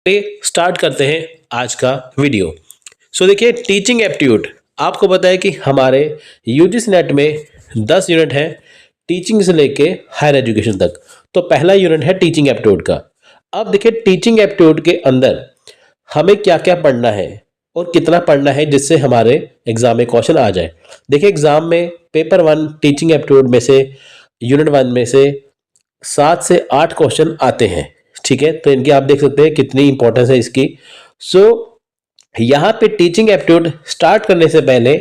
Start करते हैं आज का वीडियो। देखिए, टीचिंग एप्टीट्यूड आपको पता है कि हमारे यूजीसी नेट में 10 यूनिट हैं टीचिंग से लेके हायर एजुकेशन तक। तो पहला यूनिट है टीचिंग एप्टीट्यूड का। अब देखिए, टीचिंग एप्टीट्यूड के अंदर हमें क्या क्या पढ़ना है और कितना पढ़ना है जिससे हमारे एग्जाम में क्वेश्चन आ जाए। देखिए, एग्जाम में पेपर 1 टीचिंग एप्टीट्यूड में से यूनिट 1 में से 7 से 8 क्वेश्चन आते हैं। ठीक है, तो इनकी आप देख सकते हैं कितनी इंपॉर्टेंस है इसकी। यहाँ पे टीचिंग एप्टीट्यूड स्टार्ट करने से पहले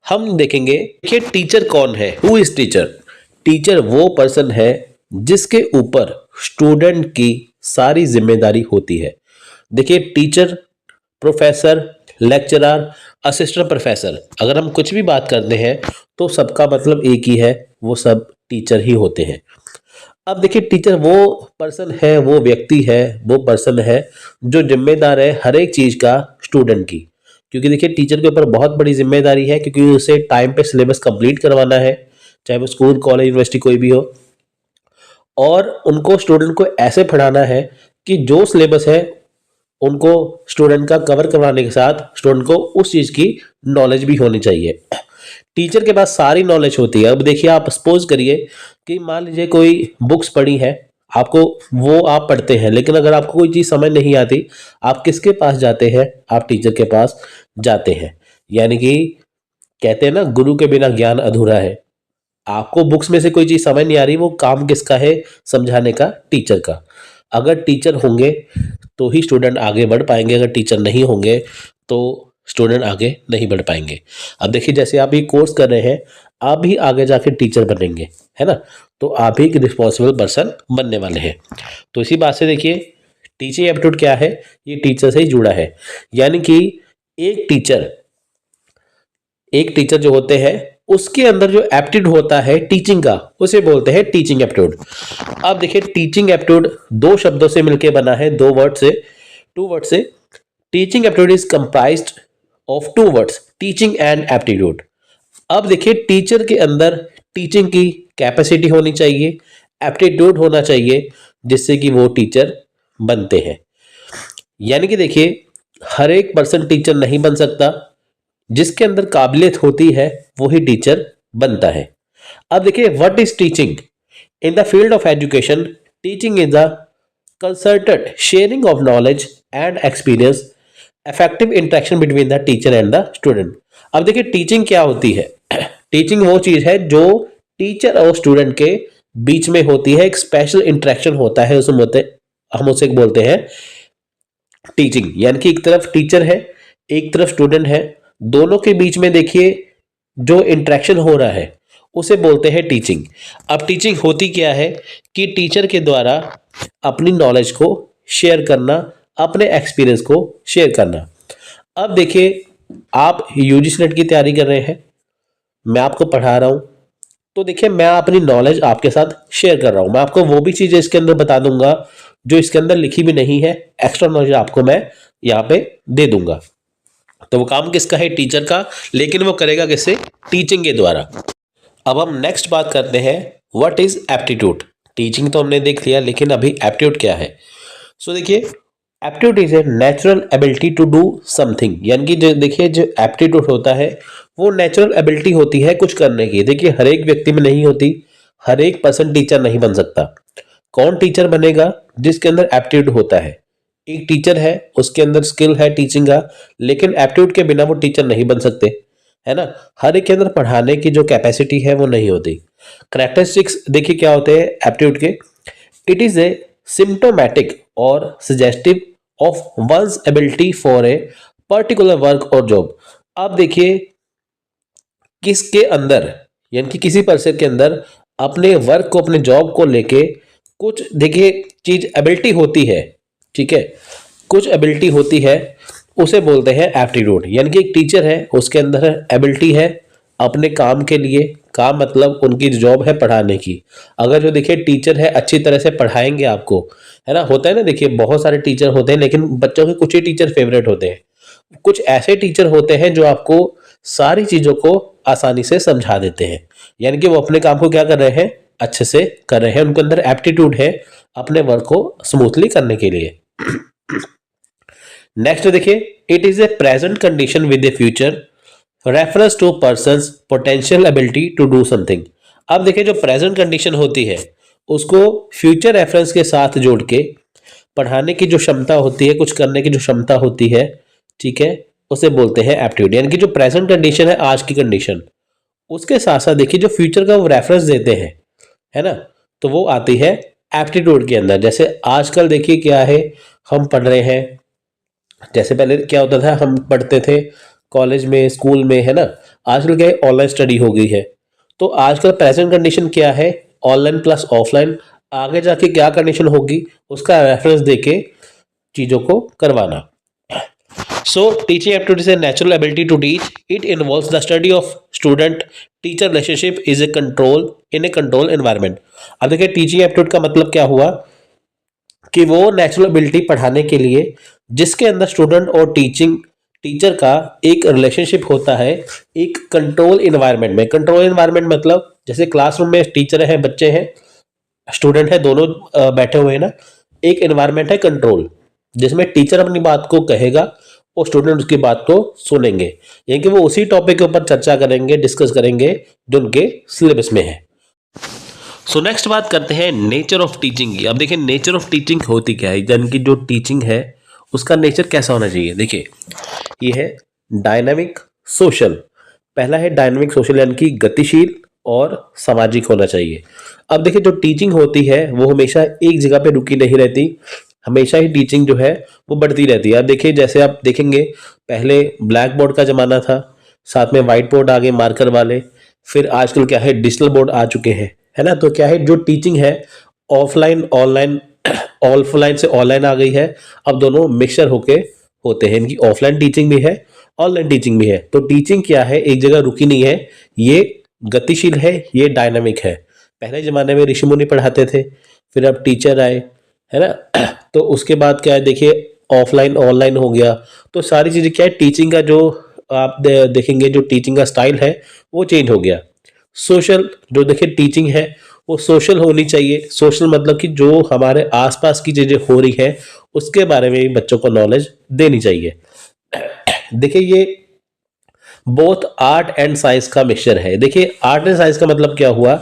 हम देखेंगे कि टीचर कौन है। Who is teacher? टीचर वो पर्सन है जिसके ऊपर स्टूडेंट की सारी जिम्मेदारी होती है। देखिए, teacher, professor, lecturer, assistant professor, अगर हम कुछ भी बात करते हैं तो सबका मतलब एक ही है, वो सब टीचर ही होते हैं। अब देखिए, टीचर वो पर्सन है, वो व्यक्ति है, वो पर्सन है जो जिम्मेदार है हर एक चीज का स्टूडेंट की। क्योंकि देखिए, टीचर के ऊपर बहुत बड़ी जिम्मेदारी है, क्योंकि उसे टाइम पे सिलेबस कंप्लीट करवाना है, चाहे वो स्कूल, कॉलेज, यूनिवर्सिटी कोई भी हो, और उनको स्टूडेंट को ऐसे पढ़ाना है कि जो सिलेबस है उनको स्टूडेंट का कवर करवाने के साथ स्टूडेंट को उस चीज की नॉलेज भी होनी चाहिए। टीचर के पास सारी नॉलेज होती है। अब देखिए, आप सपोज करिए कि मान लीजिए कोई बुक्स पढ़ी है, आपको वो आप पढ़ते हैं, लेकिन अगर आपको कोई चीज समझ नहीं आती, आप किसके पास जाते हैं? आप टीचर के पास जाते हैं। यानी कि कहते हैं ना, गुरु के बिना ज्ञान अधूरा है। आपको बुक्स में से कोई चीज समझ नहीं आ रही, वो काम किसका है समझाने का? टीचर का। अगर टीचर होंगे तो ही स्टूडेंट आगे बढ़ पाएंगे, अगर टीचर नहीं होंगे तो स्टूडेंट आगे नहीं बढ़ पाएंगे। अब देखिए, जैसे आप ये कोर्स कर रहे हैं, आप भी आगे जाके टीचर बनेंगे, है ना? तो आप ही एक रिस्पॉन्सिबल पर्सन बनने वाले हैं। तो इसी बात से देखिए, टीचिंग एप्टीट्यूड क्या है? ये टीचर से ही जुड़ा है। यानी कि एक टीचर जो होते हैं, उसके अंदर जो एप्टीट्यूड होता है टीचिंग का, उसे बोलते हैं टीचिंग एप्टीट्यूड। अब देखिए, टीचिंग एप्टीट्यूड 2 शब्दों से मिलकर बना है, 2 वर्ड से, 2 वर्ड से। Teaching aptitude is comprised of 2 words, teaching and aptitude. अब देखिए, टीचर के अंदर टीचिंग की कैपेसिटी होनी चाहिए, एप्टीट्यूड होना चाहिए, जिससे कि वो टीचर बनते हैं। यानी कि देखिए, हर एक पर्सन टीचर नहीं बन सकता, जिसके अंदर काबिलियत होती है वो ही टीचर बनता है। अब देखिए, what is teaching? In the field of education, teaching is the concerted sharing of knowledge and experience, effective interaction between the teacher and the student. अब देखिए, टीचिंग क्या होती है? टीचिंग वो चीज है जो टीचर और स्टूडेंट के बीच में होती है, एक स्पेशल इंटरेक्शन होता है, हम उसे बोलते हैं टीचिंग। यानी कि एक तरफ टीचर है, एक तरफ स्टूडेंट है, दोनों के बीच में देखिए जो इंटरेक्शन हो रहा है उसे बोलते हैं टीचिंग। अब टीचिंग होती क्या है कि टीचर के द्वारा अपनी नॉलेज को शेयर करना, अपने एक्सपीरियंस को शेयर करना। अब देखिए, आप यूजीसी नेट की तैयारी कर रहे हैं, मैं आपको पढ़ा रहा हूं, तो देखिए, मैं अपनी नॉलेज आपके साथ शेयर कर रहा हूं। मैं आपको वो भी चीजें इसके अंदर बता दूंगा जो इसके अंदर लिखी भी नहीं है, एक्स्ट्रा नॉलेज आपको मैं यहाँ पे दे दूंगा। तो वो काम किसका है? टीचर का। लेकिन वो करेगा किससे? टीचिंग के द्वारा। अब हम नेक्स्ट बात करते हैं, व्हाट इज एप्टीट्यूड? टीचिंग तो हमने देख लिया, लेकिन अभी एप्टीट्यूड क्या है? देखिए, aptitude is a natural ability to do something. यानी कि जो देखिए, जो एप्टीट्यूड होता है वो नेचुरल एबिलिटी होती है कुछ करने की। देखिए, हर एक व्यक्ति में नहीं होती, हर एक पर्सन टीचर नहीं बन सकता। कौन टीचर बनेगा? जिसके अंदर एप्टीट्यूड होता है। एक टीचर है, उसके अंदर स्किल है टीचिंग का, लेकिन एप्टीट्यूड के बिना वो टीचर नहीं बन सकते, है ना? हर एक के अंदर पढ़ाने की जो कैपेसिटी है वो नहीं होती। कैरेक्टरिस्टिक्स देखिए क्या होते हैं एप्टीट्यूड के? It is a symptomatic or suggestive of one's ability for a particular work or job. अब देखिए, किसके अंदर, यानी कि किसी पर्सन के अंदर अपने वर्क को, अपने जॉब को लेके कुछ देखिए चीज एबिलिटी होती है, ठीक है, कुछ एबिलिटी होती है, उसे बोलते हैं एप्टीट्यूड। यानी कि एक टीचर है, उसके अंदर एबिलिटी है अपने काम के लिए, काम मतलब उनकी जॉब है पढ़ाने की। अगर जो देखिए टीचर है अच्छी तरह से पढ़ाएंगे आपको, है ना? होता है ना, देखिए बहुत सारे टीचर होते हैं, लेकिन बच्चों के कुछ ही टीचर फेवरेट होते हैं। कुछ ऐसे टीचर होते हैं जो आपको सारी चीजों को आसानी से समझा देते हैं। यानी कि वो अपने काम को क्या कर रहे हैं? अच्छे से कर रहे हैं, उनके अंदर एप्टीट्यूड है अपने वर्क को स्मूथली करने के लिए। नेक्स्ट देखिए, it is a present condition with a future reference to person's potential ability to do something. अब देखिए जो प्रेजेंट कंडीशन होती है उसको फ्यूचर रेफरेंस के साथ जोड़ के पढ़ाने की जो क्षमता होती है, कुछ करने की जो क्षमता होती है, ठीक है, उसे बोलते हैं एप्टीट्यूड। यानी कि जो प्रेजेंट कंडीशन है, आज की कंडीशन, उसके साथ साथ देखिए जो फ्यूचर का वो रेफरेंस देते हैं, है ना, तो वो आती है एप्टीट्यूड के अंदर। जैसे आजकल देखिए क्या है, हम पढ़ रहे हैं, जैसे पहले क्या होता था, हम पढ़ते थे कॉलेज में, स्कूल में, है ना, आजकल क्या है, ऑनलाइन स्टडी हो गई है। तो आजकल प्रेजेंट कंडीशन क्या है, ऑनलाइन प्लस ऑफलाइन। आगे जाके क्या कंडीशन होगी उसका रेफरेंस देके चीजों को करवाना। So teaching aptitude is a natural ability to teach. It involves the study of student teacher relationship is a control in a control environment. अब देखिए टीचिंग एप्टीट्यूड का मतलब क्या हुआ कि वो नेचुरल एबिलिटी पढ़ाने के लिए जिसके अंदर स्टूडेंट और टीचर का एक रिलेशनशिप होता है एक कंट्रोल इन्वायरमेंट में। कंट्रोल इन्वायरमेंट मतलब जैसे क्लासरूम में टीचर है, बच्चे हैं, स्टूडेंट है, दोनों बैठे हुए हैं ना, एक इन्वायरमेंट है कंट्रोल, जिसमें टीचर अपनी बात को कहेगा और स्टूडेंट उसकी बात को सुनेंगे, यानी कि वो उसी टॉपिक के ऊपर चर्चा करेंगे, डिस्कस करेंगे जो उनके सिलेबस में है। सो नेक्स्ट बात करते हैं नेचर ऑफ टीचिंग की। अब देखिए नेचर ऑफ टीचिंग होती क्या है, यानी कि जो टीचिंग है उसका नेचर कैसा होना चाहिए। देखिए ये है डायनामिक सोशल। पहला है डायनामिक सोशल, यानी कि गतिशील और सामाजिक होना चाहिए। अब देखिए जो टीचिंग होती है वो हमेशा एक जगह पे रुकी नहीं रहती, हमेशा ही टीचिंग जो है वो बढ़ती रहती है। अब देखिए जैसे आप देखेंगे पहले ब्लैक बोर्ड का जमाना था, साथ में व्हाइट बोर्ड आ गए मार्कर वाले, फिर आजकल क्या है डिजिटल बोर्ड आ चुके हैं, है ना। तो क्या है जो टीचिंग है ऑफलाइन ऑनलाइन, ऑफलाइन से ऑनलाइन आ गई है, अब दोनों मिक्सचर होके होते हैं, इनकी ऑफलाइन टीचिंग भी है ऑनलाइन टीचिंग भी है। तो टीचिंग क्या है एक जगह रुकी नहीं है, ये गतिशील है, ये डायनामिक है। पहले जमाने में ऋषि मुनि पढ़ाते थे, फिर अब टीचर आए, है ना, तो उसके बाद क्या है देखिए ऑफलाइन ऑनलाइन हो गया। तो सारी चीजें क्या है, टीचिंग का जो आप देखेंगे जो टीचिंग का स्टाइल है वो चेंज हो गया। सोशल, जो देखिए टीचिंग है वो सोशल होनी चाहिए। सोशल मतलब कि जो हमारे आसपास की चीजें हो रही है उसके बारे में भी बच्चों को नॉलेज देनी चाहिए। देखिए ये बोथ आर्ट एंड साइंस का मिक्सचर है। देखिए आर्ट एंड साइंस का मतलब क्या हुआ,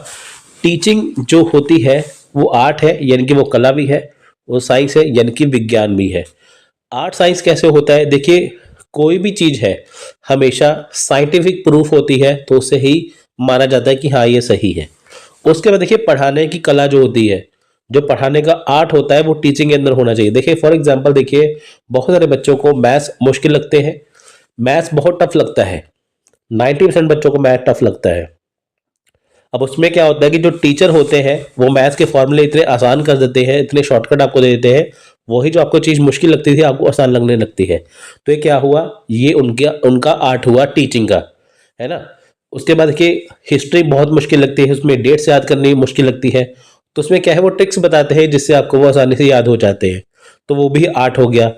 टीचिंग जो होती है वो आर्ट है यानी कि वो कला भी है, वो साइंस है यानी कि विज्ञान भी है। आर्ट साइंस कैसे होता है, देखिए कोई भी चीज है हमेशा साइंटिफिक प्रूफ होती है तो उससे ही माना जाता है कि हाँ ये सही है। उसके बाद देखिए पढ़ाने की कला जो होती है, जो पढ़ाने का आर्ट होता है वो टीचिंग के अंदर होना चाहिए। देखिए फॉर एग्जांपल देखिए बहुत सारे बच्चों को मैथ्स मुश्किल लगते हैं, मैथ्स बहुत टफ लगता है, 90% बच्चों को मैथ टफ लगता है। अब उसमें क्या होता है कि जो टीचर होते हैं वो मैथ्स के फॉर्मूले इतने आसान कर देते हैं, इतने शॉर्टकट आपको दे देते हैं, वही जो आपको चीज मुश्किल लगती थी आपको आसान लगने लगती है। तो ये क्या हुआ, ये उनका आर्ट हुआ टीचिंग का, है ना। उसके बाद देखिए हिस्ट्री बहुत मुश्किल लगती है, उसमें डेट्स याद करनी मुश्किल लगती है, तो उसमें क्या है वो ट्रिक्स बताते हैं जिससे आपको वो आसानी से याद हो जाते हैं, तो वो भी आर्ट हो गया।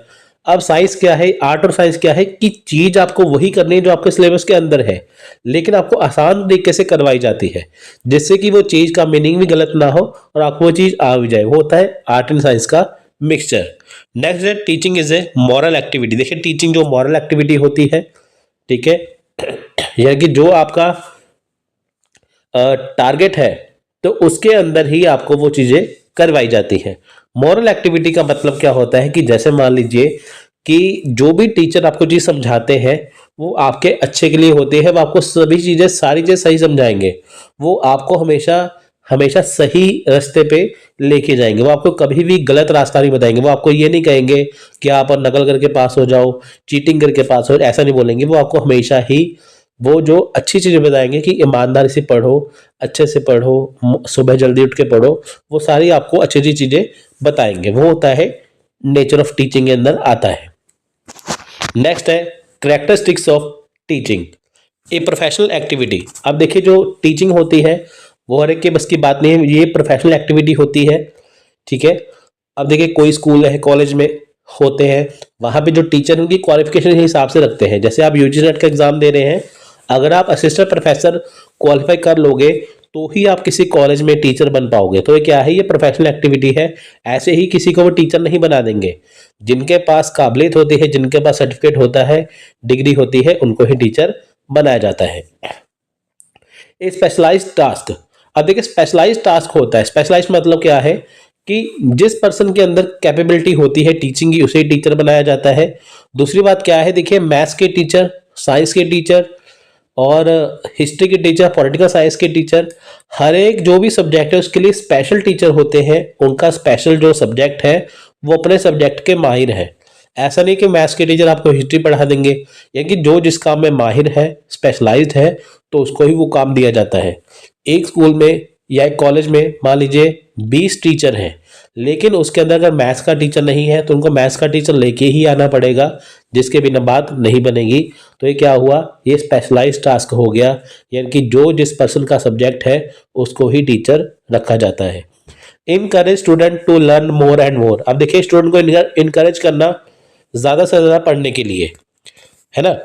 अब साइंस क्या है, आर्ट और साइंस क्या है कि चीज आपको वही करनी है जो आपके सिलेबस के अंदर है, लेकिन आपको आसान तरीके से करवाई जाती है जिससे कि वो चीज का मीनिंग भी गलत ना हो और आपको वो चीज आ भी जाए। वो होता है आर्ट एंड साइंस का मिक्सचर। नेक्स्ट है teaching is A moral activity. देखिए टीचिंग जो मॉरल एक्टिविटी होती है, ठीक है, यानी कि जो आपका टारगेट है तो उसके अंदर ही आपको वो चीजें करवाई जाती हैं। मॉरल एक्टिविटी का मतलब क्या होता है कि जैसे मान लीजिए कि जो भी टीचर आपको चीज समझाते हैं वो आपके अच्छे के लिए होते हैं, वो आपको सभी चीजें सारी चीजें सही समझाएंगे, वो आपको हमेशा हमेशा सही रास्ते पे लेके जाएंगे, वो आपको कभी भी गलत रास्ता नहीं बताएंगे। वो आपको ये नहीं कहेंगे कि आप नकल करके पास हो जाओ, चीटिंग करके पास हो, ऐसा नहीं बोलेंगे। वो आपको हमेशा ही वो जो अच्छी चीजें बताएंगे कि ईमानदारी से पढ़ो, अच्छे से पढ़ो, सुबह जल्दी उठ के पढ़ो, वो सारी आपको अच्छी अच्छी चीजें बताएंगे। वो होता है नेचर ऑफ टीचिंग के अंदर आता है। नेक्स्ट है characteristics of teaching, a professional activity. अब देखिए जो टीचिंग होती है वो हर एक के बस की बात नहीं है, ये प्रोफेशनल एक्टिविटी होती है, ठीक है। अब देखिए कोई स्कूल है, कॉलेज में होते हैं, वहां पे जो टीचर उनकी क्वालिफिकेशन के हिसाब से रखते हैं। जैसे आप यूजी नेट का एग्जाम दे रहे हैं, अगर आप असिस्टेंट प्रोफेसर क्वालिफाई कर लोगे तो ही आप किसी कॉलेज में टीचर बन पाओगे। तो ये क्या है, ये प्रोफेशनल एक्टिविटी है। ऐसे ही किसी को वो टीचर नहीं बना देंगे। जिनके पास काबिलियत होती है, जिनके पास सर्टिफिकेट होता है, डिग्री होती है, उनको ही टीचर बनाया जाता है। Specialised task. अब देखिए स्पेशलाइज्ड टास्क होता है, स्पेशलाइज्ड मतलब क्या है कि जिस पर्सन के अंदर कैपेबिलिटी होती है टीचिंग की, उसे टीचर बनाया जाता है। दूसरी बात क्या है, देखिए मैथ्स के टीचर, साइंस के टीचर और हिस्ट्री के टीचर, पॉलिटिकल साइंस के टीचर, हर एक जो भी सब्जेक्ट है उसके लिए स्पेशल टीचर होते हैं। उनका स्पेशल जो सब्जेक्ट है वो अपने सब्जेक्ट के माहिर है। ऐसा नहीं कि मैथ्स के टीचर आपको हिस्ट्री पढ़ा देंगे, या कि जो जिस काम में माहिर है, स्पेशलाइज्ड है, तो उसको ही वो काम दिया जाता है। एक स्कूल में या एक कॉलेज में मान लीजिए 20 टीचर हैं, लेकिन उसके अंदर अगर मैथ्स का टीचर नहीं है तो उनको मैथ्स का टीचर लेके ही आना पड़ेगा, जिसके बिना बात नहीं बनेगी। तो ये क्या हुआ, ये स्पेशलाइज्ड टास्क हो गया, यानी कि जो जिस पर्सन का सब्जेक्ट है उसको ही टीचर रखा जाता है। Encourage student to learn more and more. अब देखिए स्टूडेंट को इनकरेज करना ज्यादा से ज्यादा पढ़ने के लिए, है ना।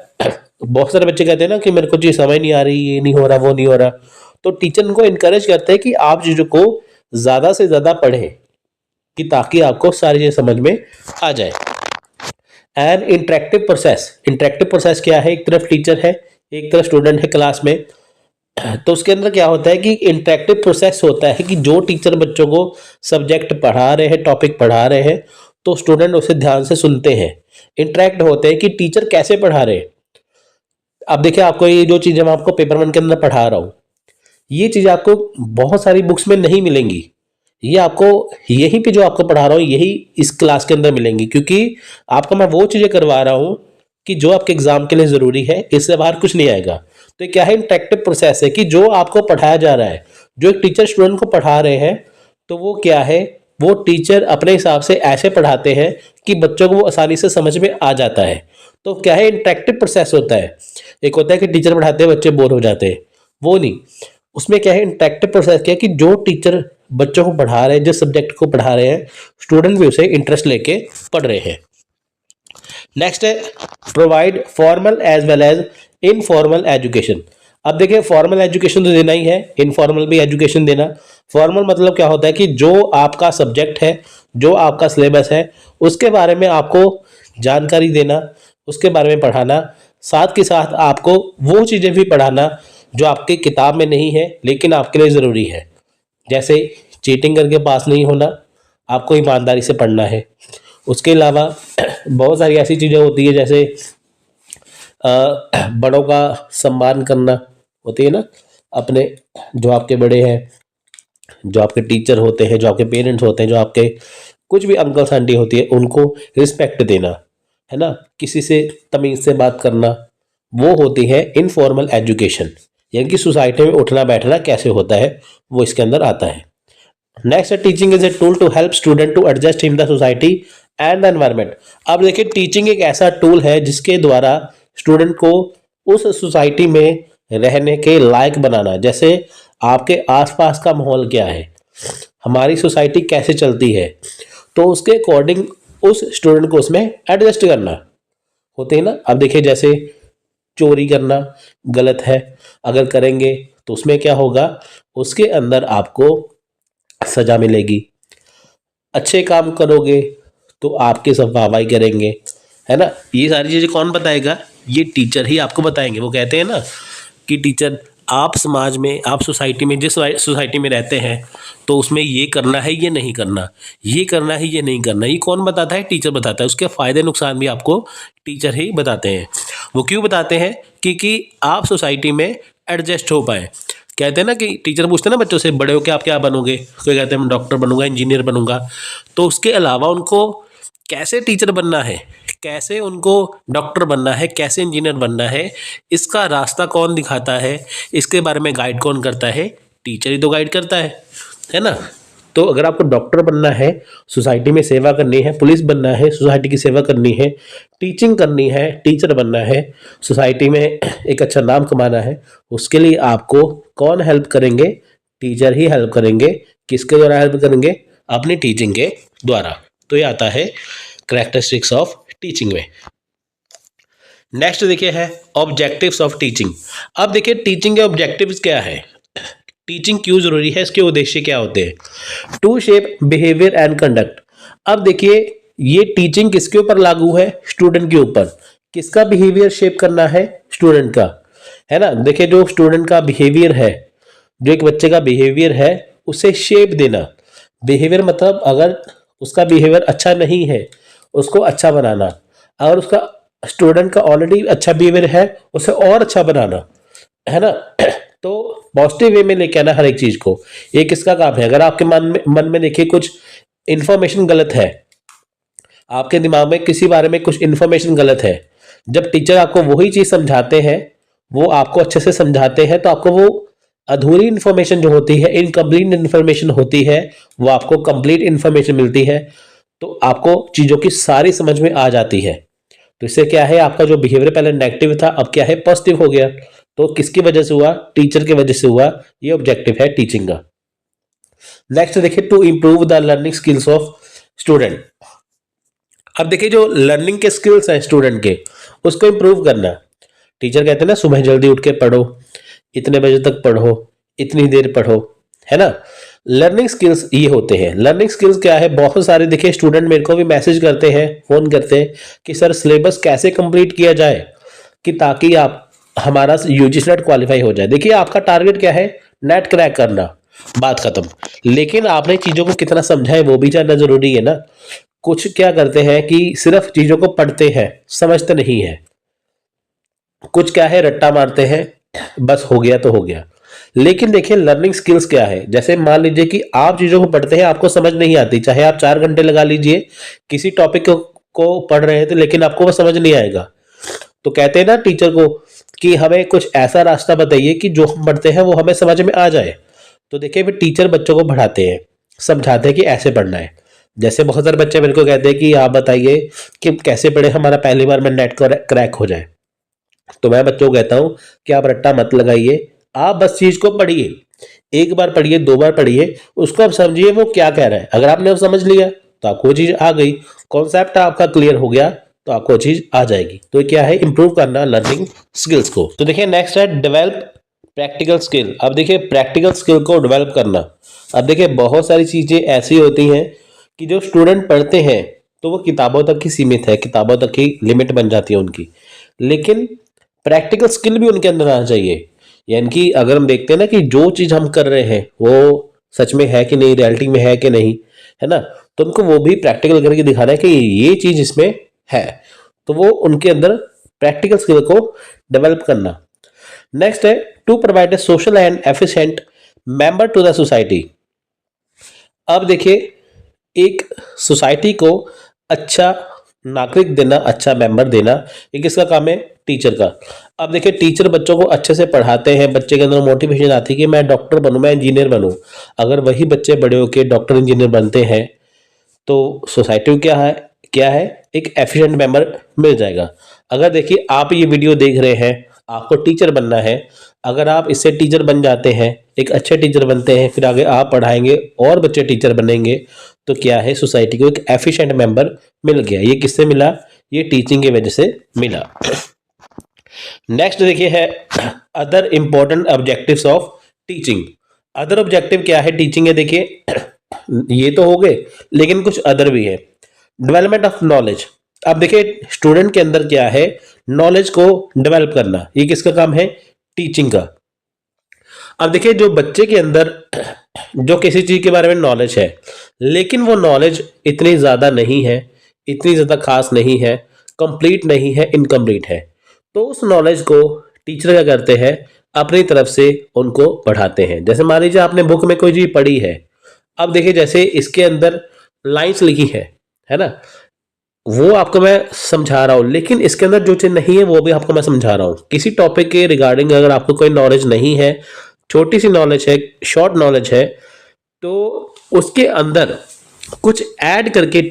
बहुत सारे बच्चे कहते हैं ना कि मेरे को चीज समझ नहीं आ रही, ये नहीं हो रहा, वो नहीं हो रहा, तो टीचर उनको इनकरेज करते हैं कि आप चीजों को ज्यादा से ज्यादा पढ़ें, कि ताकि आपको सारी चीजें समझ में आ जाए। And interactive process. Interactive process क्या है, एक तरफ टीचर है, एक तरफ स्टूडेंट है क्लास में, तो उसके अंदर क्या होता है कि इंटरेक्टिव प्रोसेस होता है कि जो टीचर बच्चों को सब्जेक्ट पढ़ा रहे हैं, टॉपिक पढ़ा रहे हैं, तो स्टूडेंट उसे ध्यान से सुनते हैं। इंटरेक्ट होते हैं कि टीचर कैसे पढ़ा रहे हैं। अब देखिए आपको ये जो चीज़ें मैं आपको पेपर वन के अंदर पढ़ा रहा हूँ, ये चीज़ें आपको बहुत सारी बुक्स में नहीं मिलेंगी। ये आपको यहीं पे जो आपको पढ़ा रहा हूँ यही इस क्लास के अंदर मिलेंगी, क्योंकि आपको मैं वो चीज़ें करवा रहा हूँ कि जो आपके एग्जाम के लिए ज़रूरी है, इससे बाहर कुछ नहीं आएगा। तो ये क्या है, इंटरेक्टिव प्रोसेस है कि जो आपको पढ़ाया जा रहा है, जो एक टीचर स्टूडेंट को पढ़ा रहे हैं, तो वो क्या है, वो टीचर अपने हिसाब से ऐसे पढ़ाते हैं कि बच्चों को वो आसानी से समझ में आ जाता है। तो क्या है, इंटरेक्टिव प्रोसेस होता है। एक होता है कि टीचर पढ़ाते हैं बच्चे बोर हो जाते हैं, वो नहीं। उसमें क्या है, इंटरेक्टिव प्रोसेस क्या है कि जो टीचर बच्चों को पढ़ा रहे हैं, जिस सब्जेक्ट को पढ़ा रहे हैं, स्टूडेंट भी उसे इंटरेस्ट लेके पढ़ रहे हैं। नेक्स्ट है provide formal as well as informal education. अब देखिए फॉर्मल एजुकेशन तो देना ही है, इनफॉर्मल भी एजुकेशन देना। फॉर्मल मतलब क्या होता है कि जो आपका सब्जेक्ट है, जो आपका सिलेबस है, उसके बारे में आपको जानकारी देना, उसके बारे में पढ़ाना, साथ के साथ आपको वो चीज़ें भी पढ़ाना जो आपकी किताब में नहीं है लेकिन आपके लिए ज़रूरी है। जैसे चीटिंग करके पास नहीं होना, आपको ईमानदारी से पढ़ना है। उसके अलावा बहुत सारी ऐसी चीज़ें होती है, जैसे बड़ों का सम्मान करना होती है ना, अपने जो आपके बड़े हैं, जो आपके टीचर होते हैं, जो आपके पेरेंट्स होते हैं, जो आपके कुछ भी अंकल्स आंटी होती है, उनको रिस्पेक्ट देना, है ना, किसी से तमीज़ से बात करना, वो होती है इनफॉर्मल एजुकेशन। यानी कि सोसाइटी में उठना बैठना कैसे होता है, वो इसके अंदर आता है। Next, teaching is a tool to help student to adjust in the society and the environment. अब देखिए टीचिंग एक ऐसा टूल है जिसके द्वारा स्टूडेंट को उस सोसाइटी में रहने के लायक बनाना। जैसे आपके आसपास का माहौल क्या है, हमारी सोसाइटी कैसे चलती है, तो उसके अकॉर्डिंग उस स्टूडेंट को उसमें एडजस्ट करना होते हैं ना। अब देखिए जैसे चोरी करना गलत है, अगर करेंगे तो उसमें क्या होगा, उसके अंदर आपको सजा मिलेगी। अच्छे काम करोगे तो आपके सब वाहवाही करेंगे, है ना। ये सारी चीज़ें कौन बताएगा, ये टीचर ही आपको बताएंगे। वो कहते हैं ना कि टीचर, आप समाज में, आप सोसाइटी में, जिस सोसाइटी में रहते हैं, तो उसमें ये करना है, ये नहीं करना, ये करना है, ये नहीं करना, ये कौन बताता है, टीचर बताता है। उसके फ़ायदे नुकसान भी आपको टीचर ही बताते हैं। वो क्यों बताते हैं, क्योंकि आप सोसाइटी में एडजस्ट हो पाए। कहते हैं ना कि टीचर पूछते हैं ना बच्चों से, बड़े होकर आप क्या बनोगे, कोई कहते हैं मैं डॉक्टर बनूंगा, इंजीनियर बनूंगा। तो उसके अलावा उनको कैसे टीचर बनना है, कैसे उनको डॉक्टर बनना है, कैसे इंजीनियर बनना है, इसका रास्ता कौन दिखाता है, इसके बारे में गाइड कौन करता है, टीचर ही तो गाइड करता है ना। तो अगर आपको डॉक्टर बनना है, सोसाइटी में सेवा करनी है, पुलिस बनना है, सोसाइटी की सेवा करनी है, टीचिंग करनी है, टीचर बनना है, सोसाइटी में एक अच्छा नाम कमाना है, उसके लिए आपको कौन हेल्प करेंगे, टीचर ही हेल्प करेंगे। किसके द्वारा हेल्प करेंगे, अपनी टीचिंग के द्वारा। तो ये आता है कैरेक्टरिस्टिक्स ऑफ टीचिंग में। नेक्स्ट देखिए है ऑब्जेक्टिव्स ऑफ टीचिंग। अब देखिए टीचिंग के ऑब्जेक्टिव्स क्या है। टीचिंग क्यों जरूरी है, इसके उद्देश्य क्या होते हैं। To shape behaviour and conduct. अब देखिए ये टीचिंग किसके ऊपर लागू है, स्टूडेंट के ऊपर। किसका बिहेवियर शेप करना है, स्टूडेंट का, है ना। देखिए जो स्टूडेंट का बिहेवियर है, जो एक बच्चे का बिहेवियर है उसे शेप देना। बिहेवियर मतलब अगर उसका बिहेवियर अच्छा नहीं है उसको अच्छा बनाना, अगर उसका स्टूडेंट का ऑलरेडी अच्छा बिहेवियर है उसे और अच्छा बनाना, है ना। तो पॉजिटिव वे में लेके आना हर एक चीज को, ये किसका काम है। अगर आपके मन में देखिए कुछ इंफॉर्मेशन गलत है, आपके दिमाग में किसी बारे में कुछ इंफॉर्मेशन गलत है, जब टीचर आपको वही चीज समझाते हैं, वो आपको अच्छे से समझाते हैं, तो आपको वो अधूरी इंफॉर्मेशन जो होती है, इनकम्प्लीट इंफॉर्मेशन होती है, वो आपको कंप्लीट इंफॉर्मेशन मिलती है, तो आपको चीजों की सारी समझ में आ जाती है। तो इससे क्या है, आपका जो बिहेवियर पहले नेगेटिव था अब क्या है, पॉजिटिव हो गया। तो किसकी वजह से हुआ, टीचर की वजह से हुआ। ये ऑब्जेक्टिव है टीचिंग का। नेक्स्ट देखिए, to improve the learning skills of student. अब देखिए जो लर्निंग के स्किल्स हैं स्टूडेंट के, उसको इंप्रूव करना। टीचर कहते हैं ना सुबह जल्दी उठ के पढ़ो, इतने बजे तक पढ़ो, इतनी देर पढ़ो, है ना। लर्निंग स्किल्स ये होते हैं। लर्निंग स्किल्स क्या है, बहुत सारे देखिए स्टूडेंट मेरे को भी मैसेज करते हैं, फोन करते हैं कि सर सिलेबस कैसे कंप्लीट किया जाए कि ताकि आप हमारा यूजीसी नेट क्वालिफाई हो जाए। देखिए आपका टारगेट क्या है, नेट क्रैक करना, बात खत्म। लेकिन आपने चीजों को कितना समझा है वो भी जानना जरूरी है ना। कुछ क्या करते हैं कि सिर्फ चीजों को पढ़ते हैं, समझते नहीं है। कुछ क्या है, रट्टा मारते हैं, बस हो गया तो हो गया। लेकिन देखिए लर्निंग स्किल्स क्या है, जैसे मान लीजिए कि आप चीजों को पढ़ते हैं, आपको समझ नहीं आती, चाहे आप 4 घंटे लगा लीजिए किसी टॉपिक को पढ़ रहे थे, लेकिन आपको वो समझ नहीं आएगा। तो कहते हैं ना टीचर को कि हमें कुछ ऐसा रास्ता बताइए कि जो हम पढ़ते हैं वो हमें समझ में आ जाए। तो देखिए फिर टीचर बच्चों को पढ़ाते हैं, समझाते हैं कि ऐसे पढ़ना है। जैसे बहुत सारे बच्चे मेरे को कहते हैं कि आप बताइए कि कैसे पढ़े हमारा पहली बार में नेट क्रैक हो जाए। तो मैं बच्चों को कहता हूं कि आप रट्टा मत लगाइए, आप बस चीज को पढ़िए, एक बार पढ़िए, 2 बार पढ़िए, उसको आप समझिए वो क्या कह रहा है। अगर आपने वो समझ लिया तो आपको वो चीज आ गई, कॉन्सेप्ट आपका क्लियर हो गया तो आपको चीज आ जाएगी। तो ये क्या है, इंप्रूव करना लर्निंग स्किल्स को। तो देखिए नेक्स्ट है डेवलप प्रैक्टिकल स्किल। अब देखिए प्रैक्टिकल स्किल को डेवलप करना। अब देखिए बहुत सारी चीजें ऐसी होती हैं कि जो स्टूडेंट पढ़ते हैं तो वो किताबों तक ही सीमित है, किताबों तक ही लिमिट बन जाती है उनकी, लेकिन प्रैक्टिकल स्किल भी उनके अंदर आना चाहिए। यानी कि अगर हम देखते हैं ना कि जो चीज हम कर रहे हैं वो सच में है कि नहीं, रियलिटी में है कि नहीं, है ना, तो उनको वो भी प्रैक्टिकल करके दिखाना है कि ये चीज इसमें है, तो वो उनके अंदर प्रैक्टिकल स्किल को डेवलप करना। नेक्स्ट है to provide a social and efficient member to the society. अब देखिए एक सोसाइटी को अच्छा नागरिक देना, अच्छा मेंबर देना, ये किसका काम है, टीचर का। अब देखिए टीचर बच्चों को अच्छे से पढ़ाते हैं, बच्चे के अंदर मोटिवेशन आती है कि मैं डॉक्टर बनूं, मैं इंजीनियर बनूं। अगर वही बच्चे बड़े होकर डॉक्टर इंजीनियर बनते हैं तो सोसाइटी को क्या है, एक एफिशिएंट मेंबर मिल जाएगा। अगर देखिए आप ये वीडियो देख रहे हैं, आपको टीचर बनना है, अगर आप इससे टीचर बन जाते हैं, एक अच्छे टीचर बनते हैं, फिर आगे आप पढ़ाएंगे और बच्चे टीचर बनेंगे, तो क्या है, सोसाइटी को एक एफिशिएंट मेंबर मिल गया। ये किससे मिला, ये टीचिंग की वजह से मिला। नेक्स्ट देखिए है other important objectives of teaching. Other objective क्या है टीचिंग है, देखिए ये तो हो गए, लेकिन कुछ अदर भी है। Development of knowledge. अब देखिए स्टूडेंट के अंदर क्या है, नॉलेज को डेवलप करना, ये किसका काम है, टीचिंग का। अब देखिए जो बच्चे के अंदर जो किसी चीज के बारे में नॉलेज है, लेकिन वो नॉलेज इतनी ज्यादा नहीं है, इतनी ज्यादा खास नहीं है, कंप्लीट नहीं है, इनकम्प्लीट है, तो उस नॉलेज को टीचर क्या करते हैं, अपनी तरफ से उनको पढ़ाते हैं। जैसे मान लीजिए आपने बुक में कोई चीज पढ़ी है, अब देखिए जैसे इसके अंदर लाइंस लिखी है ना, वो आपको मैं समझा रहा हूं, लेकिन इसके अंदर जो चीज नहीं है वो भी आपको मैं समझा रहा हूं। किसी टॉपिक के रिगार्डिंग अगर आपको कोई नॉलेज नहीं है, छोटी सी नॉलेज है, शॉर्ट नॉलेज है, तो उसके अंदर कुछ ऐड करके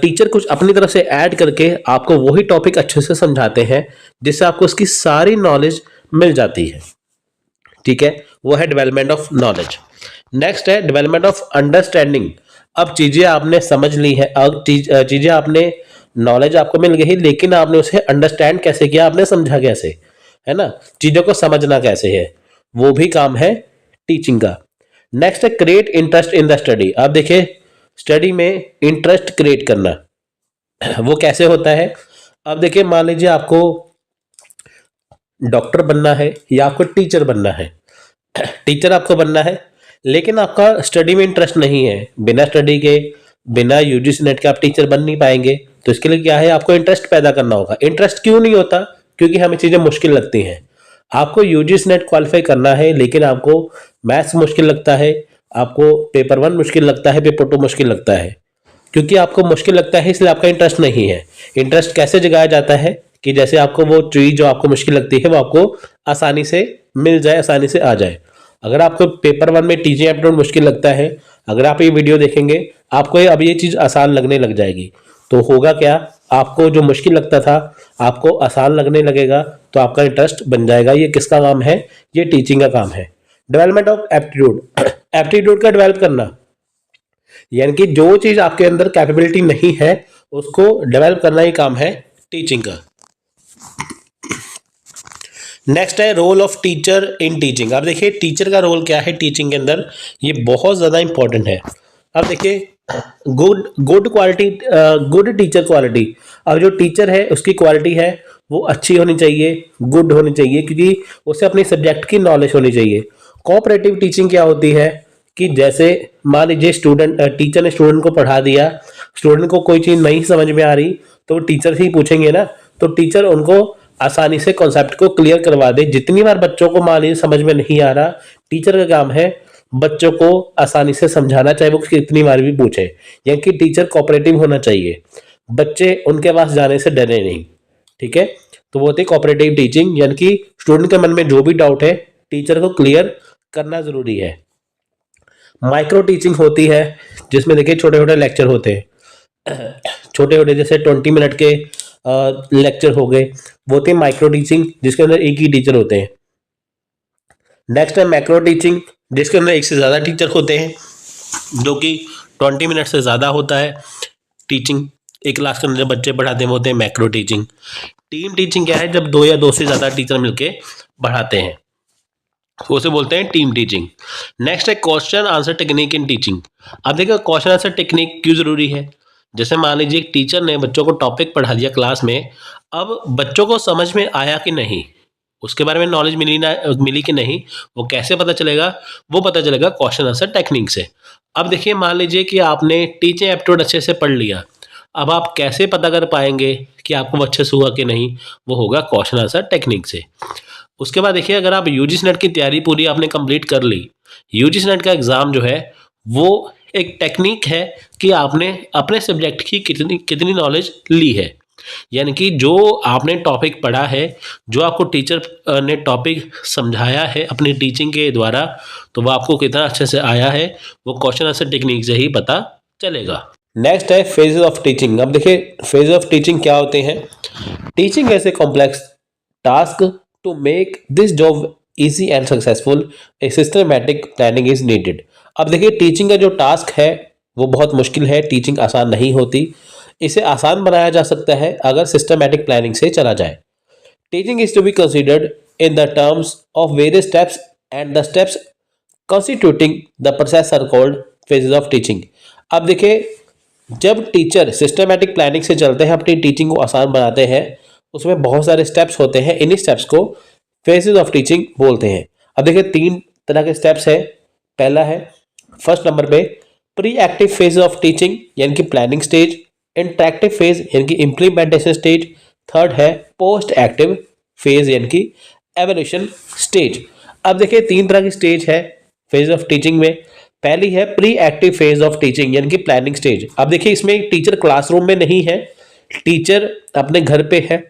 टीचर कुछ अपनी तरफ से ऐड करके आपको वही टॉपिक अच्छे से समझाते हैं, जिससे आपको उसकी सारी नॉलेज मिल जाती है। ठीक है, वो है डेवलपमेंट ऑफ नॉलेज। नेक्स्ट है डेवलपमेंट ऑफ अंडरस्टैंडिंग। अब चीजें आपने समझ ली है, अब चीजें आपने, नॉलेज आपको मिल गई, लेकिन आपने उसे अंडरस्टैंड कैसे किया, आपने समझा कैसे, है ना, चीजों को समझना कैसे है, वो भी काम है टीचिंग का। नेक्स्ट है create interest in the study. आप देखिए स्टडी में इंटरेस्ट क्रिएट करना वो कैसे होता है। अब देखिए मान लीजिए आपको डॉक्टर बनना है या आपको टीचर बनना है। टीचर आपको बनना है लेकिन आपका स्टडी में इंटरेस्ट नहीं है, बिना स्टडी के बिना यूजीसी नेट के आप टीचर बन नहीं पाएंगे। तो इसके लिए क्या है, आपको इंटरेस्ट पैदा करना होगा। इंटरेस्ट क्यों नहीं होता, क्योंकि हमें चीज़ें मुश्किल लगती हैं। आपको यूजीसी नेट क्वालिफाई करना है लेकिन आपको मैथ्स मुश्किल लगता है, आपको पेपर 1 मुश्किल लगता है, पेपर 2 मुश्किल लगता है। क्योंकि आपको मुश्किल लगता है इसलिए आपका इंटरेस्ट नहीं है। इंटरेस्ट कैसे जगाया जाता है कि जैसे आपको वो चीज़ जो आपको मुश्किल लगती है वो आपको आसानी से मिल जाए, आसानी से आ जाए। अगर आपको पेपर 1 में टीचिंग एप्टीट्यूड मुश्किल लगता है, अगर आप ये वीडियो देखेंगे आपको अब ये चीज़ आसान लगने लग जाएगी। तो होगा क्या, आपको जो मुश्किल लगता था आपको आसान लगने लगेगा, तो आपका इंटरेस्ट बन जाएगा। ये किसका काम है, ये टीचिंग का काम है। डेवलपमेंट ऑफ एप्टीट्यूड, एप्टीट्यूड का डेवलप करना, यानी कि जो चीज आपके अंदर कैपेबिलिटी नहीं है उसको डेवलप करना ही काम है टीचिंग का। नेक्स्ट है role of teacher in teaching. अब देखिए टीचर का रोल क्या है टीचिंग के अंदर, ये बहुत ज़्यादा इंपॉर्टेंट है। अब देखिए good quality, good teacher quality. अब जो टीचर है उसकी क्वालिटी है वो अच्छी होनी चाहिए, गुड होनी चाहिए, क्योंकि उसे अपने सब्जेक्ट की नॉलेज होनी चाहिए। कोऑपरेटिव टीचिंग क्या होती है कि जैसे मान लीजिए टीचर ने स्टूडेंट को पढ़ा दिया, स्टूडेंट को कोई चीज़ नहीं समझ में आ रही तो टीचर से ही पूछेंगे ना, तो टीचर उनको आसानी से कॉन्सेप्ट को क्लियर करवा दे। जितनी बार बच्चों को मान लीजिए समझ में नहीं आ रहा, टीचर का काम है बच्चों को आसानी से समझाना, चाहे वो कितनी बार भी पूछे। यानी कि टीचर कोऑपरेटिव होना चाहिए, बच्चे उनके पास जाने से डरे नहीं। ठीक है, तो वो होती है कोऑपरेटिव टीचिंग, यानी कि स्टूडेंट के मन में जो भी डाउट है टीचर को क्लियर करना जरूरी है। माइक्रो टीचिंग होती है जिसमें देखिए छोटे छोटे लेक्चर होते हैं, छोटे छोटे जैसे 20 मिनट के लेक्चर हो गए, वो होती है माइक्रो टीचिंग जिसके अंदर एक ही टीचर होते हैं। नेक्स्ट है मैक्रो टीचिंग जिसके अंदर एक से ज़्यादा टीचर होते हैं, जो कि 20 मिनट से ज़्यादा होता है टीचिंग। एक क्लास के अंदर जो बच्चे पढ़ाते हैं वो होते हैं मैक्रो टीचिंग। टीम टीचिंग क्या है, जब 2 या 2 से ज़्यादा टीचर मिलके पढ़ाते हैं उसे बोलते हैं टीम टीचिंग। नेक्स्ट है question answer technique in teaching. अब देखिए क्वेश्चन आंसर टेक्निक क्यों ज़रूरी है। जैसे मान लीजिए एक टीचर ने बच्चों को टॉपिक पढ़ा दिया क्लास में, अब बच्चों को समझ में आया कि नहीं, उसके बारे में नॉलेज मिली कि नहीं, वो कैसे पता चलेगा, वो पता चलेगा क्वेश्चन आंसर टेक्निक से। अब देखिए मान लीजिए कि आपने टीचिंग एप्टीट्यूड अच्छे से पढ़ लिया, अब आप कैसे पता कर पाएंगे कि आपको वो अच्छे से हुआ कि नहीं, वो होगा क्वेश्चन आंसर टेक्निक से। उसके बाद देखिए अगर आप यूजीसी नेट की तैयारी पूरी आपने कंप्लीट कर ली, यूजीसी नेट का एग्ज़ाम जो है वो एक टेक्निक है कि आपने अपने सब्जेक्ट की कितनी कितनी नॉलेज ली है। यानी कि जो आपने टॉपिक पढ़ा है, जो आपको टीचर ने टॉपिक समझाया है अपनी टीचिंग के द्वारा, तो वो आपको कितना अच्छे से आया है वो क्वेश्चन आंसर टेक्निक से ही पता चलेगा। नेक्स्ट है फेजेस ऑफ टीचिंग। अब देखिए फेज ऑफ टीचिंग क्या होते हैं। टीचिंग ऐसे complex task to make this job easy and successful a systematic planning is needed. अब देखिए टीचिंग का जो टास्क है वो बहुत मुश्किल है, टीचिंग आसान नहीं होती। इसे आसान बनाया जा सकता है अगर सिस्टमैटिक प्लानिंग से चला जाए। Teaching is to be considered in the terms of various steps and the steps constituting the process are called phases of teaching. अब देखिए जब टीचर सिस्टमैटिक प्लानिंग से चलते हैं, अपनी टीचिंग को आसान बनाते हैं, उसमें बहुत सारे स्टेप्स होते हैं, इन्हीं स्टेप्स को फेजेस ऑफ टीचिंग बोलते हैं। अब देखिए 3 तरह के स्टेप्स हैं। पहला है फर्स्ट नंबर पे pre active phase of teaching यानी कि प्लानिंग स्टेज, इंटरेक्टिव फेज यानी कि इम्प्लीमेंटेशन स्टेज, थर्ड है पोस्ट एक्टिव फेज यानी कि एवोल्यूशन स्टेज। अब देखिए 3 तरह की स्टेज है फेज ऑफ टीचिंग में। पहली है pre active phase of teaching यानी कि प्लानिंग स्टेज। अब देखिए इसमें टीचर क्लासरूम में नहीं है, टीचर अपने घर पे है,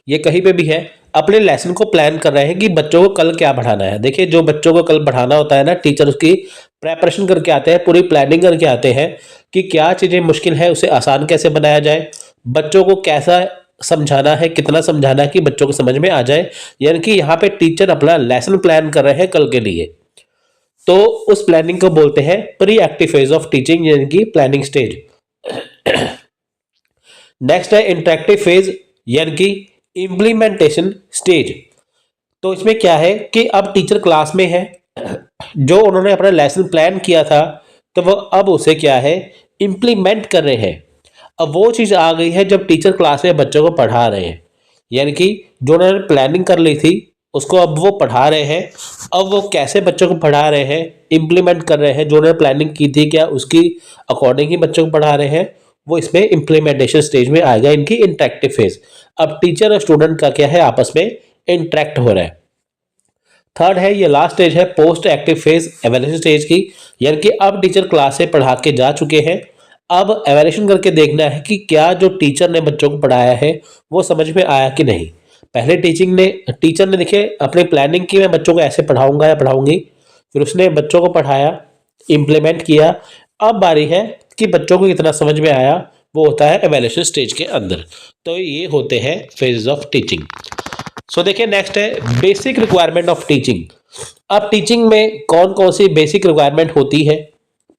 ये कहीं पे भी है, अपने लेसन को प्लान कर रहे हैं कि बच्चों को कल क्या पढ़ाना है। देखिए जो बच्चों को कल पढ़ाना होता है ना, टीचर उसकी प्रेपरेशन करके आते हैं, पूरी प्लानिंग करके आते हैं कि क्या चीज़ें मुश्किल है उसे आसान कैसे बनाया जाए, बच्चों को कैसा समझाना है, कितना समझाना है कि बच्चों को समझ में आ जाए। यानी कि यहाँ पे टीचर अपना लेसन प्लान कर रहे हैं कल के लिए, तो उस प्लानिंग को बोलते हैं pre active phase of teaching यानी कि प्लानिंग स्टेज। नेक्स्ट है इंटरेक्टिव फेज यानी कि इम्प्लीमेंटेशन स्टेज। तो इसमें क्या है कि अब टीचर क्लास में है, जो उन्होंने अपना लेसन प्लान किया था, तो वो अब उसे क्या है, इम्प्लीमेंट कर रहे हैं। अब वो चीज़ आ गई है जब टीचर क्लास में बच्चों को पढ़ा रहे हैं, यानी कि जो उन्होंने प्लानिंग कर ली थी उसको अब वो पढ़ा रहे हैं। अब वो कैसे बच्चों को पढ़ा रहे हैं, इम्प्लीमेंट कर रहे हैं, जो उन्होंने प्लानिंग की थी क्या उसकी अकॉर्डिंग ही बच्चों को पढ़ा रहे हैं, वो इसमें इम्प्लीमेंटेशन स्टेज में आएगा, इनकी इंटरेक्टिव फेज। अब टीचर और स्टूडेंट का क्या है, आपस में इंटरेक्ट हो रहा है। थर्ड है, ये लास्ट स्टेज है post active phase evaluation stage की, यानी कि अब टीचर क्लास से पढ़ा के जा चुके हैं, अब एवेल्यूएशन करके देखना है कि क्या जो टीचर ने बच्चों को पढ़ाया है वो समझ में आया कि नहीं। पहले टीचर ने देखिए अपनी प्लानिंग की, मैं बच्चों को ऐसे पढ़ाऊंगा या पढ़ाऊंगी, फिर उसने बच्चों को पढ़ाया, इम्प्लीमेंट किया। अब बारी है कि बच्चों को कितना समझ में आया, वो होता है एवेल्यूएशन स्टेज के अंदर। तो ये होते हैं फेजेस ऑफ टीचिंग। सो देखिए नेक्स्ट है बेसिक रिक्वायरमेंट ऑफ टीचिंग। अब टीचिंग में कौन कौन सी बेसिक रिक्वायरमेंट होती है।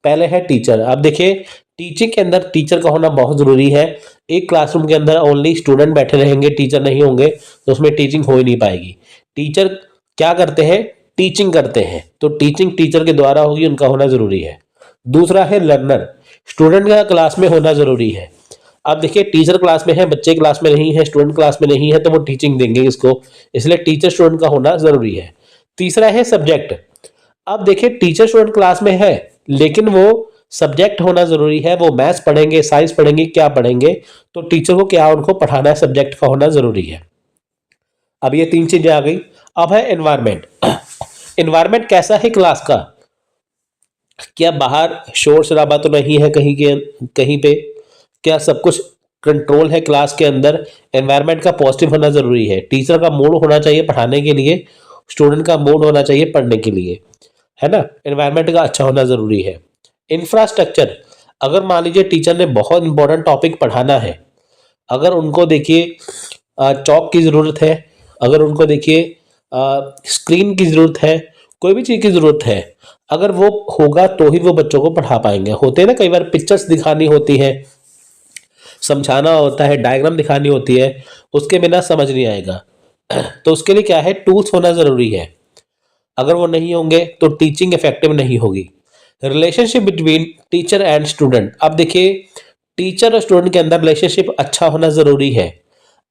पहले है टीचर। अब देखिए टीचिंग के अंदर टीचर का होना बहुत ज़रूरी है। एक क्लासरूम के अंदर ओनली स्टूडेंट बैठे रहेंगे, टीचर नहीं होंगे, तो उसमें टीचिंग हो ही नहीं पाएगी। टीचर क्या करते हैं, टीचिंग करते हैं, तो टीचिंग टीचर के द्वारा होगी, उनका होना ज़रूरी है। दूसरा है लर्नर, स्टूडेंट का क्लास में होना ज़रूरी है। अब देखिए टीचर क्लास में है, बच्चे क्लास में नहीं है, स्टूडेंट क्लास में नहीं है, तो वो टीचिंग देंगे इसको, इसलिए टीचर स्टूडेंट का होना ज़रूरी है। तीसरा है सब्जेक्ट। अब देखिए टीचर स्टूडेंट क्लास में है, लेकिन वो सब्जेक्ट होना जरूरी है, वो मैथ्स पढ़ेंगे, साइंस पढ़ेंगे, क्या पढ़ेंगे, तो टीचर को क्या उनको पढ़ाना है, सब्जेक्ट का होना जरूरी है। अब ये तीन चीजें आ गई। अब है एनवायरमेंट। एनवायरमेंट कैसा है क्लास का, क्या बाहर शोर शराबा तो नहीं है कहीं पे, क्या सब कुछ कंट्रोल है क्लास के अंदर। एनवायरमेंट का पॉजिटिव होना जरूरी है। टीचर का मूड होना चाहिए पढ़ाने के लिए, स्टूडेंट का मूड होना चाहिए पढ़ने के लिए, है ना। एनवायरमेंट का अच्छा होना जरूरी है। इंफ्रास्ट्रक्चर, अगर मान लीजिए टीचर ने बहुत इंपॉर्टेंट टॉपिक पढ़ाना है, अगर उनको देखिए चौक की ज़रूरत है, अगर उनको देखिए स्क्रीन की ज़रूरत है, कोई भी चीज़ की ज़रूरत है, अगर वो होगा तो ही वो बच्चों को पढ़ा पाएंगे। होते हैं ना कई बार पिक्चर्स दिखानी होती है, समझाना होता है, डायग्राम दिखानी होती है, उसके बिना समझ नहीं आएगा। तो उसके लिए क्या है, टूल्स होना ज़रूरी है। अगर वो नहीं होंगे तो टीचिंग इफेक्टिव नहीं होगी। Relationship between teacher and student. अब देखिए टीचर और स्टूडेंट के अंदर रिलेशनशिप अच्छा होना ज़रूरी है।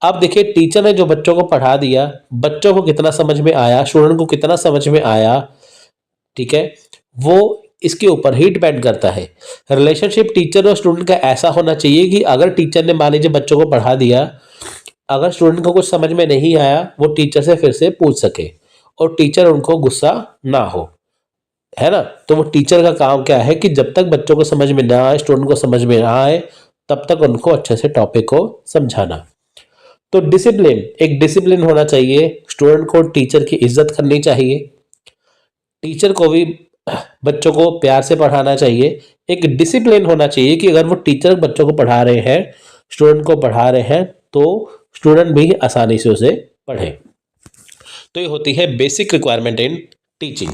अब देखिए टीचर ने जो बच्चों को पढ़ा दिया, बच्चों को कितना समझ में आया, स्टूडेंट को कितना समझ में आया, ठीक है, वो इसके ऊपर ही डिपेंड करता है। रिलेशनशिप टीचर और स्टूडेंट का ऐसा होना चाहिए कि अगर टीचर ने मान लीजिए बच्चों को पढ़ा दिया, अगर स्टूडेंट को कुछ समझ में नहीं आया, वो टीचर से फिर से पूछ सके और टीचर उनको गुस्सा ना हो, है ना। तो वो टीचर का काम क्या है कि जब तक बच्चों को समझ में ना आए, स्टूडेंट को समझ में ना आए, तब तक उनको अच्छे से टॉपिक को समझाना। तो डिसिप्लिन, एक डिसिप्लिन होना चाहिए, स्टूडेंट को टीचर की इज्जत करनी चाहिए, टीचर को भी बच्चों को प्यार से पढ़ाना चाहिए। एक डिसिप्लिन होना चाहिए कि अगर वो टीचर बच्चों को पढ़ा रहे हैं, स्टूडेंट को पढ़ा रहे हैं, तो स्टूडेंट भी आसानी से उसे पढ़े। तो ये होती है बेसिक रिक्वायरमेंट इन टीचिंग।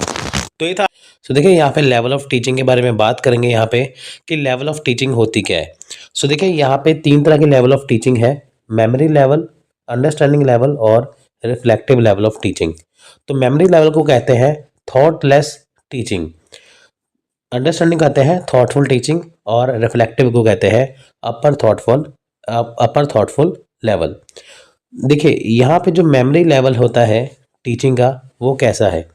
तो ये था। सो देखिए यहाँ पे लेवल ऑफ टीचिंग के बारे में बात करेंगे यहाँ पे कि लेवल ऑफ टीचिंग होती क्या है। सो देखिए यहाँ पे तीन तरह के लेवल ऑफ टीचिंग है, मेमोरी लेवल, अंडरस्टैंडिंग लेवल और रिफ्लेक्टिव लेवल ऑफ टीचिंग। तो मेमोरी लेवल को कहते हैं थॉटलेस टीचिंग, अंडरस्टैंडिंग कहते हैं थॉटफुल टीचिंग और रिफ्लेक्टिव को कहते हैं अपर थॉटफुल लेवल। देखिए यहाँ पे जो मेमोरी लेवल होता है टीचिंग का, वो कैसा है,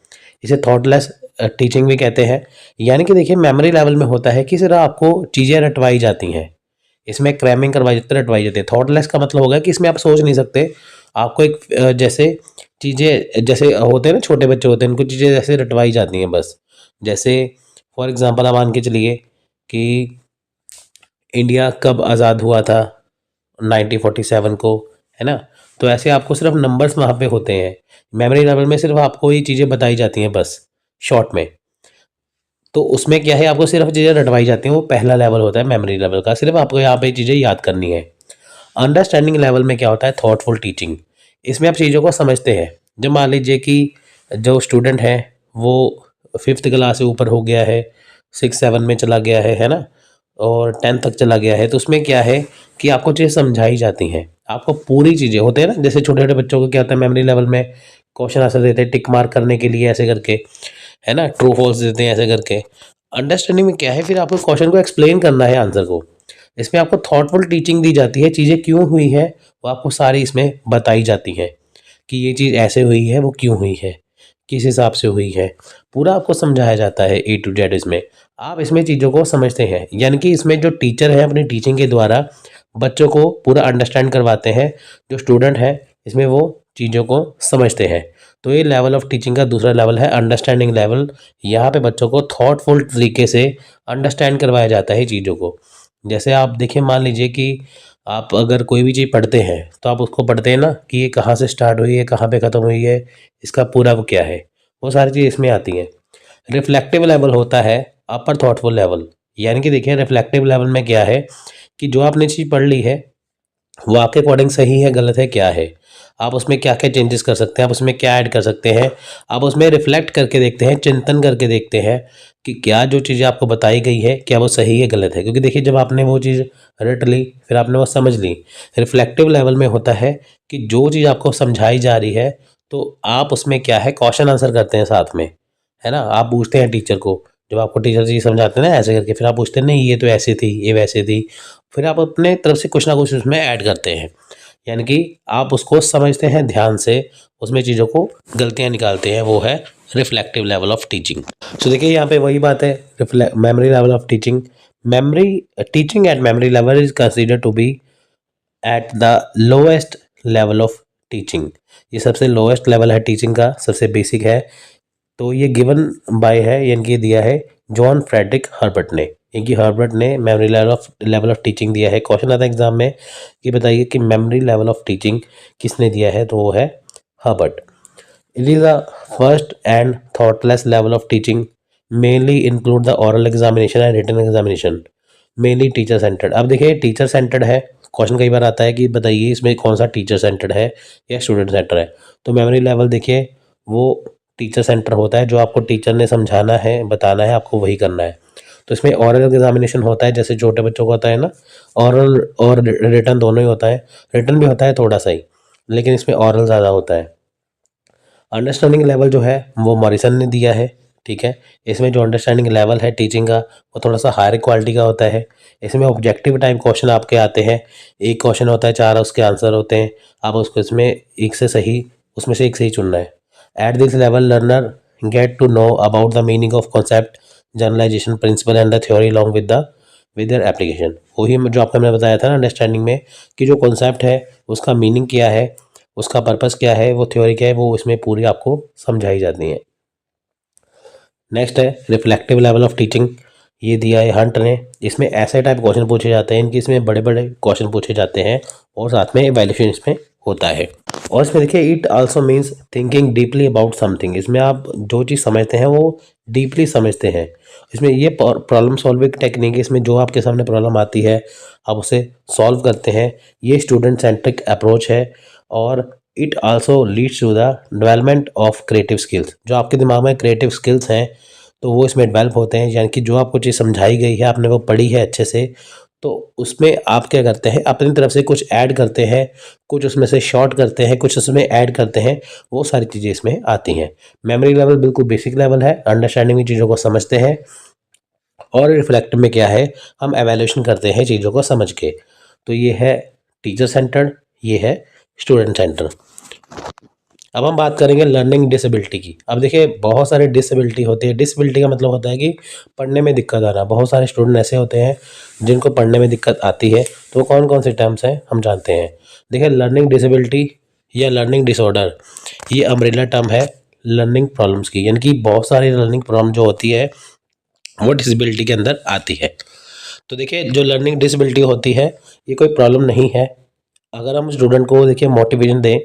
इसे थॉटलेस टीचिंग भी कहते हैं। यानी कि देखिए मेमोरी लेवल में होता है कि सिर्फ आपको चीज़ें रटवाई जाती हैं, इसमें क्रैमिंग करवाई जाती है, रटवाई जाती है। थॉटलेस का मतलब होगा कि इसमें आप सोच नहीं सकते, आपको एक जैसे चीज़ें जैसे होते हैं ना, छोटे बच्चे होते हैं, उनको चीज़ें जैसे रटवाई जाती हैं बस। जैसे फॉर एग्जांपल आप मान के चलिए कि इंडिया कब आज़ाद हुआ था, 1947 को, है ना। तो ऐसे आपको सिर्फ नंबर्स वहाँ पे होते हैं, मेमोरी लेवल में सिर्फ आपको ये चीज़ें बताई जाती हैं बस शॉर्ट में। तो उसमें क्या है, आपको सिर्फ चीज़ें रटवाई जाती हैं, वो पहला लेवल होता है मेमोरी लेवल का, सिर्फ आपको यहाँ पे चीज़ें याद करनी है। अंडरस्टैंडिंग लेवल में क्या होता है, थॉटफुल टीचिंग। इसमें आप चीज़ों को समझते हैं। जब मान लीजिए कि जो स्टूडेंट है वो 5th क्लास से ऊपर हो गया है, 6-7 में चला गया है ना, और 10th तक चला गया है, तो उसमें क्या है कि आपको चीज़ें समझाई जाती हैं, आपको पूरी चीज़ें होते हैं ना। जैसे छोटे छोटे बच्चों को क्या होता है, मेमोरी लेवल में क्वेश्चन आंसर देते हैं टिक मार्क करने के लिए, ऐसे करके है ना, ट्रू फॉल्स देते हैं ऐसे करके। अंडरस्टैंडिंग में क्या है, फिर आपको क्वेश्चन को एक्सप्लेन करना है आंसर को। इसमें आपको थॉटफुल टीचिंग दी जाती है, चीज़ें क्यों हुई है वो आपको सारी इसमें बताई जाती हैं कि ये चीज़ ऐसे हुई है, वो क्यों हुई है, किस हिसाब से हुई है, पूरा आपको समझाया जाता है ए टू जेड। इसमें आप इसमें चीज़ों को समझते हैं, यानी कि इसमें जो टीचर है अपनी टीचिंग के द्वारा बच्चों को पूरा अंडरस्टैंड करवाते हैं, जो स्टूडेंट है इसमें वो चीज़ों को समझते हैं। तो ये लेवल ऑफ टीचिंग का दूसरा लेवल है, अंडरस्टैंडिंग लेवल। यहाँ पे बच्चों को थॉटफुल तरीके से अंडरस्टैंड करवाया जाता है चीज़ों को। जैसे आप देखिए, मान लीजिए कि आप अगर कोई भी चीज़ पढ़ते हैं तो आप उसको पढ़ते हैं ना कि ये कहाँ से स्टार्ट हुई है, कहाँ पे ख़त्म हुई है, इसका पूरा वो क्या है, वो सारी चीज़ इसमें आती हैं। रिफ्लेक्टिव लेवल होता है अपर थॉटफुल लेवल। यानी कि देखिए, रिफ्लेक्टिव लेवल में क्या है कि जो आपने चीज़ पढ़ ली है वो आपके अकॉर्डिंग सही है, गलत है, क्या है, आप उसमें क्या क्या चेंजेस कर सकते हैं, आप उसमें क्या ऐड कर सकते हैं, आप उसमें रिफ्लेक्ट करके देखते हैं, चिंतन करके देखते हैं कि क्या जो चीज़ें आपको बताई गई है क्या वो सही है, गलत है। क्योंकि देखिए, जब आपने वो चीज़ रट ली, फिर आपने वो समझ ली। रिफ्लेक्टिव लेवल में होता है कि जो चीज़ आपको समझाई जा रही है तो आप उसमें क्या है, क्वेश्चन आंसर करते हैं साथ में, है ना। आप पूछते हैं टीचर को, जब आपको टीचर जी समझाते हैं ना ऐसे करके, फिर आप पूछते हैं नहीं ये तो ऐसी थी, ये वैसे थी, फिर आप अपने तरफ से कुछ ना कुछ उसमें ऐड करते हैं। यानी कि आप उसको समझते हैं ध्यान से, उसमें चीज़ों को गलतियाँ निकालते हैं, वो है reflective level of teaching. So देखिए, यहाँ पे वही बात है, memory level of teaching. Memory teaching at memory level is consider to be at the lowest level of teaching. ये सबसे लोएस्ट लेवल है टीचिंग का, सबसे बेसिक है। तो ये गिवन बाय है, यानी कि दिया है जॉन फ्रेडरिक हर्बर्ट ने। इनकी हर्बर्ट ने मेमोरी लेवल ऑफ टीचिंग दिया है। क्वेश्चन आता है एग्जाम में कि बताइए कि मेमोरी लेवल ऑफ टीचिंग किसने दिया है, तो वो है Herbert. It is the first and thoughtless level of teaching, mainly include the oral examination and written examination, mainly teacher centred. अब देखिए, टीचर सेंटर्ड है, क्वेश्चन कई बार आता है कि बताइए इसमें कौन सा टीचर सेंटर्ड है या स्टूडेंट सेंटर है। तो मेमोरी लेवल देखिए, वो टीचर सेंटर होता है, जो आपको टीचर ने समझाना है, बताना है, आपको वही करना है। तो इसमें ओरल एग्जामिनेशन होता है, जैसे छोटे बच्चों को होता है ना, ओरल और रिटन दोनों ही होता है। रिटन भी होता है थोड़ा सा ही, लेकिन इसमें ओरल ज़्यादा होता है। अंडरस्टैंडिंग लेवल जो है वो मॉरिसन ने दिया है, ठीक है। इसमें जो अंडरस्टैंडिंग लेवल है टीचिंग का, वो थोड़ा सा हायर क्वालिटी का होता है। इसमें ऑब्जेक्टिव टाइप क्वेश्चन आपके आते हैं, एक क्वेश्चन होता है, 4 उसके आंसर होते हैं, आप उसको इसमें एक से सही, उसमें से एक सही चुनना है। At this level learner get to know about the meaning of concept, generalisation, principle and the theory along with their application. वही जो आपने मैंने बताया था ना अंडरस्टैंडिंग में, कि जो कॉन्सेप्ट है उसका मीनिंग क्या है, उसका पर्पस क्या है, वो थ्योरी क्या है, वो इसमें पूरी आपको समझाई जाती है। नेक्स्ट है रिफ्लेक्टिव लेवल ऑफ टीचिंग, ये दिया है हंट ने। इसमें ऐसे टाइप क्वेश्चन पूछे जाते हैं, इनकी इसमें बड़े बड़े क्वेश्चन पूछे जाते हैं और साथ में इवैल्यूएशन इसमें होता है। और इसमें देखिए, it also means thinking deeply about something. इसमें आप जो चीज़ समझते हैं वो डीपली समझते हैं। इसमें ये प्रॉब्लम सॉल्विंग टेक्निक है, इसमें जो आपके सामने प्रॉब्लम आती है आप उसे सॉल्व करते हैं, ये स्टूडेंट सेंट्रिक अप्रोच है। और it also leads to the development of creative skills. जो आपके दिमाग में क्रिएटिव स्किल्स हैं तो वो इसमें डेवलप होते हैं, यानी कि जो आपको चीज़ समझाई गई है, आपने वो पढ़ी है अच्छे से, तो उसमें आप क्या करते हैं, अपनी तरफ से कुछ ऐड करते हैं, कुछ उसमें से शॉर्ट करते हैं, कुछ उसमें ऐड करते हैं, वो सारी चीज़ें इसमें आती हैं। मेमोरी लेवल बिल्कुल बेसिक लेवल है, अंडरस्टैंडिंग में चीज़ों को समझते हैं। और रिफ्लेक्ट में क्या है, हम एवेल्यूशन करते हैं चीज़ों को समझ के। तो ये है टीचर सेंटर्ड, ये है स्टूडेंट सेंटर। अब हम बात करेंगे लर्निंग डिसेबिलिटी की। अब देखिए, बहुत सारे डिसेबिलिटी होती है। डिसेबिलिटी का मतलब होता है कि पढ़ने में दिक्कत आना। बहुत सारे स्टूडेंट ऐसे होते हैं जिनको पढ़ने में दिक्कत आती है, तो कौन कौन से टर्म्स हैं हम जानते हैं। देखिए, लर्निंग डिसेबिलिटी या लर्निंग डिसऑर्डर, ये अम्ब्रेला टर्म है लर्निंग प्रॉब्लम्स की, यानी कि बहुत सारी लर्निंग प्रॉब्लम जो होती है वो डिसेबिलिटी के अंदर आती है। तो देखिए, जो लर्निंग डिसेबिलिटी होती है ये कोई प्रॉब्लम नहीं है। अगर हम स्टूडेंट को देखिए मोटिवेशन दें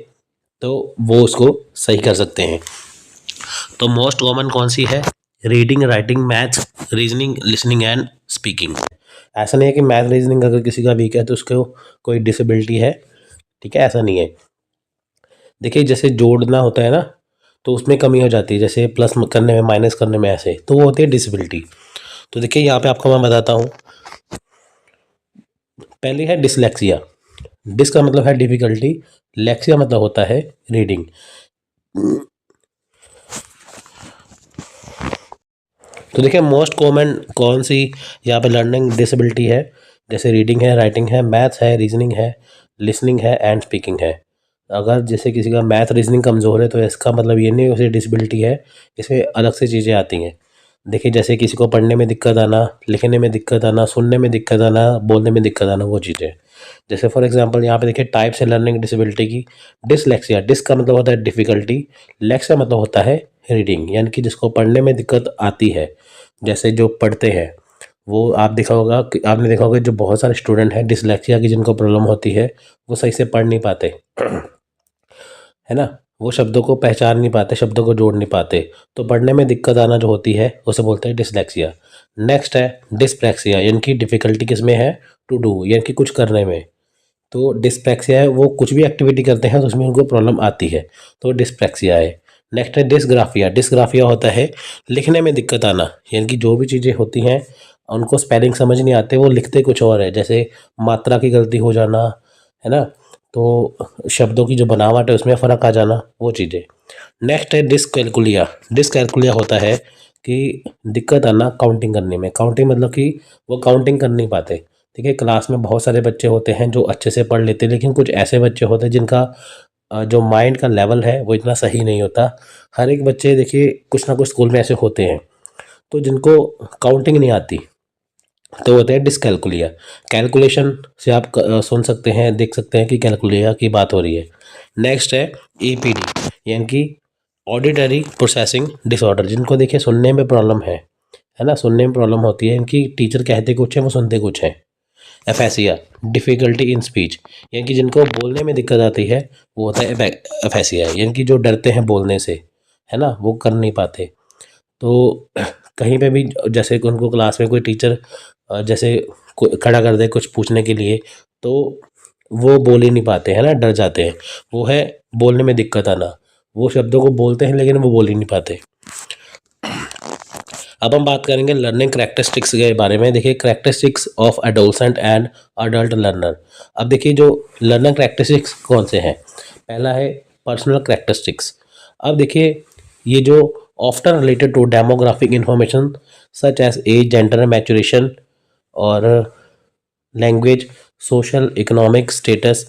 तो वो उसको सही कर सकते हैं। तो मोस्ट कॉमन कौन सी है, reading, writing, maths, reasoning, listening and speaking. ऐसा नहीं है कि मैथ रीजनिंग अगर किसी का वीक है तो उसको कोई डिसेबिलिटी है, ठीक है, ऐसा नहीं है। देखिए, जैसे जोड़ना होता है ना, तो उसमें कमी हो जाती है, जैसे प्लस करने में, माइनस करने में, ऐसे, तो वो होती है डिसेबिलिटी। तो देखिए, यहाँ पे आपको मैं बताता हूँ। पहली है डिसलेक्सिया। डिस का मतलब है डिफिकल्टी, लेक्सिया मतलब होता है रीडिंग। तो देखिए मोस्ट कॉमन कौन सी यहाँ पे लर्निंग डिसेबिलिटी है, जैसे रीडिंग है, राइटिंग है, मैथ्स है, रीजनिंग है, लिसनिंग है एंड स्पीकिंग है। अगर जैसे किसी का मैथ रीजनिंग कमज़ोर है तो इसका मतलब ये नहीं उसे डिसेबिलिटी है, इसमें अलग से चीज़ें आती हैं। देखिए जैसे किसी को पढ़ने में दिक्कत आना, लिखने में दिक्कत आना, सुनने में दिक्कत आना, बोलने में दिक्कत आना, वो चीज़ें। जैसे फॉर एग्जांपल यहाँ पे देखिए टाइप्स है लर्निंग डिसेबिलिटी की। डिसलेक्सिया, डिस का मतलब होता है डिफ़िकल्टी, लेक्स का मतलब होता है रीडिंग, यानी कि जिसको पढ़ने में दिक्कत आती है। जैसे जो पढ़ते हैं वो आपने देखा होगा जो बहुत सारे स्टूडेंट हैं डिसलेक्सिया की जिनको प्रॉब्लम होती है, वो सही से पढ़ नहीं पाते है ना, वो शब्दों को पहचान नहीं पाते, शब्दों को जोड़ नहीं पाते, तो पढ़ने में दिक्कत आना जो होती है उसे बोलते हैं डिसलेक्सिया। नेक्स्ट है डिस्प्रैक्सिया, यानी कि डिफ़िकल्टी किस में है, टू डू, यानी कि कुछ करने में। तो डिस्प्रैक्सिया है वो कुछ भी एक्टिविटी करते हैं तो उसमें उनको प्रॉब्लम आती है, तो डिस्प्रैक्सिया है। नेक्स्ट है डिसग्राफिया, डिसग्राफिया होता है लिखने में दिक्कत आना, यानी कि जो भी चीज़ें होती हैं उनको स्पेलिंग समझ नहीं आते, वो लिखते कुछ और है, जैसे मात्रा की गलती हो जाना, है ना, तो शब्दों की जो बनावट है उसमें फ़र्क आ जाना, वो चीज़ें। नेक्स्ट है डिसकैलकुलिया, डिसकैलकुलिया होता है कि दिक्कत आना काउंटिंग करने में, काउंटिंग मतलब कि वो काउंटिंग कर नहीं पाते। देखिए क्लास में बहुत सारे बच्चे होते हैं जो अच्छे से पढ़ लेते हैं, लेकिन कुछ ऐसे बच्चे होते हैं जिनका जो माइंड का लेवल है वो इतना सही नहीं होता। हर एक बच्चे देखिए कुछ ना कुछ स्कूल में ऐसे होते हैं तो जिनको काउंटिंग नहीं आती, तो होते हैं डिसकैलकुलिया। कैलकुलेशन से आप सुन सकते हैं, देख सकते हैं कि कैलकुलिया की बात हो रही है। नेक्स्ट है एपीडी, यानी कि ऑडिटरी प्रोसेसिंग डिसऑर्डर, जिनको देखिए सुनने में प्रॉब्लम है ना, सुनने में प्रॉब्लम होती है, इनकी टीचर कहते कुछ है वो सुनते कुछ है। एफेसिया, डिफ़िकल्टी इन स्पीच, यानी कि जिनको बोलने में दिक्कत आती है वो होता है एफेसिया, यानी कि जो डरते हैं बोलने से, है ना, वो कर नहीं पाते। तो कहीं पे भी जैसे कि उनको क्लास में कोई टीचर जैसे खड़ा कर दे कुछ पूछने के लिए, तो वो बोल ही नहीं पाते, है ना, डर जाते हैं। वो है बोलने में दिक्कत आना, वो शब्दों को बोलते हैं लेकिन वो बोल ही नहीं पाते। अब हम बात करेंगे लर्निंग करैक्टरिस्टिक्स के बारे में। देखिए characteristics of adolescent and adult learner. अब देखिए जो लर्निंग करैक्टरिस्टिक्स कौन से हैं, पहला है पर्सनल करैक्टरिस्टिक्स। अब देखिए ये जो often related to demographic information such as age, gender, maturation और language, social economic status,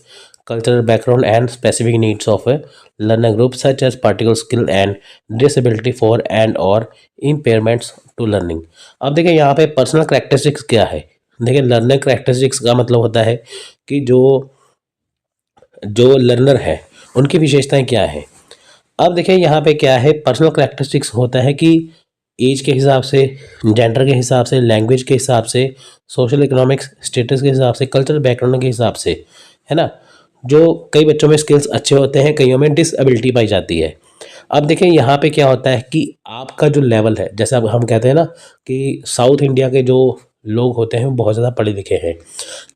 cultural background and specific needs of a learner group such as particular skill and disability for and or impairments to learning। अब देखिए यहाँ पे personal characteristics क्या है। देखिए learner characteristics का मतलब होता है कि जो जो लर्नर है उनकी विशेषताएं क्या है। अब देखिए यहाँ पे क्या है, पर्सनल करेक्टरिस्टिक्स होता है कि एज के हिसाब से, जेंडर के हिसाब से, लैंग्वेज के हिसाब से, सोशल इकोनॉमिक स्टेटस के हिसाब से, कल्चरल बैकग्राउंड के हिसाब से, है ना। जो कई बच्चों में स्किल्स अच्छे होते हैं, कईयों में डिसएबिलिटी पाई जाती है। अब देखिए यहाँ पे क्या होता है कि आपका जो लेवल है, जैसे अब हम कहते हैं ना कि साउथ इंडिया के जो लोग होते हैं वो बहुत ज़्यादा पढ़े लिखे हैं,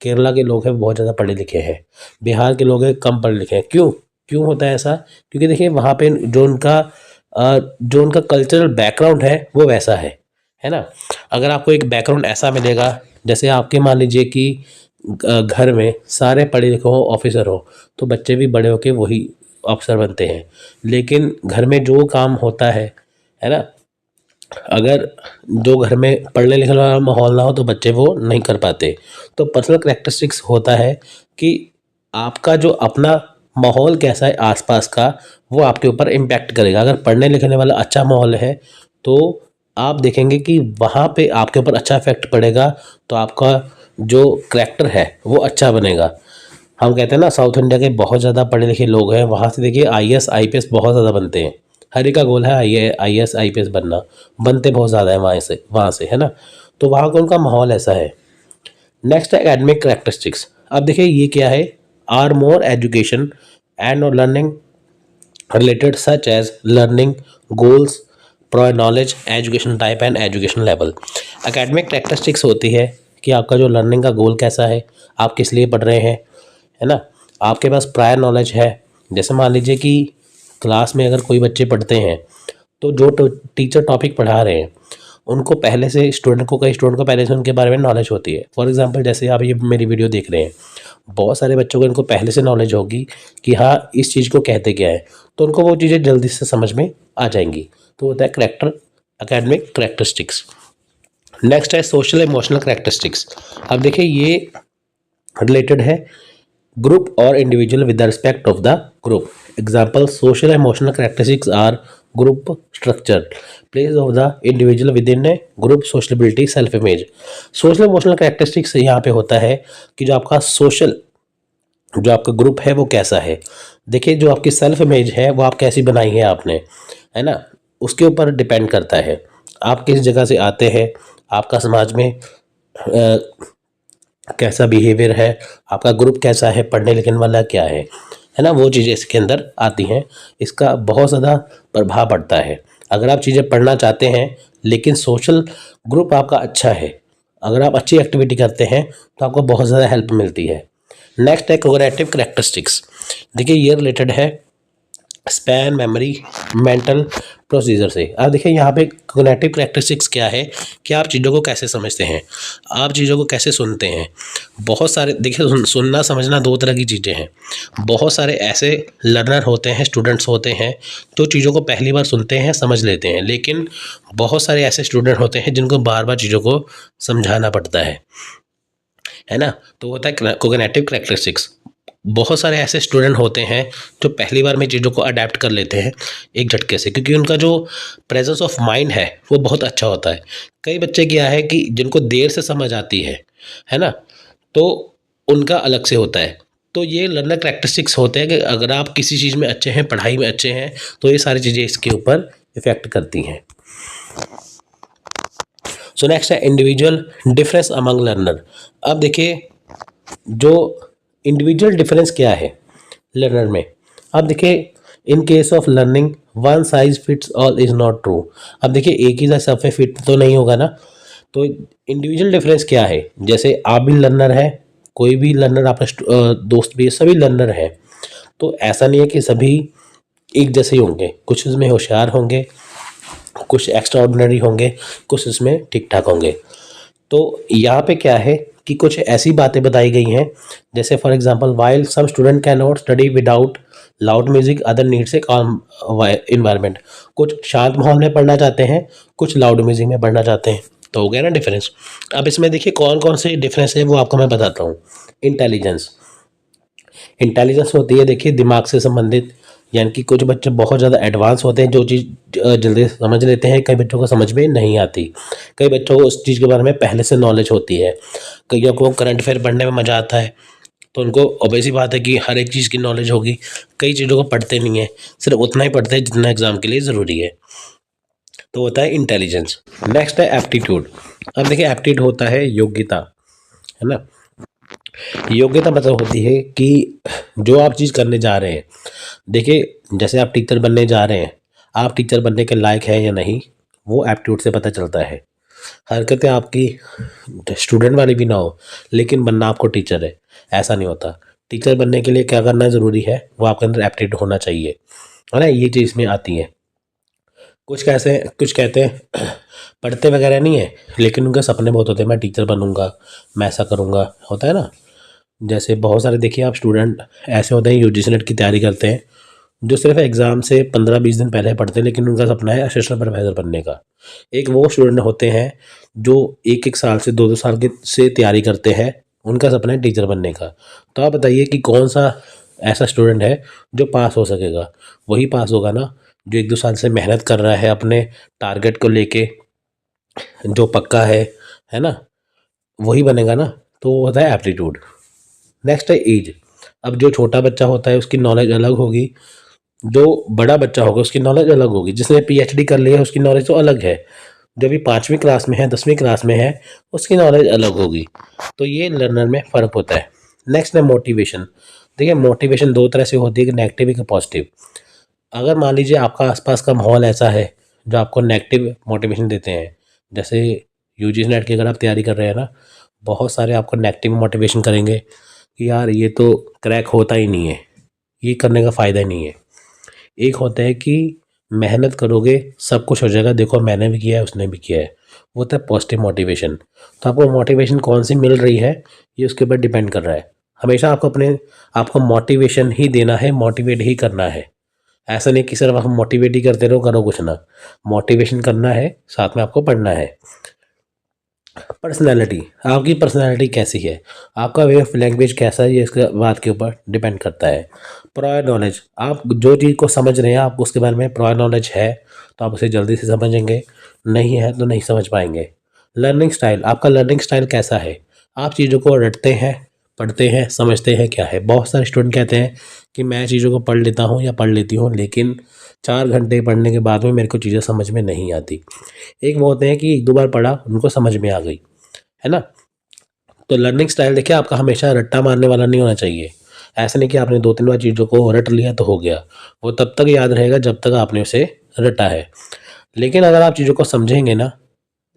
केरला के लोग हैं वो बहुत ज़्यादा पढ़े लिखे हैं, बिहार के लोग हैं कम पढ़े लिखे हैं। क्यों क्यों होता है ऐसा? क्योंकि देखिए वहाँ पे जो उनका कल्चरल बैकग्राउंड है वो वैसा है ना। अगर आपको एक बैकग्राउंड ऐसा मिलेगा, जैसे आपके मान लीजिए कि घर में सारे पढ़े लिखे हो, ऑफिसर हो, तो बच्चे भी बड़े होके वही अफसर बनते हैं। लेकिन घर में जो काम होता है ना, अगर जो घर में पढ़ने लिखने वाला माहौल ना हो तो बच्चे वो नहीं कर पाते। तो पर्सनल करैक्टरिस्टिक्स होता है कि आपका जो अपना माहौल कैसा है आसपास का, वो आपके ऊपर इम्पैक्ट करेगा। अगर पढ़ने लिखने वाला अच्छा माहौल है तो आप देखेंगे कि वहाँ पे आपके ऊपर अच्छा इफेक्ट पड़ेगा, तो आपका जो करैक्टर है वो अच्छा बनेगा। हम कहते हैं ना साउथ इंडिया के बहुत ज़्यादा पढ़े लिखे लोग हैं, वहाँ से देखिए आईएएस आईपीएस बहुत ज़्यादा बनते हैं। हर एक का गोल है आईएएस आईपीएस बनना, बनते बहुत ज़्यादा है वहाँ से, है ना। तो वहाँ का उनका माहौल ऐसा है। नेक्स्ट है एकेडमिक करैक्टरिस्टिक्स। अब देखिए ये क्या है, are more education and or learning related such as learning goals, prior knowledge, education type and education level. Academic characteristics होती है कि आपका जो लर्निंग का गोल कैसा है, आप किस लिए पढ़ रहे हैं, है ना। आपके पास प्रायर नॉलेज है, जैसे मान लीजिए कि क्लास में अगर कोई बच्चे पढ़ते हैं तो जो टीचर टॉपिक पढ़ा रहे हैं उनको पहले से कई स्टूडेंट को पहले से उनके बारे में नॉलेज होती है। फॉर एग्जांपल जैसे आप ये मेरी वीडियो देख रहे हैं, बहुत सारे बच्चों को इनको पहले से नॉलेज होगी कि हाँ इस चीज़ को कहते क्या है, तो उनको वो चीज़ें जल्दी से समझ में आ जाएंगी। तो होता है करैक्टर एकेडमिक करैक्टरिस्टिक्स। नेक्स्ट है सोशल इमोशनल करेक्टरिस्टिक्स। अब देखिए ये रिलेटेड है ग्रुप और individual with the respect of the group. Example social emotional characteristics are group structure, place of the individual within a group, sociability, self image. Social emotional characteristics यहाँ पे होता है कि जो आपका सोशल, जो आपका ग्रुप है वो कैसा है। देखिए जो आपकी सेल्फ इमेज है वो आप कैसी बनाई है आपने, है ना, उसके ऊपर डिपेंड करता है। आप किस जगह से आते हैं, आपका समाज में कैसा बिहेवियर है, आपका ग्रुप कैसा है, पढ़ने लिखने वाला क्या है ना, वो चीज़ें इसके अंदर आती हैं। इसका बहुत ज़्यादा प्रभाव पड़ता है। अगर आप चीज़ें पढ़ना चाहते हैं लेकिन सोशल ग्रुप आपका अच्छा है, अगर आप अच्छी एक्टिविटी करते हैं तो आपको बहुत ज़्यादा हेल्प मिलती है। नेक्स्ट है कोग्निटिव करेक्टरिस्टिक्स। देखिए ये रिलेटेड है स्पैन, मेमोरी, मेंटल प्रोसीजर से। अब देखिए यहाँ पे कोग्निटिव करेक्टरिस्टिक्स क्या है कि आप चीज़ों को कैसे समझते हैं, आप चीज़ों को कैसे सुनते हैं। बहुत सारे देखिए सुनना समझना दो तरह की चीज़ें हैं। बहुत सारे ऐसे लर्नर होते हैं, स्टूडेंट्स होते हैं जो चीज़ों को पहली बार सुनते हैं, समझ लेते हैं, लेकिन बहुत सारे ऐसे स्टूडेंट होते हैं जिनको बार बार चीज़ों को समझाना पड़ता है ना। तो होता है कोग्निटिव करेक्टरिस्टिक्स। बहुत सारे ऐसे स्टूडेंट होते हैं जो पहली बार में चीज़ों को अडेप्ट कर लेते हैं एक झटके से, क्योंकि उनका जो प्रेजेंस ऑफ माइंड है वो बहुत अच्छा होता है। कई बच्चे क्या है कि जिनको देर से समझ आती है ना, तो उनका अलग से होता है। तो ये लर्नर करेक्टरिस्टिक्स होते हैं कि अगर आप किसी चीज़ में अच्छे हैं, पढ़ाई में अच्छे हैं, तो ये सारी चीज़ें इसके ऊपर इफेक्ट करती हैं। सो नेक्स्ट है इंडिविजुअल डिफरेंस अमंग लर्नर। अब देखिए जो इंडिविजुअल डिफरेंस क्या है लर्नर में। अब देखिए in case of learning one size fits all is not true. अब देखिए एक ही सब पे फिट तो नहीं होगा ना, तो इंडिविजुअल डिफरेंस क्या है। जैसे आप भी लर्नर है, कोई भी लर्नर, आपका दोस्त भी, सभी लर्नर है, तो ऐसा नहीं है कि सभी एक जैसे ही होंगे। कुछ इसमें होशियार होंगे, कुछ एक्स्ट्रा ऑर्डिनरी होंगे, कुछ इसमें ठीक ठाक होंगे। तो यहाँ पे क्या है कि कुछ ऐसी बातें बताई गई हैं, जैसे for example while some student can not study without loud music, other needs a calm environment. कुछ शांत माहौल में पढ़ना चाहते हैं, कुछ लाउड म्यूजिक में पढ़ना चाहते हैं। तो हो गया ना डिफरेंस। अब इसमें देखिए कौन कौन से डिफरेंस है वो आपको मैं बताता हूँ। इंटेलिजेंस, इंटेलिजेंस होती है देखिए दिमाग से संबंधित, यानी कि कुछ बच्चे बहुत ज़्यादा एडवांस होते हैं, जो चीज़ जल्दी समझ लेते हैं। कई बच्चों को समझ में नहीं आती, कई बच्चों को उस चीज़ के बारे में पहले से नॉलेज होती है। कईयों को करंट अफेयर पढ़ने में मज़ा आता है, तो उनको ऑब्वियस सी बात है कि हर एक चीज़ की नॉलेज होगी। कई चीज़ों को पढ़ते नहीं है, सिर्फ उतना ही पढ़ते हैं जितना एग्ज़ाम के लिए ज़रूरी है। तो होता है इंटेलिजेंस। नेक्स्ट है एप्टीट्यूड। अब देखिए एप्टीट्यूड होता है योग्यता, है ना। योग्यता मतलब होती है कि जो आप चीज़ करने जा रहे हैं, देखिए जैसे आप टीचर बनने जा रहे हैं, आप टीचर बनने के लायक हैं या नहीं, वो एप्टीट्यूड से पता चलता है। हरकतें आपकी स्टूडेंट वाली भी ना हो, लेकिन बनना आपको टीचर है, ऐसा नहीं होता। टीचर बनने के लिए क्या करना ज़रूरी है, वो आपके अंदर एप्टीट्यूड होना चाहिए, है ना। ये चीज़ में आती है। कुछ कहते हैं पढ़ते वगैरह नहीं है, लेकिन उनके सपने बहुत होते हैं, मैं टीचर बनूंगा, मैं ऐसा करूंगा, होता है ना। जैसे बहुत सारे देखिए आप स्टूडेंट ऐसे होते हैं यूजीसी नेट की तैयारी करते हैं, जो सिर्फ एग्ज़ाम से 15-20 दिन पहले पढ़ते हैं, लेकिन उनका सपना है असिस्टेंट प्रोफेसर बनने का। एक वो स्टूडेंट होते हैं जो 1-1 साल से 2-2 साल के से तैयारी करते हैं, उनका सपना है टीचर बनने का। तो आप बताइए कि कौन सा ऐसा स्टूडेंट है जो पास हो सकेगा। वही पास होगा ना जो 1-2 साल से मेहनत कर रहा है अपने टारगेट को लेके, जो पक्का है ना, वही बनेगा ना। तो वो होता है एप्टीट्यूड। नेक्स्ट है एज। अब जो छोटा बच्चा होता है उसकी नॉलेज अलग होगी, जो बड़ा बच्चा होगा उसकी नॉलेज अलग होगी। जिसने पीएचडी कर लिया है उसकी नॉलेज तो अलग है, जो भी 5वीं क्लास में है, 10वीं क्लास में है, उसकी नॉलेज अलग होगी। तो ये लर्नर में फ़र्क होता है। नेक्स्ट है मोटिवेशन। देखिए मोटिवेशन दो तरह से होती है, कि नेगेटिव एक पॉजिटिव। अगर मान लीजिए आपका आसपास का माहौल ऐसा है जो आपको नेगेटिव मोटिवेशन देते हैं, जैसे यूजीसी नेट की अगर आप तैयारी कर रहे हैं ना, बहुत सारे आपको नेगेटिव मोटिवेशन करेंगे कि यार ये तो क्रैक होता ही नहीं है, ये करने का फ़ायदा ही नहीं है। एक होता है कि मेहनत करोगे सब कुछ हो जाएगा, देखो मैंने भी किया है, उसने भी किया है, वो होता है पॉजिटिव मोटिवेशन। तो आपको मोटिवेशन कौन सी मिल रही है ये उसके ऊपर डिपेंड कर रहा है। हमेशा आपको मोटिवेशन ही देना है, मोटिवेट ही करना है। ऐसा नहीं कि सिर्फ आप मोटिवेट ही करते रहो, करो कुछ ना। मोटिवेशन करना है, साथ में आपको पढ़ना है। पर्सनैलिटी, आपकी पर्सनैलिटी कैसी है, आपका वे ऑफ लैंग्वेज कैसा है, ये इसके बात के ऊपर डिपेंड करता है। प्रायर नॉलेज, आप जो चीज़ को समझ रहे हैं, आपको उसके बारे में प्रायर नॉलेज है तो आप उसे जल्दी से समझेंगे, नहीं है तो नहीं समझ पाएंगे। लर्निंग स्टाइल, आपका लर्निंग स्टाइल कैसा है, आप चीज़ों को रटते हैं, पढ़ते हैं, समझते हैं क्या है। बहुत सारे स्टूडेंट कहते हैं कि मैं चीज़ों को पढ़ लेता हूँ या पढ़ लेती हूँ, लेकिन 4 घंटे पढ़ने के बाद में मेरे को चीज़ें समझ में नहीं आती। एक वो होते हैं कि 1-2 बार पढ़ा, उनको समझ में आ गई, है ना? तो लर्निंग स्टाइल देखिए आपका हमेशा रट्टा मारने वाला नहीं होना चाहिए। ऐसा नहीं कि आपने 2-3 बार चीज़ों को रट लिया तो हो गया। वो तब तक याद रहेगा जब तक आपने उसे रटा है। लेकिन अगर आप चीज़ों को समझेंगे ना,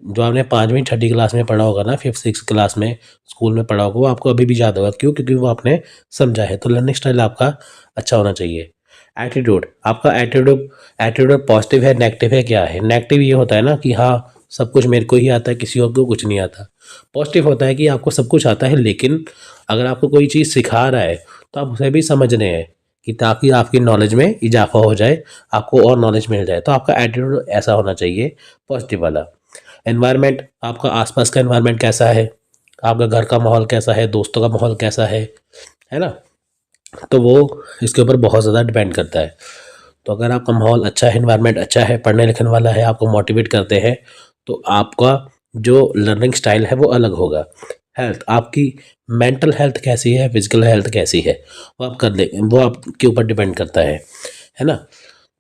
जो आपने 5वीं 6ठी क्लास में पढ़ा होगा ना, 5th-6th क्लास में स्कूल में पढ़ा होगा, वो आपको अभी भी याद होगा। क्यों? क्योंकि वो आपने समझा है। तो लर्निंग स्टाइल आपका अच्छा होना चाहिए। एटीट्यूड, आपका एटीट्यूड एटीट्यूड पॉजिटिव है, नेगेटिव है, क्या है? नेगेटिव ये होता है ना कि हाँ, सब कुछ मेरे को ही आता है, किसी और को कुछ नहीं आता। पॉजिटिव होता है कि आपको सब कुछ आता है, लेकिन अगर आपको कोई चीज़ सिखा रहा है तो आप उसे भी समझ रहे हैं कि ताकि आपकी नॉलेज में इजाफा हो जाए, आपको और नॉलेज मिल जाए। तो आपका एटीट्यूड ऐसा होना चाहिए, पॉजिटिव वाला। एनवायरनमेंट, आपका आसपास का एनवायरनमेंट कैसा है, आपका घर का माहौल कैसा है, दोस्तों का माहौल कैसा है ना? तो वो इसके ऊपर बहुत ज़्यादा डिपेंड करता है। तो अगर आपका माहौल अच्छा है, एनवायरनमेंट अच्छा है, पढ़ने लिखने वाला है, आपको मोटिवेट करते हैं, तो आपका जो लर्निंग स्टाइल है वो अलग होगा। हेल्थ, आपकी मेंटल हेल्थ कैसी है, फिजिकल हेल्थ कैसी है, वो आप कर ले, वो आपके ऊपर डिपेंड करता है ना?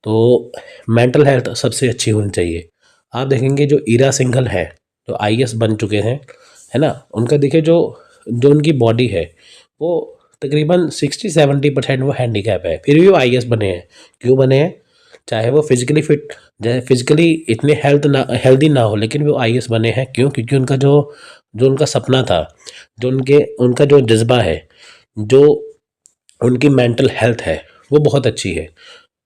तो मेंटल हेल्थ सबसे अच्छी होनी चाहिए। आप देखेंगे जो ईरा सिंघल है, जो आईएएस बन चुके हैं, है ना? उनका देखिए जो जो उनकी बॉडी है, वो तकरीबन 60-70% वो हैंडीकैप है, फिर भी वो आईएएस बने हैं। क्यों बने हैं? चाहे वो फिजिकली फिट, चाहे फिजिकली इतने हेल्दी ना हो, लेकिन वो आईएएस बने हैं। क्यों? क्योंकि उनका जो जो उनका सपना था, जो उनका जो जज्बा है, जो उनकी मेंटल हेल्थ है, वो बहुत अच्छी है।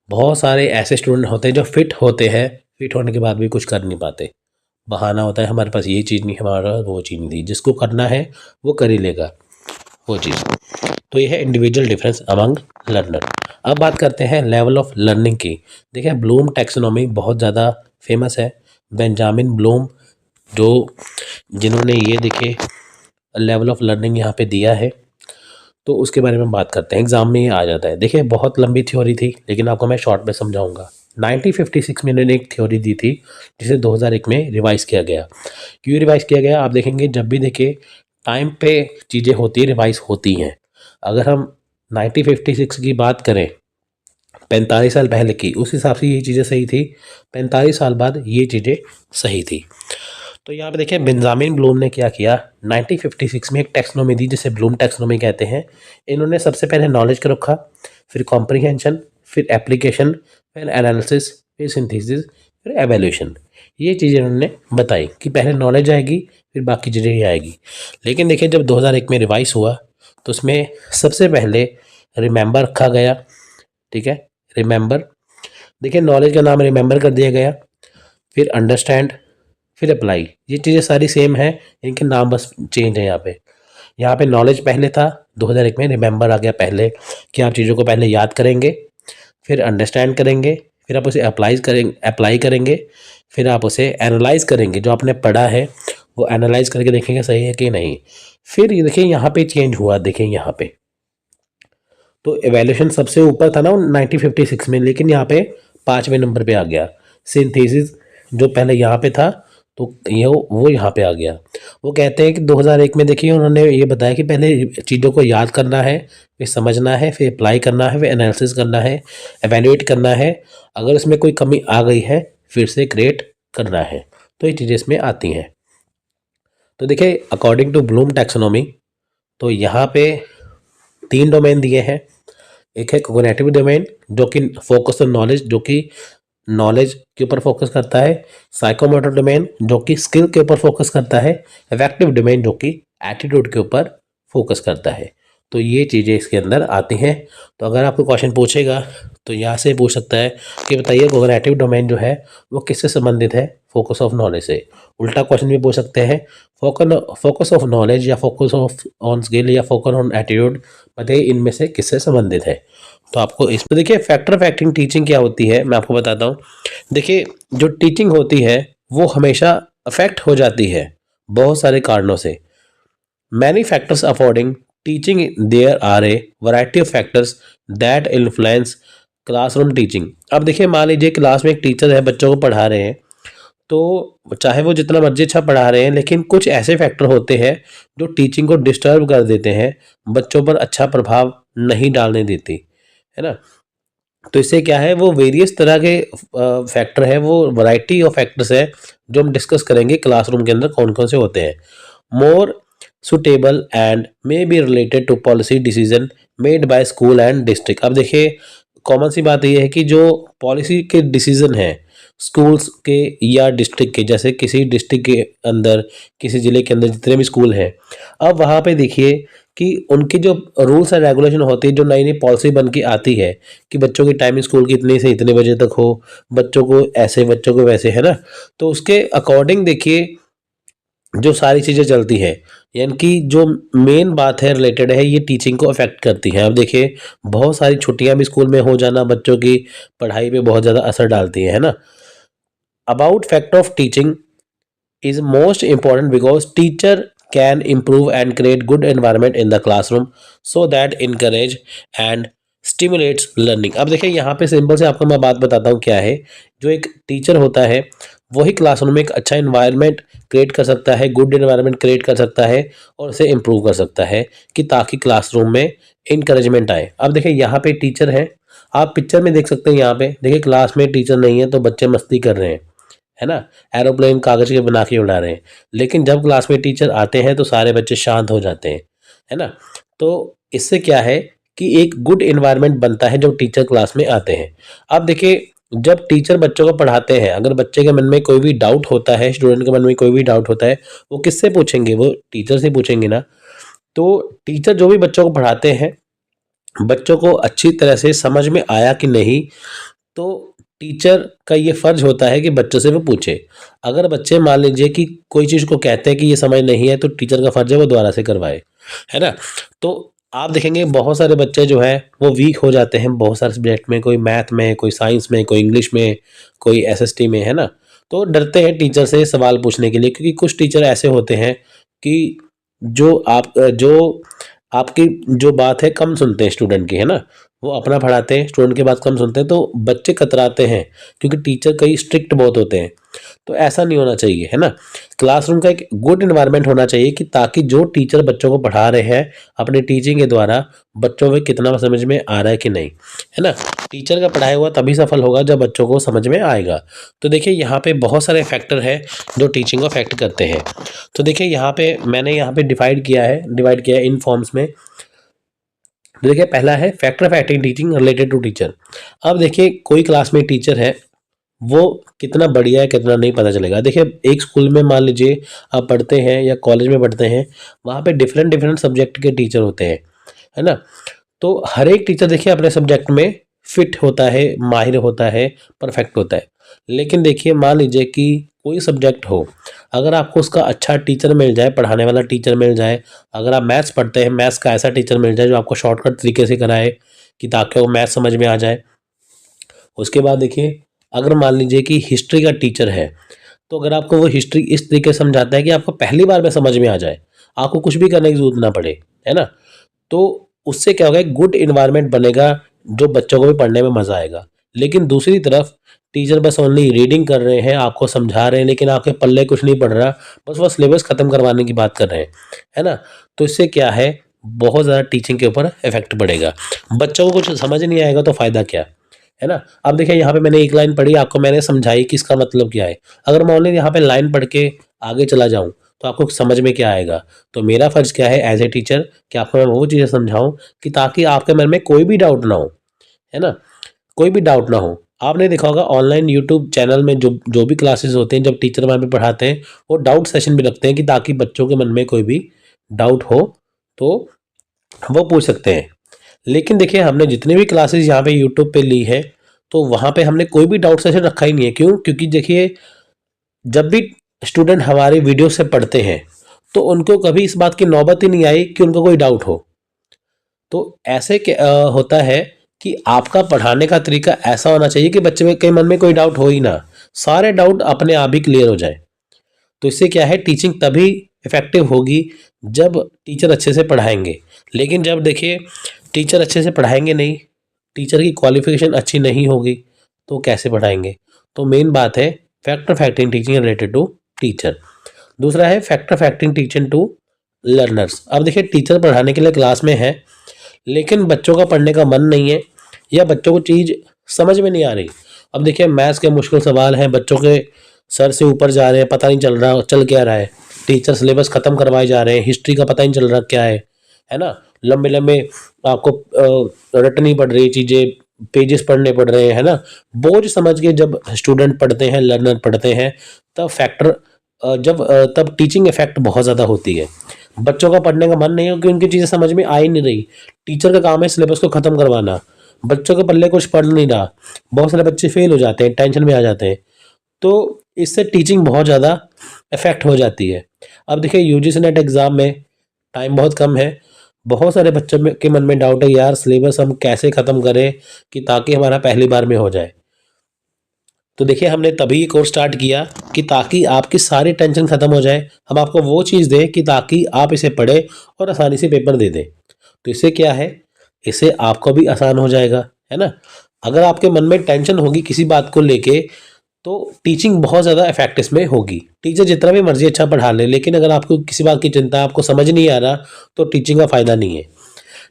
बहुत सारे ऐसे स्टूडेंट होते हैं जो फिट होते हैं, फिट होने के बाद भी कुछ कर नहीं पाते। बहाना होता है हमारे पास ये चीज़ नहीं, हमारे पास वो चीज़ नहीं थी। जिसको करना है वो कर ही लेगा वो चीज़। तो ये है इंडिविजुअल डिफरेंस अमंग लर्नर। अब बात करते हैं लेवल ऑफ लर्निंग की। देखिए ब्लूम टैक्सोनॉमी बहुत ज़्यादा फेमस है। बेंजामिन ब्लूम, जो जिन्होंने ये देखिए लेवल ऑफ लर्निंग यहाँ पे दिया है, तो उसके बारे में बात करते हैं। एग्जाम में ये आ जाता है। देखिए बहुत लंबी थ्योरी थी, लेकिन आपको मैं शॉर्ट में समझाऊंगा। 1956 में इन्होंने एक थ्योरी दी थी, जिसे 2001 में रिवाइज किया गया। क्यों रिवाइज किया गया? आप देखेंगे जब भी देखिए टाइम पे चीज़ें होती है, रिवाइज होती हैं। अगर हम 1956 की बात करें, 45 साल पहले की, उस हिसाब से ये चीज़ें सही थी। 45 साल बाद ये चीज़ें सही थी। तो यहाँ पे देखिए बेंजामिन ब्लूम ने क्या किया, 1956 में एक टैक्सोनॉमी दी, जिसे ब्लूम टैक्सोनॉमी कहते हैं। इन्होंने सबसे पहले नॉलेज को रखा, फिर कॉम्प्रिहेंशन, फिर एप्लीकेशन, फिर एनालिसिस, फिर सिंथेसिस, फिर एवेल्यूशन। ये चीज़ें इन्होंने बताई कि पहले नॉलेज आएगी, फिर बाकी चीज़ें ही आएगी। लेकिन देखिए जब 2001 में रिवाइज हुआ, तो उसमें सबसे पहले रिमेंबर रखा गया। ठीक है, रिमेंबर। देखिए नॉलेज का नाम रिमेंबर कर दिया गया, फिर अंडरस्टैंड, फिर अप्लाई। ये चीज़ें सारी सेम है, इनके नाम बस चेंज है। यहाँ पे नॉलेज पहले था, 2001 में रिमेंबर आ गया पहले, कि आप चीज़ों को पहले याद करेंगे, फिर अंडरस्टैंड करेंगे, फिर आप उसे अप्लाई करेंगे, फिर आप उसे एनालाइज करेंगे। जो आपने पढ़ा है वो एनालाइज करके देखेंगे सही है कि नहीं। फिर ये देखिए यहाँ पे चेंज हुआ, देखें यहाँ पे तो एवेल्यूशन सबसे ऊपर था ना 1956 में, लेकिन यहाँ पे 5वें नंबर पे आ गया। सिंथेसिस जो पहले यहाँ पे था, तो ये वो यहाँ पे आ गया। वो कहते हैं कि 2001 में देखिए उन्होंने ये बताया कि पहले चीज़ों को याद करना है, फिर समझना है, फिर अप्लाई करना है, फिर एनालिसिस करना है, एवेल्यूएट करना है। अगर इसमें कोई कमी आ गई है, फिर से क्रिएट करना है। तो ये चीज़ें इसमें आती हैं। तो देखिए अकॉर्डिंग टू ब्लूम टैक्सोनॉमी, तो यहाँ पे 3 डोमेन दिए हैं। एक है कोग्निटिव डोमेन, जो कि फोकस ऑन नॉलेज, जो कि नॉलेज के ऊपर फोकस करता है। साइकोमोटर डोमेन, जो कि स्किल के ऊपर फोकस करता है। अफेक्टिव डोमेन, जो कि एटीट्यूड के ऊपर फोकस करता है। तो ये चीज़ें इसके अंदर आती हैं। तो अगर आपको क्वेश्चन पूछेगा तो यहाँ से पूछ सकता है कि बताइए कोग्निटिव डोमेन जो है वो किससे संबंधित है, फोकस ऑफ नॉलेज से। उल्टा क्वेश्चन भी पूछ सकते हैं, फोकस ऑफ नॉलेज या फोकस ऑफ ऑन स्किल या फोकस ऑन एटीट्यूड, बताइए इनमें से किससे संबंधित है। तो आपको इस पर देखिए फैक्टर ऑफ एक्टिंग टीचिंग क्या होती है, मैं आपको बताता हूँ। देखिए जो टीचिंग होती है वो हमेशा अफेक्ट हो जाती है बहुत सारे कारणों से। Many factors affording teaching, there are a variety of factors that influence classroom teaching. अब देखिए, मान लीजिए क्लास में एक टीचर है, बच्चों को पढ़ा रहे हैं, तो चाहे वो जितना मर्जी अच्छा पढ़ा रहे हैं, लेकिन कुछ ऐसे फैक्टर होते हैं जो टीचिंग को डिस्टर्ब कर देते हैं, बच्चों पर अच्छा प्रभाव नहीं डालने देती, है ना। तो इससे क्या है, वो वेरियस तरह के फैक्टर है, वो वैरायटी ऑफ फैक्टर्स है जो हम डिस्कस करेंगे क्लासरूम के अंदर कौन कौन से होते हैं। More suitable and may be related to policy decision made by school and district. अब देखिए, कॉमन सी बात यह है कि जो पॉलिसी के डिसीजन है स्कूल्स के या डिस्ट्रिक्ट के, जैसे किसी डिस्ट्रिक्ट के अंदर, किसी ज़िले के अंदर जितने भी स्कूल हैं, अब वहाँ पे देखिए कि उनकी जो रूल्स एंड रेगुलेशन होती है, जो नई नई पॉलिसी बन के आती है कि बच्चों की टाइमिंग स्कूल की इतने से इतने बजे तक हो, बच्चों को ऐसे, बच्चों को वैसे, है ना। तो उसके अकॉर्डिंग देखिए जो सारी चीज़ें चलती हैं, यानी कि जो मेन बात है रिलेटेड है, ये टीचिंग को अफेक्ट करती है। अब देखिए, बहुत सारी छुट्टियां भी स्कूल में हो जाना बच्चों की पढ़ाई पे बहुत ज़्यादा असर डालती है ना। About fact of teaching is most important because teacher can improve and create good environment in the classroom so that encourage and stimulates learning। अब देखिए, यहाँ पे सिंपल से आपको मैं बात बताता हूँ क्या है। जो एक टीचर होता है वही क्लासरूम में एक अच्छा इन्वायरमेंट क्रिएट कर सकता है, गुड इन्वायरमेंट क्रिएट कर सकता है और उसे इम्प्रूव कर सकता है कि ताकि क्लासरूम में इंकरेजमेंट आए। अब देखिए, यहाँ पे टीचर है, आप पिक्चर में देख सकते हैं। यहाँ पे देखिए, क्लास में टीचर नहीं है तो बच्चे मस्ती कर रहे हैं, है ना। एरोप्लेन कागज के बना के उड़ा रहे हैं। लेकिन जब क्लास में टीचर आते हैं तो सारे बच्चे शांत हो जाते हैं, है ना। तो इससे क्या है कि एक गुड एनवायरनमेंट बनता है जब टीचर क्लास में आते हैं। अब देखिए, जब टीचर बच्चों को पढ़ाते हैं, अगर बच्चे के मन में कोई भी डाउट होता है, स्टूडेंट के मन में कोई भी डाउट होता है, वो किससे पूछेंगे? वो टीचर से पूछेंगे ना। तो टीचर जो भी बच्चों को पढ़ाते हैं, बच्चों को अच्छी तरह से समझ में आया कि नहीं, तो टीचर का ये फर्ज होता है कि बच्चों से वो पूछे। अगर बच्चे मान लीजिए कि कोई चीज़ को कहते हैं कि ये समझ नहीं है, तो टीचर का फर्ज है वो दोबारा से करवाए, है ना। तो आप देखेंगे बहुत सारे बच्चे जो हैं वो वीक हो जाते हैं बहुत सारे सब्जेक्ट में, कोई मैथ में, कोई साइंस में, कोई इंग्लिश में, कोई एसएसटी में, है ना। तो डरते हैं टीचर से सवाल पूछने के लिए, क्योंकि कुछ टीचर ऐसे होते हैं कि जो आपकी जो बात है कम सुनते हैं स्टूडेंट की, है ना। वो अपना पढ़ाते हैं, स्टूडेंट की बात कम सुनते हैं, तो बच्चे कतराते हैं क्योंकि टीचर कई स्ट्रिक्ट बहुत होते हैं। तो ऐसा नहीं होना चाहिए, है ना। क्लासरूम का एक गुड एनवायरनमेंट होना चाहिए कि ताकि जो टीचर बच्चों को पढ़ा रहे हैं अपनी टीचिंग के द्वारा, बच्चों में कितना समझ में आ रहा है कि नहीं, है ना। टीचर का पढ़ाया हुआ तभी सफल होगा जब बच्चों को समझ में आएगा। तो देखिए, यहाँ पे बहुत सारे फैक्टर हैं जो टीचिंग को अफेक्ट करते हैं। तो देखिए, यहाँ पे मैंने यहाँ पे डिवाइड किया है इन फॉर्म्स में। तो देखिए, पहला है factor of acting teaching related to teacher. अब देखिए, कोई क्लास में टीचर है, वो कितना बढ़िया है कितना नहीं पता चलेगा। देखिए, एक स्कूल में मान लीजिए आप पढ़ते हैं या कॉलेज में पढ़ते हैं, वहाँ पे डिफरेंट डिफरेंट सब्जेक्ट के टीचर होते हैं, है ना। तो हर एक टीचर देखिए अपने सब्जेक्ट में फिट होता है, माहिर होता है, परफेक्ट होता है। लेकिन देखिए, मान लीजिए कि कोई सब्जेक्ट हो, अगर आपको उसका अच्छा टीचर मिल जाए, पढ़ाने वाला टीचर मिल जाए, अगर आप मैथ्स पढ़ते हैं, मैथ्स का ऐसा टीचर मिल जाए जो आपको शॉर्टकट तरीके से कराए कि ताकि वो मैथ्स समझ में आ जाए। उसके बाद देखिए, अगर मान लीजिए कि हिस्ट्री का टीचर है, तो अगर आपको वो हिस्ट्री इस तरीके से समझाता है कि आपको पहली बार में समझ में आ जाए, आपको कुछ भी करने की ज़रूरत ना पड़े, है ना। तो उससे क्या होगा, एक गुड एनवायरनमेंट बनेगा जो बच्चों को भी पढ़ने में मज़ा आएगा। लेकिन दूसरी तरफ टीचर बस ओनली रीडिंग कर रहे हैं, आपको समझा रहे हैं, लेकिन आपके पल्ले कुछ नहीं पड़ रहा, बस वो सिलेबस खत्म करवाने की बात कर रहे हैं, है ना। तो इससे क्या है, बहुत ज़्यादा टीचिंग के ऊपर इफेक्ट पड़ेगा, बच्चों को कुछ समझ नहीं आएगा तो फ़ायदा क्या, है ना। अब देखिए, यहाँ पे मैंने एक लाइन पढ़ी, आपको मैंने समझाई कि इसका मतलब क्या है। अगर मैं ओनली यहाँ पे लाइन पढ़ के आगे चला जाऊँ तो आपको समझ में क्या आएगा। तो मेरा फ़र्ज़ क्या है एज़ ए टीचर कि आपको मैं वो चीज़ें समझाऊँ कि ताकि आपके मन में कोई भी डाउट ना हो, है ना, कोई भी डाउट ना हो। आपने देखा होगा ऑनलाइन यूट्यूब चैनल में जो जो भी क्लासेस होते हैं, जब टीचर वहाँ पे पढ़ाते हैं, वो डाउट सेशन भी रखते हैं कि ताकि बच्चों के मन में कोई भी डाउट हो तो वो पूछ सकते हैं। लेकिन देखिए, हमने जितनी भी क्लासेस यहाँ पे यूट्यूब पे ली है, तो वहाँ पे हमने कोई भी डाउट सेशन रखा ही नहीं है। क्यों? क्योंकि देखिए, जब भी स्टूडेंट हमारी वीडियो से पढ़ते हैं, तो उनको कभी इस बात की नौबत ही नहीं आई कि उनको कोई डाउट हो। तो ऐसे होता है कि आपका पढ़ाने का तरीका ऐसा होना चाहिए कि बच्चे के मन में कोई डाउट हो ही ना, सारे डाउट अपने आप ही क्लियर हो जाए। तो इससे क्या है, टीचिंग तभी इफेक्टिव होगी जब टीचर अच्छे से पढ़ाएंगे। लेकिन जब देखिए टीचर अच्छे से पढ़ाएंगे नहीं, टीचर की क्वालिफिकेशन अच्छी नहीं होगी, तो कैसे पढ़ाएंगे। तो मेन बात है factor affecting teaching related to teacher. दूसरा है factor affecting teaching to learners. अब देखिए टीचर पढ़ाने के लिए क्लास में है, लेकिन बच्चों का पढ़ने का मन नहीं है या बच्चों को चीज़ समझ में नहीं आ रही। अब देखिए मैथ्स के मुश्किल सवाल हैं, बच्चों के सर से ऊपर जा रहे हैं, पता नहीं चल रहा चल क्या रहा है। टीचर सिलेबस खत्म करवाए जा रहे हैं, हिस्ट्री का पता नहीं चल रहा क्या है ना। लंबे लंबे आपको रटनी पड़ रही चीज़ें, पेजेस पढ़ने पड़ रहे हैं ना। बोझ समझ के जब स्टूडेंट पढ़ते हैं, लर्नर पढ़ते हैं, तब तब टीचिंग इफेक्ट बहुत ज़्यादा होती है। बच्चों का पढ़ने का मन नहीं है क्योंकि उनकी चीज़ें समझ में आ ही नहीं रही। टीचर का काम है सिलेबस को ख़त्म करवाना, बच्चों के पल्ले कुछ पढ़ नहीं रहा। बहुत सारे बच्चे फेल हो जाते हैं, टेंशन में आ जाते हैं, तो इससे टीचिंग बहुत ज़्यादा इफेक्ट हो जाती है। अब देखिए यूजीसी नेट एग्ज़ाम में टाइम बहुत कम है, बहुत सारे बच्चों के मन में डाउट है, यार सिलेबस हम कैसे ख़त्म करें कि ताकि हमारा पहली बार में हो जाए। तो देखिए हमने तभी ये कोर्स स्टार्ट किया कि ताकि आपकी सारी टेंशन ख़त्म हो जाए। हम आपको वो चीज़ दें कि ताकि आप इसे पढ़ें और आसानी से पेपर दे दें। तो इससे क्या है, इससे आपको भी आसान हो जाएगा, है ना। अगर आपके मन में टेंशन होगी किसी बात को लेके, तो टीचिंग बहुत ज़्यादा इफेक्ट इसमें होगी। टीचर जितना भी मर्जी अच्छा पढ़ा ले, लेकिन अगर आपको किसी बात की चिंता, आपको समझ नहीं आ रहा, तो टीचिंग का फ़ायदा नहीं है।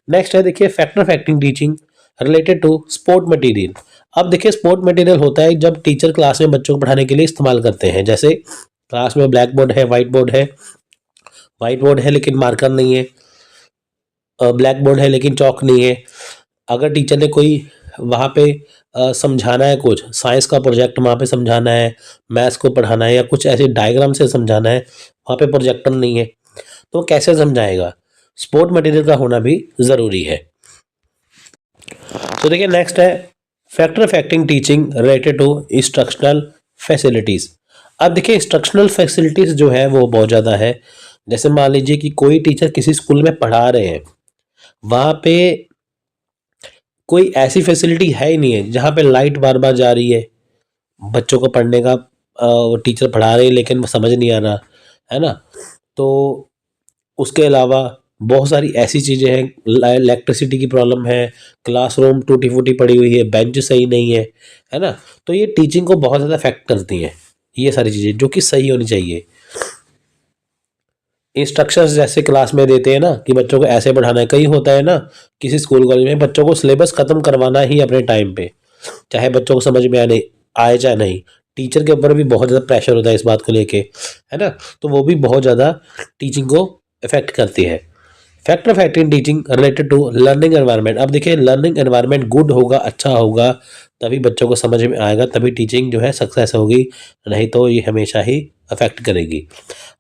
नेक्स्ट है देखिए factor affecting teaching related to support material. अब देखिए स्पोर्ट मटेरियल होता है जब टीचर क्लास में बच्चों को पढ़ाने के लिए इस्तेमाल करते हैं। जैसे क्लास में ब्लैक बोर्ड है, व्हाइट बोर्ड है लेकिन मार्कर नहीं है, ब्लैक बोर्ड है लेकिन चौक नहीं है। अगर टीचर ने कोई वहाँ पे समझाना है, कुछ साइंस का प्रोजेक्ट वहाँ पे समझाना है, मैथ्स को पढ़ाना है, या कुछ ऐसे डायग्राम से समझाना है, वहाँ पे प्रोजेक्टर नहीं है, तो कैसे समझाएगा। स्पोर्ट मटेरियल का होना भी ज़रूरी है। तो देखिए नेक्स्ट है factor affecting teaching related to instructional facilities. अब देखिए इंस्ट्रक्शनल फैसिलिटीज़ जो है वो बहुत ज़्यादा है। जैसे मान लीजिए कि कोई टीचर किसी स्कूल में पढ़ा रहे हैं, वहाँ पे कोई ऐसी फैसिलिटी है ही नहीं है जहाँ पे लाइट बार बार जा रही है, बच्चों को पढ़ने का वो टीचर पढ़ा रहे हैं लेकिन समझ नहीं आ रहा, है ना। तो उसके अलावा बहुत सारी ऐसी चीज़ें हैं, इलेक्ट्रिसिटी की प्रॉब्लम है, क्लासरूम टूटी फूटी पड़ी हुई है, बेंच सही नहीं है ना। तो ये टीचिंग को बहुत ज़्यादा इफेक्ट करती हैं, ये सारी चीज़ें जो कि सही होनी चाहिए। इंस्ट्रक्शंस जैसे क्लास में देते हैं ना कि बच्चों को ऐसे पढ़ाना है, कई होता है ना किसी स्कूल कॉलेज में बच्चों को सिलेबस खत्म करवाना ही अपने टाइम पे, चाहे बच्चों को समझ में आए चाहे नहीं। टीचर के ऊपर भी बहुत ज़्यादा प्रेशर होता है इस बात को लेके, है ना। तो वो भी बहुत ज़्यादा टीचिंग को इफेक्ट करती है। Factor affecting teaching related to learning environment. अब देखिए लर्निंग एनवायरनमेंट गुड होगा, अच्छा होगा, तभी बच्चों को समझ में आएगा, तभी टीचिंग जो है सक्सेस होगी, नहीं तो ये हमेशा ही अफेक्ट करेगी।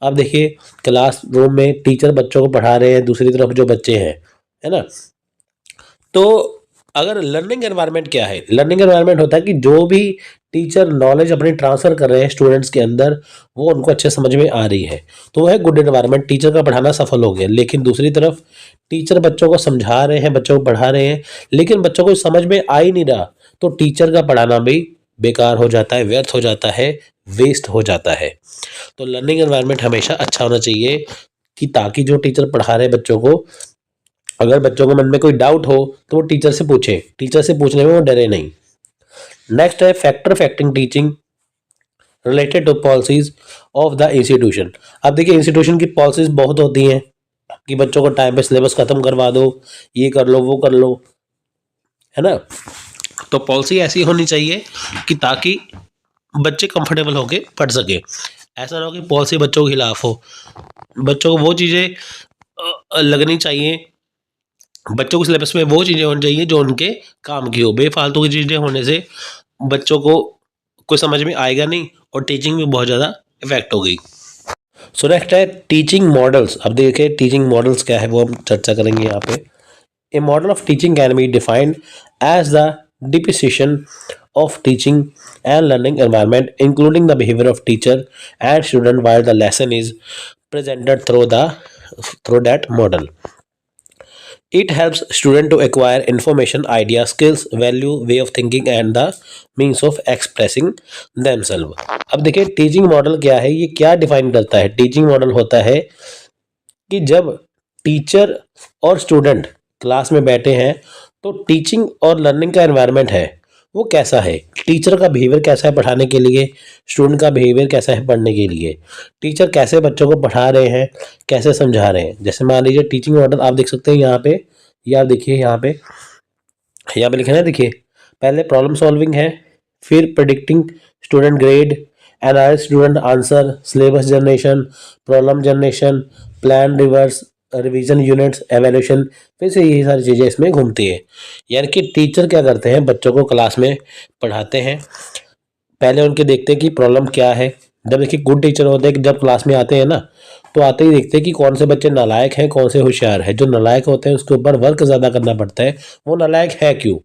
अब देखिए क्लास रूम में टीचर बच्चों को पढ़ा रहे हैं, दूसरी तरफ जो बच्चे हैं, है ना। तो अगर लर्निंग एनवायरनमेंट क्या है, लर्निंग एनवायरनमेंट होता है कि जो भी टीचर नॉलेज अपनी ट्रांसफर कर रहे हैं स्टूडेंट्स के अंदर, वो उनको अच्छे समझ में आ रही है, तो वो है गुड एनवायरनमेंट, टीचर का पढ़ाना सफल हो गया। लेकिन दूसरी तरफ टीचर बच्चों को समझा रहे हैं, बच्चों को पढ़ा रहे हैं, लेकिन बच्चों को समझ में आ ही नहीं रहा, तो टीचर का पढ़ाना भी बेकार हो जाता है, व्यर्थ हो जाता है, वेस्ट हो जाता है। तो लर्निंग एनवायरनमेंट हमेशा अच्छा होना चाहिए कि ताकि जो टीचर पढ़ा रहे बच्चों को, अगर बच्चों के मन में कोई डाउट हो तो वो टीचर से पूछे, टीचर से पूछने में वो डरे नहीं। नेक्स्ट है factor affecting teaching related to policies of the institution. अब देखिए इंस्टीट्यूशन की पॉलिसीज बहुत होती हैं कि बच्चों को टाइम पे सिलेबस खत्म करवा दो, ये कर लो वो कर लो, है ना। तो पॉलिसी ऐसी होनी चाहिए कि ताकि बच्चे कंफर्टेबल होके पढ़ सके। ऐसा ना हो कि पॉलिसी बच्चों के खिलाफ हो। बच्चों को वो चीज़ें लगनी चाहिए, बच्चों को सिलेबस में वो चीज़ें होनी चाहिए जो उनके काम की हो। बेफालतू की चीज़ें होने से बच्चों को कुछ समझ में आएगा नहीं और टीचिंग में बहुत ज़्यादा इफेक्ट होगी। सो नेक्स्ट है टीचिंग मॉडल्स। अब देखिए टीचिंग मॉडल्स क्या है वो हम चर्चा करेंगे यहाँ पे। A model of teaching can be defined as the deposition of teaching and learning environment including the behavior of teacher and student while the lesson is presented through that model. It helps student to acquire information, idea, skills, value, way of thinking and the means of expressing themselves. अब देखिए teaching model क्या है, ये क्या define करता है। Teaching model होता है कि जब टीचर और स्टूडेंट क्लास में बैठे हैं तो टीचिंग और लर्निंग का एनवायरनमेंट है वो कैसा है, टीचर का बिहेवियर कैसा है पढ़ाने के लिए, स्टूडेंट का बिहेवियर कैसा है पढ़ने के लिए, टीचर कैसे बच्चों को पढ़ा रहे हैं, कैसे समझा रहे हैं। जैसे मान लीजिए टीचिंग मॉडल आप देख सकते हैं यहाँ पे, या आप देखिए यहाँ पे लिखा है ना, देखिए पहले प्रॉब्लम सॉल्विंग है, फिर predicting student grade, analyse student answer, syllabus generation, problem generation, plan reverse revision units, evaluation, फिर से यही सारी चीज़ें इसमें घूमती है। यानी कि टीचर क्या करते हैं, बच्चों को क्लास में पढ़ाते हैं, पहले उनके देखते हैं कि प्रॉब्लम क्या है। जब देखिए गुड टीचर होते हैं कि जब क्लास में आते हैं ना, तो आते ही देखते हैं कि कौन से बच्चे नालायक हैं, कौन से होशियार हैं। जो नालायक होते हैं उसके ऊपर वर्क ज़्यादा करना पड़ता है। वो नालायक है क्यों,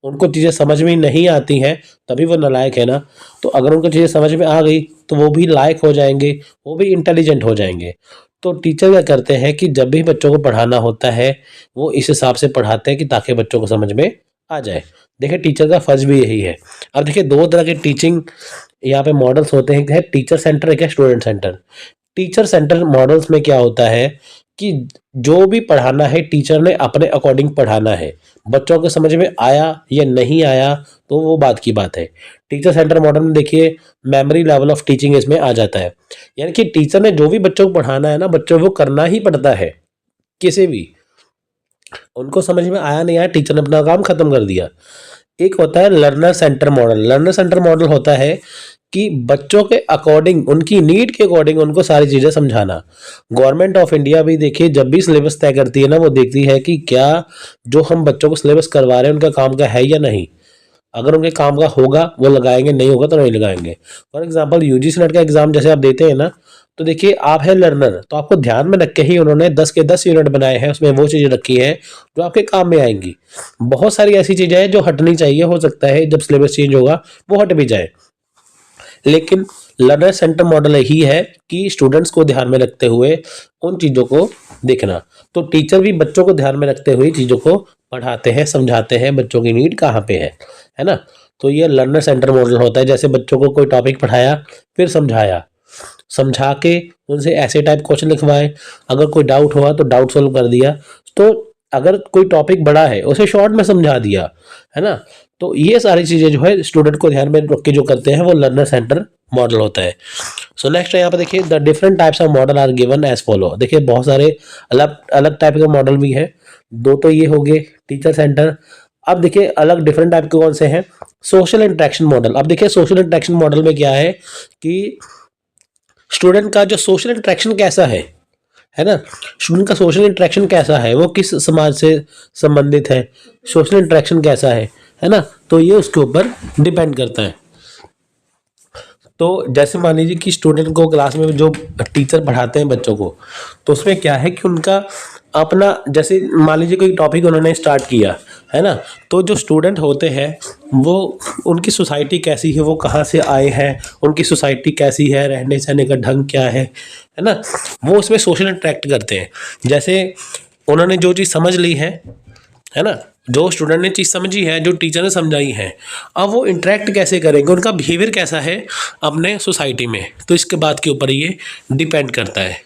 उनको चीज़ें समझ में नहीं आती हैं तभी वो नालायक है ना। तो अगर उनको चीज़ें समझ में आ गई तो वो भी लायक हो जाएंगे, वो भी इंटेलिजेंट हो जाएंगे। तो टीचर क्या करते हैं कि जब भी बच्चों को पढ़ाना होता है वो इस हिसाब से पढ़ाते हैं कि ताकि बच्चों को समझ में आ जाए। देखिए टीचर का फर्ज भी यही है। अब देखिए दो तरह के टीचिंग यहाँ पे मॉडल्स होते हैं, एक टीचर सेंटर, एक है student centre. Teacher centre models में क्या होता है कि जो भी पढ़ाना है टीचर ने अपने अकॉर्डिंग पढ़ाना है, बच्चों को समझ में आया या नहीं आया तो वो बात की बात है। टीचर सेंटर मॉडल में देखिए मेमोरी लेवल ऑफ टीचिंग इसमें आ जाता है, यानी कि टीचर ने जो भी बच्चों को पढ़ाना है ना, बच्चों को करना ही पड़ता है। किसी भी उनको समझ में आया नहीं आया, टीचर ने अपना काम खत्म कर दिया। एक होता है learner centre model. Learner centre model होता है कि बच्चों के अकॉर्डिंग, उनकी नीड के अकॉर्डिंग उनको सारी चीज़ें समझाना। गवर्नमेंट ऑफ इंडिया भी देखिए जब भी सिलेबस तय करती है ना, वो देखती है कि क्या जो हम बच्चों को सिलेबस करवा रहे हैं उनका काम का है या नहीं। अगर उनके काम का होगा वो लगाएंगे, नहीं होगा तो नहीं लगाएंगे। फॉर एग्जाम्पल यूजीसी नेट का एग्जाम जैसे आप देते हैं ना, तो देखिए आप है लर्नर, तो आपको ध्यान में रख के ही उन्होंने 10 के 10 यूनिट बनाए हैं, उसमें वो चीज़ें रखी है जो आपके काम में आएंगी। बहुत सारी ऐसी चीज़ें हैं जो हटनी चाहिए, हो सकता है जब सिलेबस चेंज होगा वो हट भी जाए। लेकिन लर्नर सेंटर मॉडल यही है कि स्टूडेंट्स को ध्यान में रखते हुए उन चीज़ों को देखना। तो टीचर भी बच्चों को ध्यान में रखते हुए चीज़ों को पढ़ाते हैं, समझाते हैं, बच्चों की नीड कहाँ पे है ना। तो ये लर्नर सेंटर मॉडल होता है। जैसे बच्चों को कोई टॉपिक पढ़ाया, फिर समझाया, समझा के उनसे ऐसे टाइप क्वेश्चन लिखवाए, अगर कोई डाउट हुआ तो डाउट सॉल्व कर दिया। तो अगर कोई टॉपिक बड़ा है उसे शॉर्ट में समझा दिया, है ना। तो ये सारी चीज़ें जो है स्टूडेंट को ध्यान में रख के जो करते हैं वो लर्नर सेंटर मॉडल होता है। सो नेक्स्ट यहाँ पे देखिए the different types of model are given as follow. देखिए बहुत सारे अलग अलग टाइप के मॉडल भी है। दो तो ये हो गए टीचर सेंटर। अब देखिए अलग डिफरेंट टाइप के कौन से हैं, सोशल इंटरेक्शन मॉडल। अब देखिए सोशल इंटरेक्शन मॉडल में क्या है कि स्टूडेंट का जो सोशल इंटरेक्शन कैसा है ना, स्टूडेंट का सोशल इंटरेक्शन कैसा है, वो किस समाज से संबंधित है, सोशल इंटरेक्शन कैसा है ना। तो ये उसके ऊपर डिपेंड करता है। तो जैसे मान लीजिए कि स्टूडेंट को क्लास में जो टीचर पढ़ाते हैं बच्चों को, तो उसमें क्या है कि उनका अपना, जैसे मान लीजिए कोई टॉपिक उन्होंने स्टार्ट किया है ना, तो जो स्टूडेंट होते हैं वो, उनकी सोसाइटी कैसी है, वो कहाँ से आए हैं, उनकी सोसाइटी कैसी है, रहने सहने का ढंग क्या है ना, वो उसमें सोशल इंटरेक्ट करते हैं। जैसे उन्होंने जो चीज़ समझ ली है ना, जो स्टूडेंट ने चीज़ समझी है, जो टीचर ने समझाई है, अब वो इंटरेक्ट कैसे करेंगे, उनका बिहेवियर कैसा है अपने सोसाइटी में, तो इसके बात के ऊपर ये डिपेंड करता है।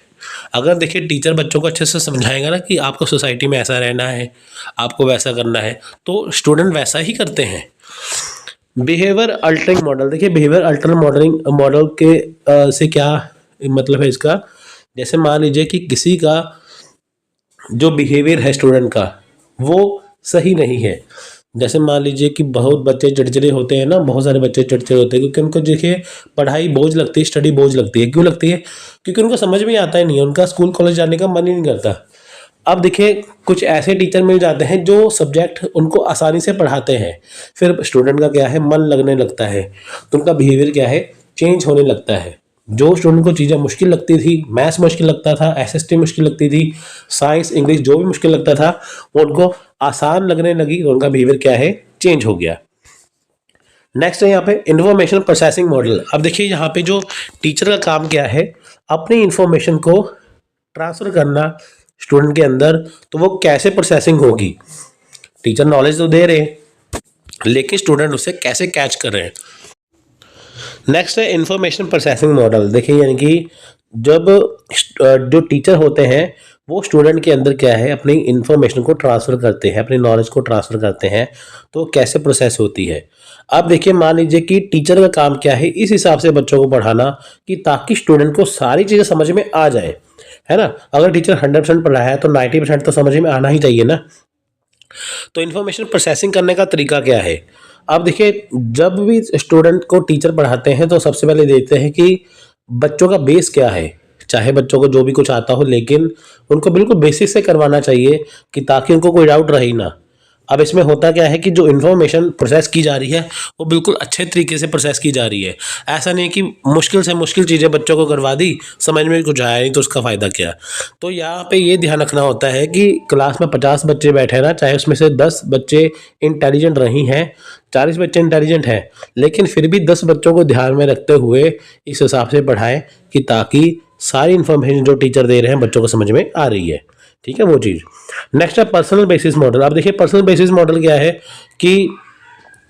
अगर देखिए टीचर बच्चों को अच्छे से समझाएगा ना कि आपको सोसाइटी में ऐसा रहना है, आपको वैसा करना है, तो स्टूडेंट वैसा ही करते हैं। Behaviour altering model. देखिए बिहेवियर अल्टरिंग मॉडल के से क्या मतलब है इसका। जैसे मान लीजिए कि किसी का जो बिहेवियर है स्टूडेंट का वो सही नहीं है। जैसे मान लीजिए कि बहुत बच्चे चिड़चिड़े होते हैं ना, बहुत सारे बच्चे चिड़चिड़े होते हैं क्योंकि उनको देखिए पढ़ाई बोझ लगती है, स्टडी बोझ लगती है। क्यों लगती है? क्योंकि उनको समझ में आता ही नहीं है, उनका स्कूल कॉलेज जाने का मन ही नहीं करता। अब देखिए कुछ ऐसे टीचर मिल जाते हैं जो सब्जेक्ट उनको आसानी से पढ़ाते हैं, फिर स्टूडेंट का क्या है, मन लगने लगता है, तो उनका बिहेवियर क्या है, चेंज होने लगता है। जो स्टूडेंट को चीज़ें मुश्किल लगती थी, मैथ्स मुश्किल लगता था, एसएसटी मुश्किल लगती थी, साइंस इंग्लिश जो भी मुश्किल लगता था वो उनको आसान लगने लगी, उनका बिहेवियर क्या है, चेंज हो गया। नेक्स्ट है यहाँ पे इंफॉर्मेशन प्रोसेसिंग मॉडल। अब देखिए यहाँ पे जो टीचर का काम क्या है, अपनी इंफॉर्मेशन को ट्रांसफ़र करना स्टूडेंट के अंदर, तो वो कैसे प्रोसेसिंग होगी। टीचर नॉलेज तो दे रहे हैं, लेकिन स्टूडेंट उसे कैसे कैच कर रहे हैं। नेक्स्ट है इंफॉर्मेशन प्रोसेसिंग मॉडल। देखिए यानी कि जब जो टीचर होते हैं वो स्टूडेंट के अंदर क्या है, अपनी इंफॉर्मेशन को ट्रांसफ़र करते हैं, अपनी नॉलेज को ट्रांसफ़र करते हैं, तो कैसे प्रोसेस होती है। अब देखिए मान लीजिए कि टीचर का काम क्या है, इस हिसाब से बच्चों को पढ़ाना कि ताकि स्टूडेंट को सारी चीज़ें समझ में आ जाए, है ना। अगर टीचर 100% पढ़ाया है तो 90% तो समझ में आना ही चाहिए ना। तो इन्फॉर्मेशन प्रोसेसिंग करने का तरीका क्या है। अब देखिए जब भी स्टूडेंट को टीचर पढ़ाते हैं तो सबसे पहले देखते हैं कि बच्चों का बेस क्या है। चाहे बच्चों को जो भी कुछ आता हो, लेकिन उनको बिल्कुल बेसिक से करवाना चाहिए कि ताकि उनको कोई डाउट रहे ही ना। अब इसमें होता क्या है कि जो इन्फॉर्मेशन प्रोसेस की जा रही है वो बिल्कुल अच्छे तरीके से प्रोसेस की जा रही है। ऐसा नहीं कि मुश्किल से मुश्किल चीज़ें बच्चों को करवा दी, समझ में कुछ आया नहीं तो उसका फ़ायदा क्या। तो यहाँ पे ये ध्यान रखना होता है कि क्लास में 50 बच्चे बैठे ना, चाहे उसमें से 10 बच्चे इंटेलिजेंट रही हैं, 40 बच्चे इंटेलिजेंट हैं, लेकिन फिर भी 10 बच्चों को ध्यान में रखते हुए इस हिसाब से पढ़ाएं कि ताकि सारी इन्फॉर्मेशन जो टीचर दे रहे हैं बच्चों को समझ में आ रही है। ठीक है वो चीज़। नेक्स्ट है पर्सनल बेसिस मॉडल। अब देखिए पर्सनल बेसिस मॉडल क्या है कि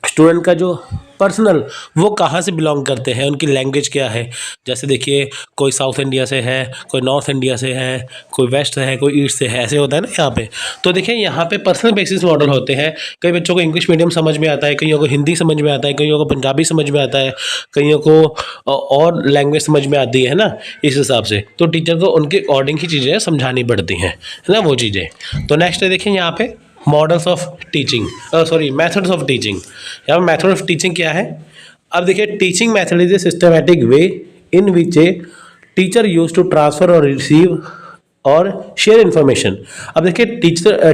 स्टूडेंट का जो पर्सनल, वो कहाँ से बिलोंग करते हैं, उनकी लैंग्वेज क्या है। जैसे देखिए कोई साउथ इंडिया से है, कोई नॉर्थ इंडिया से है, कोई वेस्ट से है, कोई ईस्ट से है, ऐसे होता है ना यहाँ पे। तो देखिए यहाँ पे पर्सनल बेसिस मॉडल होते हैं। कई बच्चों को इंग्लिश मीडियम समझ में आता है, कईयों को हिंदी समझ में आता है, कईयों को पंजाबी समझ में आता है, कईयों को और लैंग्वेज समझ में आती है ना। इस हिसाब से तो टीचर को उनके अकॉर्डिंग ही चीज़ें समझानी पड़ती हैं, है ना वो चीज़ें। तो नेक्स्ट है देखिए यहाँ पे models of teaching, sorry methods of teaching. यहाँ मेथड ऑफ टीचिंग क्या है। अब देखिए teaching method is a systematic way in which a teacher use to transfer or receive or share information. अब देखिए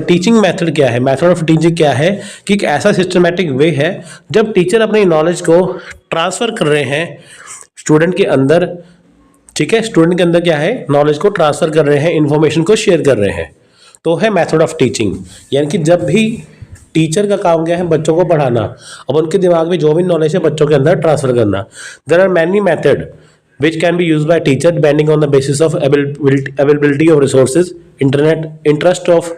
टीचिंग मेथड क्या है, मेथड ऑफ टीचिंग क्या है कि एक ऐसा सिस्टमैटिक वे है जब टीचर अपनी नॉलेज को ट्रांसफ़र कर रहे हैं स्टूडेंट के अंदर। ठीक है, स्टूडेंट के अंदर क्या है, नॉलेज को ट्रांसफ़र कर रहे हैं, इन्फॉर्मेशन को शेयर कर रहे हैं, तो है मेथड ऑफ टीचिंग। यानी कि जब भी टीचर का काम क्या है, बच्चों को पढ़ाना, अब उनके दिमाग में जो भी नॉलेज है बच्चों के अंदर ट्रांसफर करना। There are many method which can be used by teacher depending on the basis of availability of resources, internet, interest of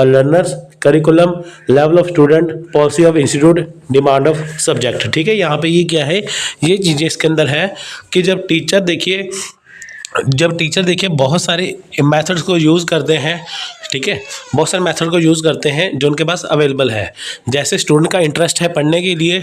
learners, curriculum, level of student, policy of institute, demand of subject। ठीक है, यहाँ पे ये क्या है, ये चीज़ें इसके अंदर है कि जब टीचर देखिए बहुत सारे मेथड्स को यूज़ करते हैं। ठीक है, बहुत सारे मेथड को यूज़ करते हैं जो उनके पास अवेलेबल है। जैसे स्टूडेंट का इंटरेस्ट है पढ़ने के लिए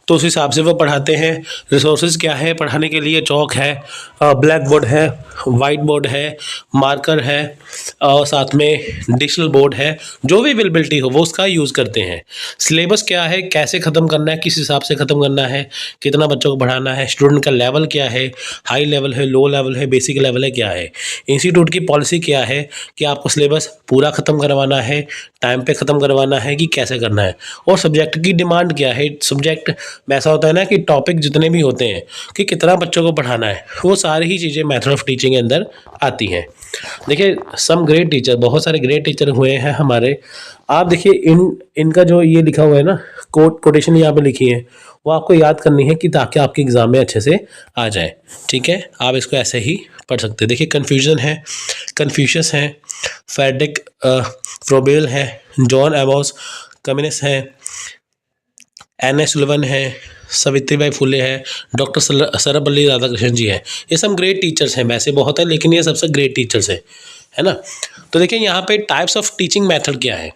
तो उस हिसाब से वो पढ़ाते हैं। रिसोर्सेज क्या है पढ़ाने के लिए, चौक है, ब्लैक बोर्ड है, वाइट बोर्ड है, मार्कर है, और साथ में डिजिटल बोर्ड है, जो भी अवेलेबिलिटी हो वो उसका यूज़ करते हैं। सिलेबस क्या है, कैसे ख़त्म करना है, किस हिसाब से ख़त्म करना है, कितना बच्चों को पढ़ाना है, स्टूडेंट का लेवल क्या है, हाई लेवल है, लो लेवल है, बेसिक लेवल है, क्या है। इंस्टीट्यूट की पॉलिसी क्या है कि आपको सिलेबस पूरा ख़त्म करवाना है, टाइम पे ख़त्म करवाना है कि कैसे करना है। और सब्जेक्ट की डिमांड क्या है, सब्जेक्ट में ऐसा होता है ना कि टॉपिक जितने भी होते हैं कि कितना बच्चों को पढ़ाना है, वो सारी ही चीज़ें मेथड ऑफ टीचिंग के अंदर आती हैं। देखिए सम ग्रेट टीचर, बहुत सारे ग्रेट टीचर हुए हैं हमारे। आप देखिए इनका जो ये लिखा हुआ है ना, कोटेशन यहाँ पे लिखी है, वो आपको याद करनी है कि ताकि आपके एग्ज़ाम में अच्छे से आ जाए। ठीक है, आप इसको ऐसे ही पढ़ सकते हैं। देखिए कन्फ्यूजन है, कन्फ्यूशियस है, फ्रेडरिक फ्रोबेल है, जॉन एमोस कम्युनिस है, एन.एस. सुलिवन है, सावित्रीबाई फुले है, डॉक्टर सर्वपल्ली राधाकृष्णन जी है। ये सब ग्रेट टीचर्स हैं, वैसे बहुत है लेकिन ये सबसे ग्रेट टीचर्स हैं, है ना। तो देखिए यहाँ पे टाइप्स ऑफ टीचिंग मेथड क्या है।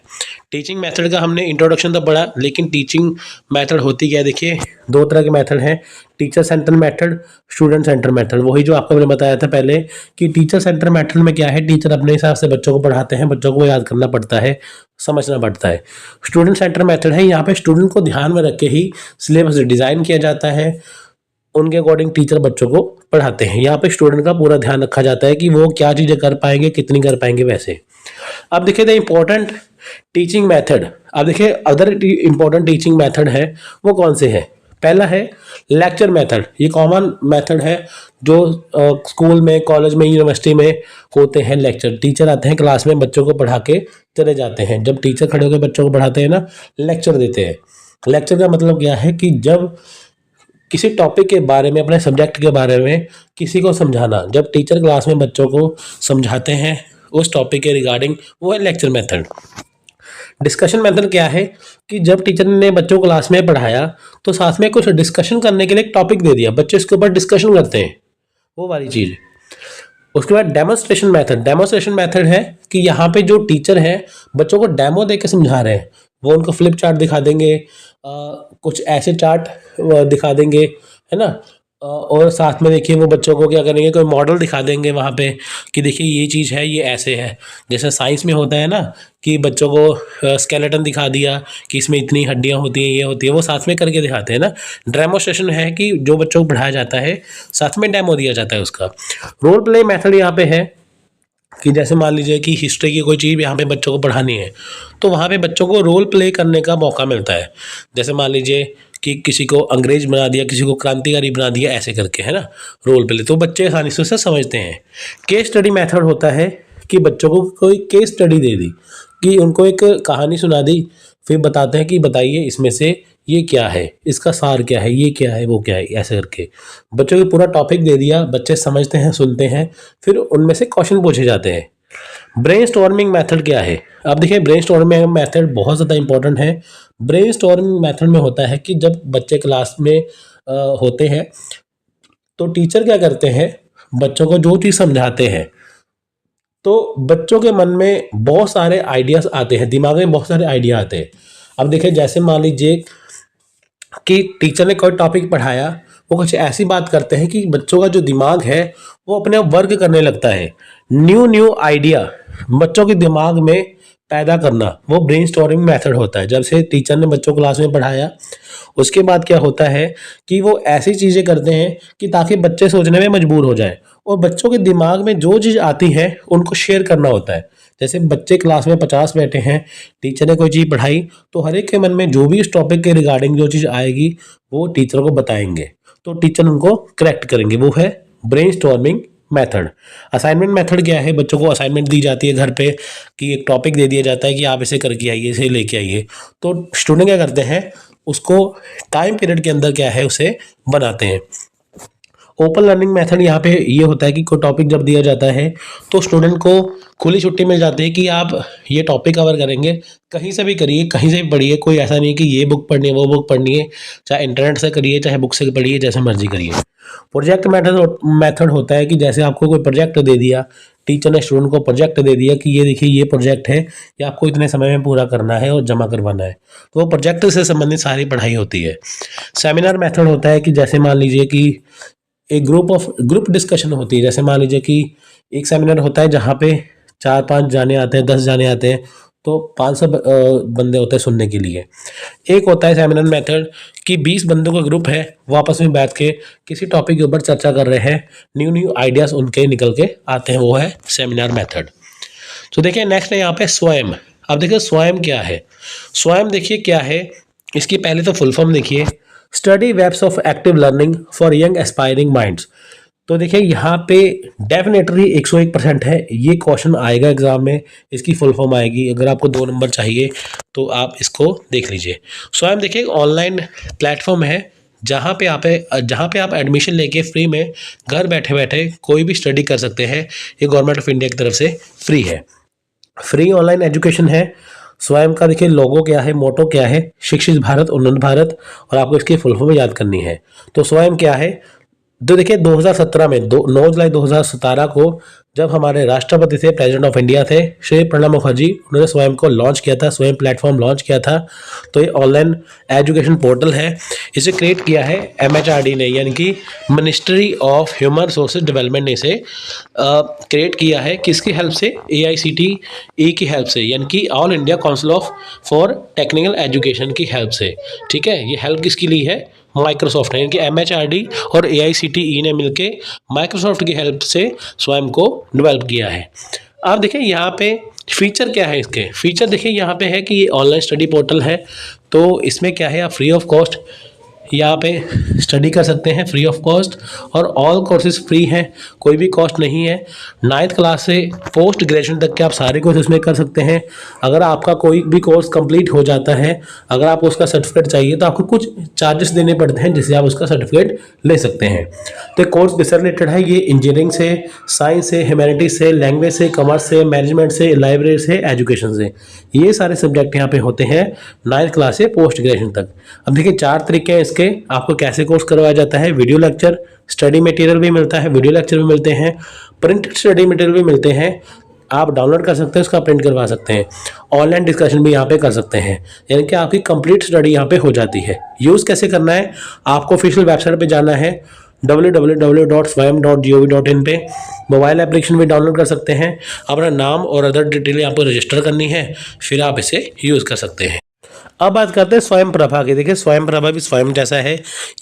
टीचिंग मेथड का हमने इंट्रोडक्शन तो पढ़ा, लेकिन टीचिंग मेथड होती क्या है। देखिए दो तरह के मेथड हैं, teacher centre method, student centre method. वही जो आपको मैंने बताया था पहले कि टीचर सेंटर मेथड में क्या है, टीचर अपने हिसाब से बच्चों को पढ़ाते हैं, बच्चों को याद करना पड़ता है, समझना पड़ता है। स्टूडेंट सेंटर मेथड है, यहाँ पे स्टूडेंट को ध्यान में रख के ही सिलेबस डिज़ाइन किया जाता है, उनके अकॉर्डिंग टीचर बच्चों को पढ़ाते हैं। यहाँ पे स्टूडेंट का पूरा ध्यान रखा जाता है कि वो क्या चीज़ें कर पाएंगे, कितनी कर पाएंगे वैसे। अब देखिए द इम्पोर्टेंट टीचिंग मेथड। अब देखिए अदर इम्पोर्टेंट टीचिंग मेथड है वो कौन से हैं। पहला है लेक्चर मेथड। ये कॉमन मेथड है जो स्कूल में, कॉलेज में, यूनिवर्सिटी में होते हैं। लेक्चर, टीचर आते हैं क्लास में, बच्चों को पढ़ा के चले जाते हैं। जब टीचर खड़े होकर बच्चों को पढ़ाते हैं ना, लेक्चर देते हैं। लेक्चर का मतलब क्या है कि जब किसी टॉपिक के बारे में, अपने सब्जेक्ट के बारे में किसी को समझाना, जब टीचर क्लास में बच्चों को समझाते हैं, उस टॉपिक के रिगार्डिंग, वो है लेक्चर मेथड। डिस्कशन मेथड क्या है कि जब टीचर ने बच्चों को क्लास में पढ़ाया तो साथ में कुछ डिस्कशन करने के लिए एक टॉपिक दे दिया, बच्चे इसके ऊपर डिस्कशन करते हैं, वो वाली चीज़। उसके बाद डेमोन्स्ट्रेशन मेथड। डेमोन्स्ट्रेशन मेथड है कि यहाँ पे जो टीचर है बच्चों को डेमो दे के समझा रहे हैं, वो उनको फ्लिप चार्ट दिखा देंगे, कुछ ऐसे चार्ट दिखा देंगे, है ना, और साथ में देखिए वो बच्चों को क्या करेंगे, कोई मॉडल दिखा देंगे वहाँ पे कि देखिए ये चीज़ है, ये ऐसे है। जैसे साइंस में होता है ना कि बच्चों को स्केलेटन दिखा दिया कि इसमें इतनी हड्डियाँ होती हैं, ये होती है, वो साथ में करके दिखाते हैं ना। डेमोन्स्ट्रेशन है कि जो बच्चों को पढ़ाया जाता है साथ में डेमो दिया जाता है उसका। रोल प्ले मेथड यहाँ पे है कि जैसे मान लीजिए कि हिस्ट्री की कोई चीज़ यहाँ पे बच्चों को पढ़ानी है, तो वहाँ पे बच्चों को रोल प्ले करने का मौका मिलता है। जैसे मान लीजिए कि किसी को अंग्रेज बना दिया, किसी को क्रांतिकारी बना दिया, ऐसे करके, है ना, रोल प्ले, तो बच्चे आसानी से उसे समझते हैं। केस स्टडी मेथड होता है कि बच्चों को कोई केस स्टडी दे दी, कि उनको एक कहानी सुना दी, फिर बताते हैं कि बताइए इसमें से ये क्या है, इसका सार क्या है, ये क्या है, वो क्या है, ऐसे करके बच्चों को पूरा टॉपिक दे दिया, बच्चे समझते हैं, सुनते हैं, फिर उनमें से क्वेश्चन पूछे जाते हैं। ब्रेनस्टॉर्मिंग मेथड क्या है? अब देखिए ब्रेनस्टॉर्मिंग मेथड बहुत ज़्यादा इंपॉर्टेंट है। ब्रेनस्टॉर्मिंग मेथड में होता है कि जब बच्चे क्लास में होते हैं तो टीचर क्या करते हैं, बच्चों को जो चीज़ समझाते हैं तो बच्चों के मन में बहुत सारे आइडियाज़ आते हैं, दिमाग में बहुत सारे आइडिया आते हैं। अब देखिए जैसे मान लीजिए कि टीचर ने कोई टॉपिक पढ़ाया, वो कुछ ऐसी बात करते हैं कि बच्चों का जो दिमाग है वो अपने आप वर्क करने लगता है। न्यू न्यू आइडिया बच्चों के दिमाग में पैदा करना, वो ब्रेनस्टॉर्मिंग मेथड होता है। जब से टीचर ने बच्चों को क्लास में पढ़ाया उसके बाद क्या होता है कि वो ऐसी चीज़ें करते हैं कि ताकि बच्चे सोचने में मजबूर हो जाए, और बच्चों के दिमाग में जो चीज़ आती है उनको शेयर करना होता है। जैसे बच्चे क्लास में 50 बैठे हैं, टीचर ने कोई चीज़ पढ़ाई, तो हर एक के मन में जो भी इस टॉपिक के रिगार्डिंग जो चीज़ आएगी वो टीचर को बताएंगे, तो टीचर उनको करेक्ट करेंगे, वो है ब्रेनस्टॉर्मिंग मेथड। असाइनमेंट मेथड क्या है? बच्चों को असाइनमेंट दी जाती है घर पे कि एक टॉपिक दे दिया जाता है कि आप इसे करके आइए, इसे लेके आइए, तो स्टूडेंट क्या करते हैं, उसको टाइम पीरियड के अंदर क्या है उसे बनाते हैं। ओपन लर्निंग मेथड यहाँ पे ये होता है कि कोई टॉपिक जब दिया जाता है तो स्टूडेंट को खुली छुट्टी मिल जाती है कि आप ये टॉपिक कवर करेंगे, कहीं से भी करिए, कहीं से भी पढ़िए, कोई ऐसा नहीं कि ये बुक पढ़नी है, वो बुक पढ़नी है, चाहे इंटरनेट से करिए, चाहे बुक से पढ़िए, जैसे मर्जी करिए। प्रोजेक्ट मेथड होता है कि जैसे आपको कोई प्रोजेक्ट दे दिया, टीचर ने स्टूडेंट को प्रोजेक्ट दे दिया कि ये देखिए ये प्रोजेक्ट है, ये आपको इतने समय में पूरा करना है और जमा करवाना है, तो वो प्रोजेक्ट से संबंधित सारी पढ़ाई होती है। सेमिनार मेथड होता है कि जैसे मान लीजिए कि एक ग्रुप डिस्कशन होती है। जैसे मान लीजिए कि एक सेमिनार होता है जहाँ पे 4-5 जाने आते हैं, 10 जाने आते हैं, तो 500 बंदे होते हैं सुनने के लिए। एक होता है सेमिनार मेथड कि 20 बंदों का ग्रुप है, वो आपस में बैठ के किसी टॉपिक के ऊपर चर्चा कर रहे हैं, न्यू न्यू आइडियाज़ उनके निकल के आते हैं, वो है सेमिनार मेथड। तो देखिए नेक्स्ट है यहाँ पे स्वयं। अब देखिए स्वयं क्या है? स्वयं देखिए क्या है, इसकी पहले तो फुल फॉर्म देखिए, study webs of active learning for young aspiring minds. तो देखिए यहाँ पे डेफिनेटली 101% है, ये क्वेश्चन आएगा एग्जाम में, इसकी फुल फॉर्म आएगी। अगर आपको 2 नंबर चाहिए तो आप इसको देख लीजिए। स्वयं देखिए ऑनलाइन प्लेटफॉर्म है जहाँ पे आप एडमिशन लेके फ्री में घर बैठे बैठे कोई भी स्टडी कर सकते हैं। ये गवर्नमेंट ऑफ इंडिया की तरफ से फ्री है, फ्री ऑनलाइन एजुकेशन है। स्वयं का देखिए लोगो क्या है, मोटो क्या है, शिक्षित भारत उन्नत भारत, और आपको इसकी फुल फॉर्म याद करनी है। तो स्वयं क्या है, तो देखिए 2017 में 9 जुलाई 2017 को जब हमारे राष्ट्रपति थे, प्रेसिडेंट ऑफ इंडिया थे श्री प्रणब मुखर्जी, उन्होंने स्वयं को लॉन्च किया था, स्वयं प्लेटफॉर्म लॉन्च किया था। तो ये ऑनलाइन एजुकेशन पोर्टल है, इसे क्रिएट किया है MHRD ने, यानी कि ministry of human resources development ने इसे क्रिएट किया है। किसकी हेल्प से? AICTE की हेल्प से, यानी कि all India council of for technical education की हेल्प से। ठीक है, ये हेल्प किसकी ली है? माइक्रोसॉफ्ट है, यानी कि MHRD और AICTE ने मिलके माइक्रोसॉफ्ट की हेल्प से स्वयं को डेवलप किया है। आप देखिए यहाँ पे फीचर क्या है, इसके फीचर देखिए यहाँ पे है कि ये ऑनलाइन स्टडी पोर्टल है, तो इसमें क्या है, आप फ्री ऑफ कॉस्ट यहाँ पे स्टडी कर सकते हैं फ्री ऑफ कॉस्ट, और ऑल कोर्सेज फ्री हैं, कोई भी कॉस्ट नहीं है। 9th क्लास से पोस्ट ग्रेजुएशन तक के आप सारे कोर्स इसमें कर सकते हैं। अगर आपका कोई भी कोर्स कंप्लीट हो जाता है, अगर आपको उसका सर्टिफिकेट चाहिए तो आपको कुछ चार्जेस देने पड़ते हैं जिससे आप उसका सर्टिफिकेट ले सकते हैं। तो कोर्स किससे रिलेटेड है? ये इंजीनियरिंग से, साइंस से, ह्यूमैनिटीज से, लैंग्वेज से, कॉमर्स से, मैनेजमेंट से, लाइब्रेरी से, एजुकेशन से, ये सारे सब्जेक्ट यहाँ पे होते हैं 9th क्लास से पोस्ट ग्रेजुएशन तक। अब देखिए 4 तरीके हैं इसके, आपको कैसे कोर्स करवाया जाता है। वीडियो लेक्चर, स्टडी मटेरियल भी मिलता है, वीडियो लेक्चर भी मिलते हैं, प्रिंटेड स्टडी मटेरियल भी मिलते हैं, आप डाउनलोड कर सकते हैं, उसका प्रिंट करवा सकते हैं, ऑनलाइन डिस्कशन भी यहाँ पे कर सकते हैं, यानी कि आपकी कंप्लीट स्टडी यहाँ पे हो जाती है। यूज़ कैसे करना है? आपको ऑफिशियल वेबसाइट पे जाना है www.swayam.gov.in पे, मोबाइल एप्लीकेशन भी डाउनलोड कर सकते हैं, अपना नाम और अदर डिटेल आपको रजिस्टर करनी है, फिर आप इसे यूज़ कर सकते हैं। अब बात करते हैं स्वयं प्रभा की। देखिए स्वयं प्रभा भी स्वयं जैसा है,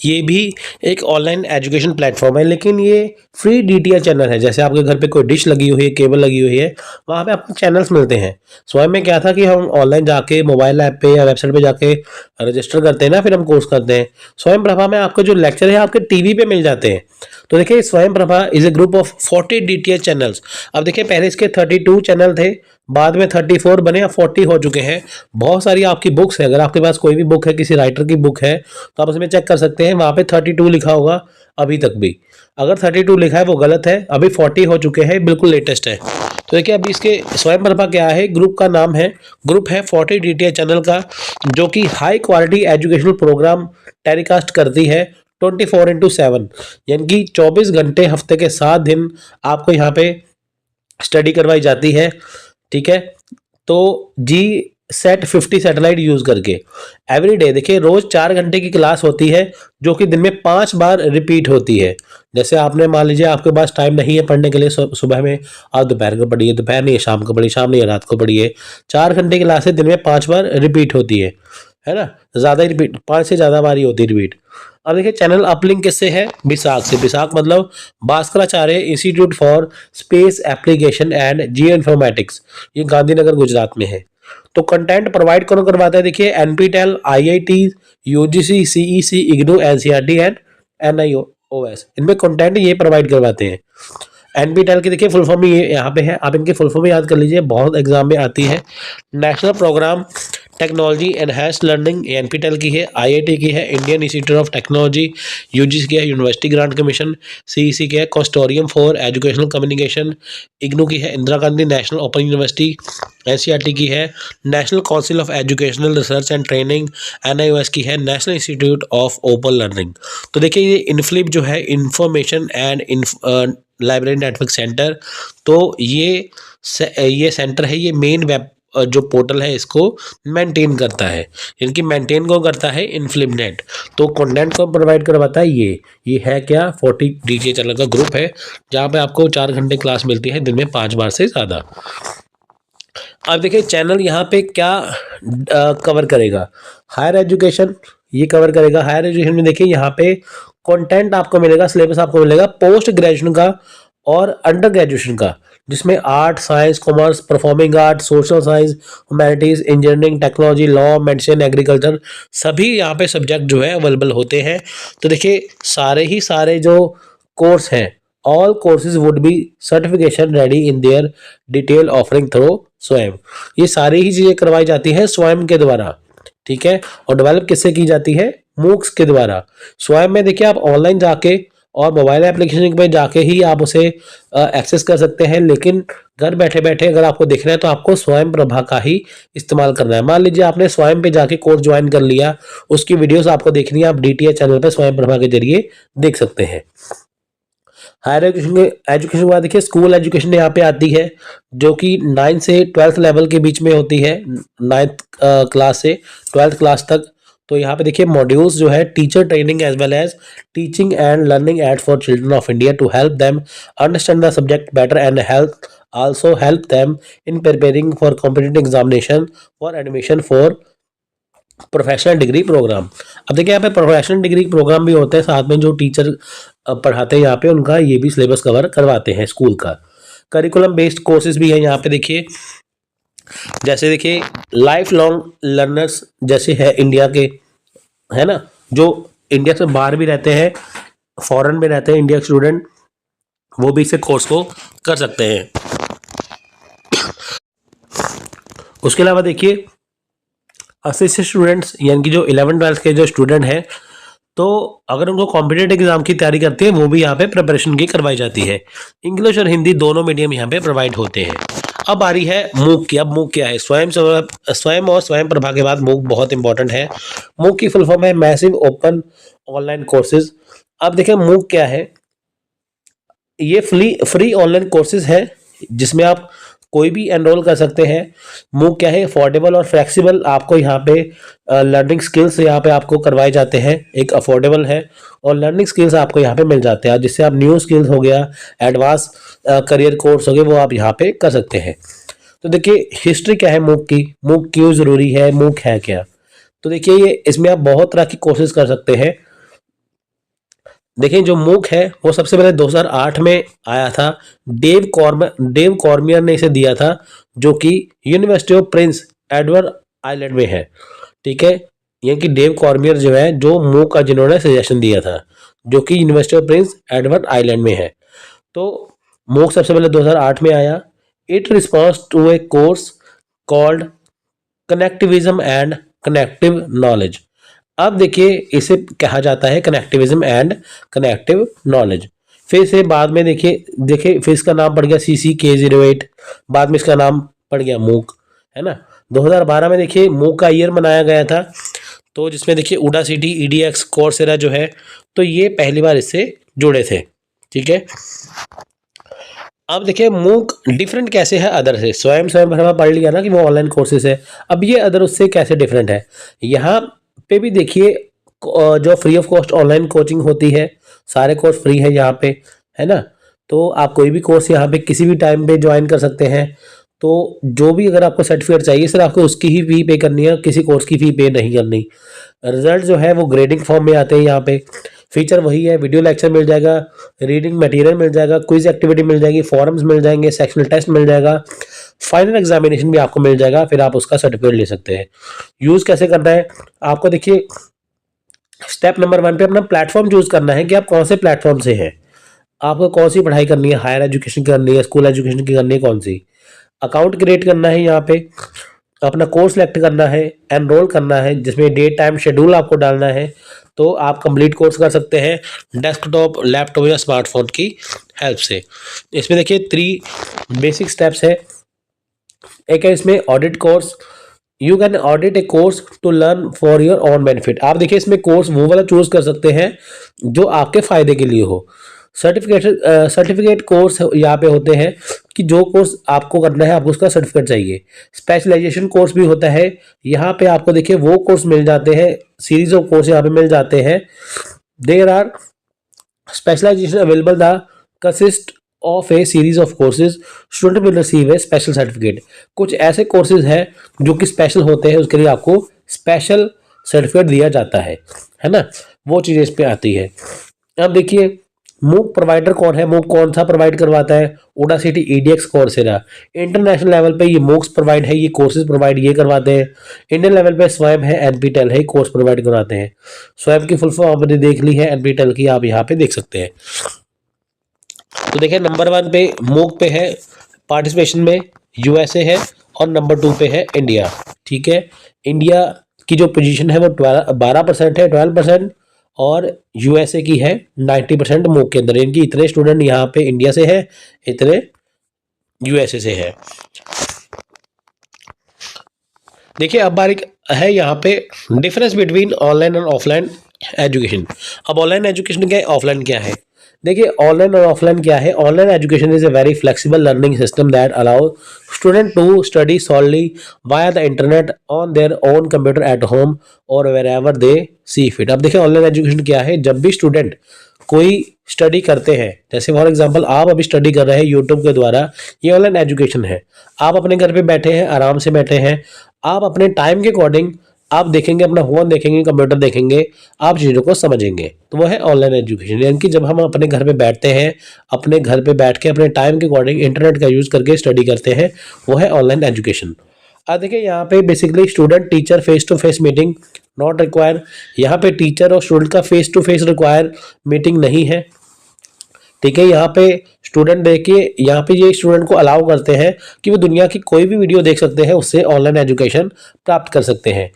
ये भी एक ऑनलाइन एजुकेशन प्लेटफॉर्म है, लेकिन ये फ्री डीटीएच चैनल है। जैसे आपके घर पे कोई डिश लगी हुई है, केबल लगी हुई है, वहाँ पे आपको चैनल्स मिलते हैं। स्वयं में क्या था कि हम ऑनलाइन जाके मोबाइल ऐप पे या वेबसाइट पे जाके रजिस्टर करते हैं ना, फिर हम कोर्स करते हैं। स्वयं प्रभा में आपको जो लेक्चर है आपके टीवी पे मिल जाते हैं। तो देखिए स्वयं Prabha is a group of 40 DTH channels. अब देखिए पहले इसके 32 चैनल थे, बाद में 34 बने, अब 40 हो चुके हैं। बहुत सारी आपकी बुक्स है, अगर आपके पास कोई भी बुक है, किसी राइटर की बुक है, तो आप उसमें चेक कर सकते हैं, वहाँ पे 32 लिखा होगा अभी तक भी। अगर 32 लिखा है वो गलत है, अभी 40 हो चुके हैं, बिल्कुल लेटेस्ट है। तो देखिए अभी इसके स्वयं प्रभा क्या है, ग्रुप का नाम है, ग्रुप है 40 डीटीएच चैनल का, जो कि high quality educational programme telecast करती है 24/7, यानी कि 24 घंटे हफ्ते के 7 दिन आपको यहाँ पे स्टडी करवाई जाती है। ठीक है, तो GSAT-50 सैटेलाइट यूज करके एवरी डे, देखिए रोज 4 घंटे की क्लास होती है, जो कि दिन में 5 बार रिपीट होती है। जैसे आपने मान लीजिए आपके पास टाइम नहीं है पढ़ने के लिए सुबह में, आप दोपहर को पढ़िए, दोपहर नहीं शाम को पढ़िए, शाम नहीं रात को पढ़िए। 4 घंटे की क्लास है, दिन में 5 बार रिपीट होती है ना, ज्यादा ही रिपीट, 5 से ज्यादा बार ही होती है रिपीट। अब देखिए चैनल अपलिंक किससे है? बिसाक से। बिसाक मतलब Bhaskaracharya institute for space application and geo informatics, ये गांधीनगर गुजरात में है। तो कंटेंट प्रोवाइड कौन करवाता है? देखिए NPTEL, IIT, UGC, CEC, IGNOU, NCERT and NIOS, इनमें कंटेंट ये प्रोवाइड करवाते हैं। NPTEL की देखिए फुल फॉर्म ये यहाँ पे है, आप इनकी फुल फॉर्म याद कर लीजिए, बहुत एग्जाम में आती है। National Programme Technology Enhanced Learning NPTEL की है, IIT की है, Indian Institute of Technology, UGC की है, यूनिवर्सिटी ग्रांट कमीशन, CEC की है, Consortium for Educational Communication, IGNOU की है, Indira Gandhi National Open University, NCERT की है, National Council of Educational Research and Training, NIOS की है, National Institute of Open Learning. तो देखिए ये इनफ्लिप जो है Information and Library Network Centre, तो ये सेंटर है, ये मेन वेब जो पोर्टल है इसको मेंटेन करता है, इनकी मेंटेन को करता है इनफ्लिपनेट। तो कंटेंट को प्रोवाइड करवाता है ये है क्या? 40 डीटीएच चैनल का ग्रुप है, जहाँ पे आपको 4 घंटे क्लास मिलती है, दिन में 5 बार से ज़्यादा। अब देखिए चैनल यहाँ पे क्या कवर करेगा? हायर एजुकेशन ये कवर करेगा। हायर एजुकेशन में देखिए यहाँ पे कंटेंट आपको मिलेगा, सिलेबस आपको मिलेगा पोस्ट ग्रेजुएशन का और अंडर ग्रेजुएशन का, जिसमें art, science, commerce, performing art, social science, humanities, engineering, technology, law, medicine, agriculture, सभी यहाँ पे सब्जेक्ट जो है अवेलेबल होते हैं। तो देखिए सारे जो कोर्स हैं, all courses would be certification ready in their detail offering through स्वयं, ये सारी ही चीजें करवाई जाती है स्वयं के द्वारा। ठीक है, और डेवलप किससे की जाती है? मूक्स के द्वारा। स्वयं में देखिए आप ऑनलाइन जाके और मोबाइल एप्लीकेशन पे जाके ही आप उसे एक्सेस कर सकते हैं, लेकिन घर बैठे बैठे अगर आपको देखना है तो आपको स्वयं प्रभा का ही इस्तेमाल करना है। मान लीजिए आपने स्वयं पे जाके कोर्स ज्वाइन कर लिया, उसकी वीडियोस आपको देखनी है, आप DTH चैनल पे स्वयं प्रभा के जरिए देख सकते हैं। हायर एजुकेशन के बाद देखिए स्कूल एजुकेशन यहाँ पे आती है, जो कि 9 से 12th लेवल के बीच में होती है, 9th क्लास से 12th क्लास तक। तो यहाँ पे देखिए मॉड्यूल्स जो है teacher training as well as teaching and learning aid for children of India to help them understand the subject better and help them in preparing for competitive examination for admission for professional degree programme. अब देखिए यहाँ पे professional degree programme भी होते हैं, साथ में जो टीचर पढ़ाते हैं यहाँ पे उनका ये भी सिलेबस कवर करवाते हैं स्कूल का। करिकुलम बेस्ड कोर्सेज भी है यहाँ पे देखिए, जैसे देखिए लाइफ लॉन्ग लर्नर्स जैसे है इंडिया के, है ना, जो इंडिया से बाहर भी रहते हैं, फॉरेन में रहते हैं इंडिया के स्टूडेंट, वो भी इस कोर्स को कर सकते हैं। उसके अलावा देखिए असिस्टेंट स्टूडेंट्स यानी कि जो 11th-12th के जो स्टूडेंट हैं, तो अगर उनको कॉम्पिटेटिव एग्जाम की तैयारी करते हैं वो भी यहाँ पे प्रिपरेशन की करवाई जाती है। इंग्लिश और हिंदी दोनों मीडियम यहाँ पे प्रोवाइड होते हैं। अब आ रही है मूक की। अब मूक क्या है? स्वयं और स्वयं प्रभा के बाद मूक बहुत इंपॉर्टेंट है। मूक की फुल फॉर्म है मैसिव ओपन ऑनलाइन कोर्सेज। अब देखिए मूक क्या है, ये फ्री ऑनलाइन कोर्सेज है जिसमें आप कोई भी एनरोल कर सकते हैं। मूक क्या है? अफोर्डेबल और फ्लेक्सिबल, आपको यहाँ पे लर्निंग स्किल्स यहाँ पे आपको करवाए जाते हैं। एक अफोर्डेबल है और लर्निंग स्किल्स आपको यहाँ पे मिल जाते हैं, जिससे आप न्यू स्किल्स हो गया, एडवांस करियर कोर्स हो गए, वो आप यहाँ पे कर सकते हैं। तो देखिए हिस्ट्री क्या है मूक की, मूक क्यों जरूरी है, मूक है क्या? तो देखिए ये इसमें आप बहुत तरह की कोर्सेज कर सकते हैं। देखिए जो मूक है वो सबसे पहले 2008 में आया था। डेव कॉर्मियर ने इसे दिया था, जो कि University of Prince Edward Island में है। ठीक है, यानी कि डेव कॉर्मियर जो है, जो मूक का जिन्होंने सजेशन दिया था, जो कि University of Prince Edward Island में है। तो मूक सबसे पहले 2008 में आया। It response to a course called connectivism and connective knowledge. अब देखिए इसे कहा जाता है कनेक्टिविज्म एंड कनेक्टिव नॉलेज। फिर से बाद में देखिए फिर इसका नाम पड़ गया CCK08, बाद में इसका नाम पड़ गया मूक, है ना। 2012 में देखिए मूक का ईयर मनाया गया था, तो जिसमें देखिए उडासिटी, EDX, कोर्सेरा जो है, तो ये पहली बार इससे जुड़े थे। ठीक है, अब देखिए मूक डिफरेंट कैसे है अदर से। स्वयं प्रभा पढ़ लिया ना कि वो ऑनलाइन कोर्सेज है, अब ये अदर उससे कैसे डिफरेंट है। यहाँ पे भी देखिए जो free of cost online coaching होती है, सारे कोर्स फ्री है यहाँ पे, है ना। तो आप कोई भी कोर्स यहाँ पे किसी भी टाइम पे ज्वाइन कर सकते हैं। तो जो भी अगर आपको सर्टिफिकेट चाहिए सिर्फ आपको उसकी ही फी पे करनी है, किसी कोर्स की फी पे नहीं करनी। रिजल्ट जो है वो ग्रेडिंग फॉर्म में आते हैं यहाँ पे। फीचर वही है, वीडियो लेक्चर मिल जाएगा, रीडिंग मटेरियल मिल जाएगा, क्विज एक्टिविटी मिल जाएगी, फॉरम्स मिल जाएंगे, सेक्शनल टेस्ट मिल जाएगा, फाइनल एग्जामिनेशन भी आपको मिल जाएगा, फिर आप उसका सर्टिफिकेट ले सकते हैं। यूज़ कैसे करना है आपको, देखिए स्टेप नंबर 1 पे अपना प्लेटफॉर्म चूज करना है कि आप कौन से प्लेटफॉर्म से हैं, आपको कौन सी पढ़ाई करनी है, हायर एजुकेशन करनी है, स्कूल एजुकेशन की करनी है, कौन सी। अकाउंट क्रिएट करना है, यहाँ पे अपना कोर्स सेलेक्ट करना है, एनरोल करना है, जिसमें डेट टाइम शेड्यूल आपको डालना है। तो आप कंप्लीट कोर्स कर सकते हैं डेस्कटॉप, लैपटॉप या स्मार्टफोन की हेल्प से। इसमें देखिए 3 बेसिक स्टेप्स है। एक है इसमें audit course. You can audit a course to learn for your own benefit. आप देखिए इसमें कोर्स वो वाला चूज कर सकते हैं जो आपके फायदे के लिए हो। सर्टिफिकेट कोर्स यहाँ पे होते हैं कि जो कोर्स आपको करना है आपको उसका सर्टिफिकेट चाहिए। स्पेशलाइजेशन कोर्स भी होता है, यहाँ पे आपको देखिए वो कोर्स मिल जाते हैं, सीरीज ऑफ कोर्स यहाँ पे मिल जाते हैं। There are specialisation available the consist of a series of courses, student will receive a special certificate. कुछ ऐसे कोर्सेज हैं जो कि स्पेशल होते हैं, उसके लिए आपको स्पेशल सर्टिफिकेट दिया जाता है ना। वो चीज़ इस पे आती है। अब देखिए मूक प्रोवाइडर कौन है, मूक कौन सा प्रोवाइड करवाता है? उडासिटी, EDX, कोर्सेरा। इंटरनेशनल लेवल पे ये मूक्स प्रोवाइड है, ये कोर्सेज प्रोवाइड ये करवाते हैं। इंडियन लेवल पे स्वयं है, NPTEL है, कोर्स प्रोवाइड करवाते हैं। स्वयं की फुल फॉर्म आपने देख ली है, NPTEL की आप यहाँ पे देख सकते हैं। तो देखिए नंबर 1 पे मूक पे है पार्टिसिपेशन में USA है, और नंबर 2 पे है इंडिया। ठीक है, इंडिया की जो पोजीशन है वो 12% है, 12%, और USA की है 90% मूक के अंदर। इनकी इतने स्टूडेंट यहाँ पे इंडिया से है, इतने USA से है। देखिए अब बारीक है यहाँ पे डिफरेंस बिटवीन ऑनलाइन और ऑफलाइन एजुकेशन। अब ऑनलाइन एजुकेशन क्या है, ऑफलाइन क्या है? देखिए ऑनलाइन और ऑफलाइन क्या है। Online education is a very flexible learning system that allow student to study solely via the internet on their own computer at home or wherever they see fit. अब देखिए online education क्या है, जब भी student कोई study करते हैं, जैसे फॉर एग्जांपल आप अभी स्टडी कर रहे हैं यूट्यूब के द्वारा, ये ऑनलाइन एजुकेशन है। आप अपने घर पे बैठे हैं, आराम से बैठे हैं, आप अपने टाइम के अकॉर्डिंग आप देखेंगे, अपना फोन देखेंगे, कंप्यूटर देखेंगे, आप चीज़ों को समझेंगे, तो वो है ऑनलाइन एजुकेशन। यानी कि जब हम अपने घर पे बैठते हैं, अपने घर पे बैठ के अपने टाइम के अकॉर्डिंग इंटरनेट का यूज़ करके स्टडी करते हैं, वो है ऑनलाइन एजुकेशन। अब देखिए यहाँ पे basically student teacher face to face meeting not require. यहाँ पे टीचर और स्टूडेंट का face to face require meeting नहीं है। ठीक है, यहाँ पे स्टूडेंट देखिए, यहाँ पे ये स्टूडेंट को अलाउ करते हैं कि वो दुनिया की कोई भी वीडियो देख सकते हैं, उससे ऑनलाइन एजुकेशन प्राप्त कर सकते हैं।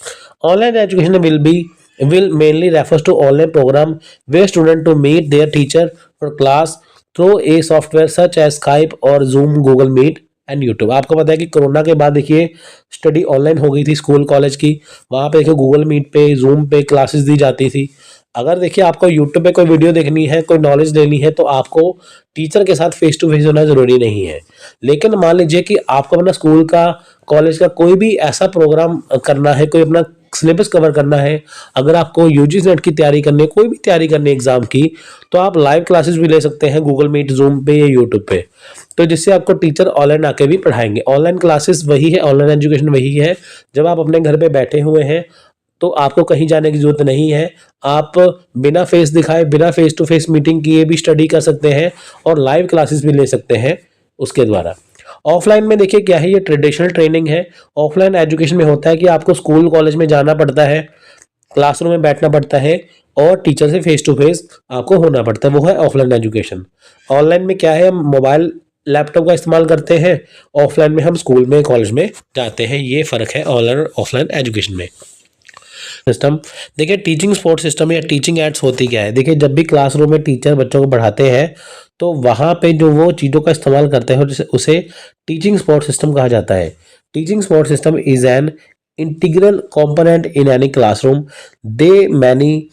Online education will mainly refers to online program where student to meet their teacher for class through a software such as Skype और Zoom, Google Meet and YouTube. आपको पता है कि कोरोना के बाद देखिए स्टडी ऑनलाइन हो गई थी स्कूल कॉलेज की। वहाँ पे देखिए गूगल मीट पे, जूम पे क्लासेस दी जाती थी। अगर देखिए आपको यूट्यूब पे कोई वीडियो देखनी है, कोई नॉलेज लेनी है, तो आपको टीचर के साथ फेस टू फेस होना जरूरी नहीं है। लेकिन मान लीजिए कि आपको अपना स्कूल का, कॉलेज का कोई भी ऐसा प्रोग्राम करना है, कोई अपना सिलेबस कवर करना है, अगर आपको यूजीसी नेट की तैयारी करनी है, कोई भी तैयारी करनी है एग्जाम की, तो आप लाइव क्लासेस भी ले सकते हैं गूगल मीट, जूम पे या यूट्यूब पे। तो जिससे आपको टीचर ऑनलाइन आके भी पढ़ाएंगे। ऑनलाइन क्लासेस वही है, ऑनलाइन एजुकेशन वही है जब आप अपने घर पे बैठे हुए हैं, तो आपको कहीं जाने की जरूरत नहीं है। आप बिना फेस दिखाए, बिना फेस टू फेस मीटिंग किए भी स्टडी कर सकते हैं और लाइव क्लासेस भी ले सकते हैं उसके द्वारा। ऑफलाइन में देखिए क्या है, ये ट्रेडिशनल ट्रेनिंग है। ऑफलाइन एजुकेशन में होता है कि आपको स्कूल कॉलेज में जाना पड़ता है, क्लासरूम में बैठना पड़ता है और टीचर से फेस टू फेस आपको होना पड़ता है, वो है ऑफलाइन एजुकेशन। ऑनलाइन में क्या है, हम मोबाइल लैपटॉप का इस्तेमाल करते हैं, ऑफलाइन में हम स्कूल में कॉलेज में जाते हैं। ये फ़र्क है ऑनलाइन और ऑफलाइन एजुकेशन में। सिस्टम देखिए, टीचिंग सपोर्ट सिस्टम या टीचिंग एड्स होती क्या है। देखिए जब भी क्लासरूम में टीचर बच्चों को पढ़ाते हैं तो वहाँ पे जो वो चीज़ों का इस्तेमाल करते हैं उसे टीचिंग सपोर्ट सिस्टम कहा जाता है। Teaching support system is an integral component in any classroom. They many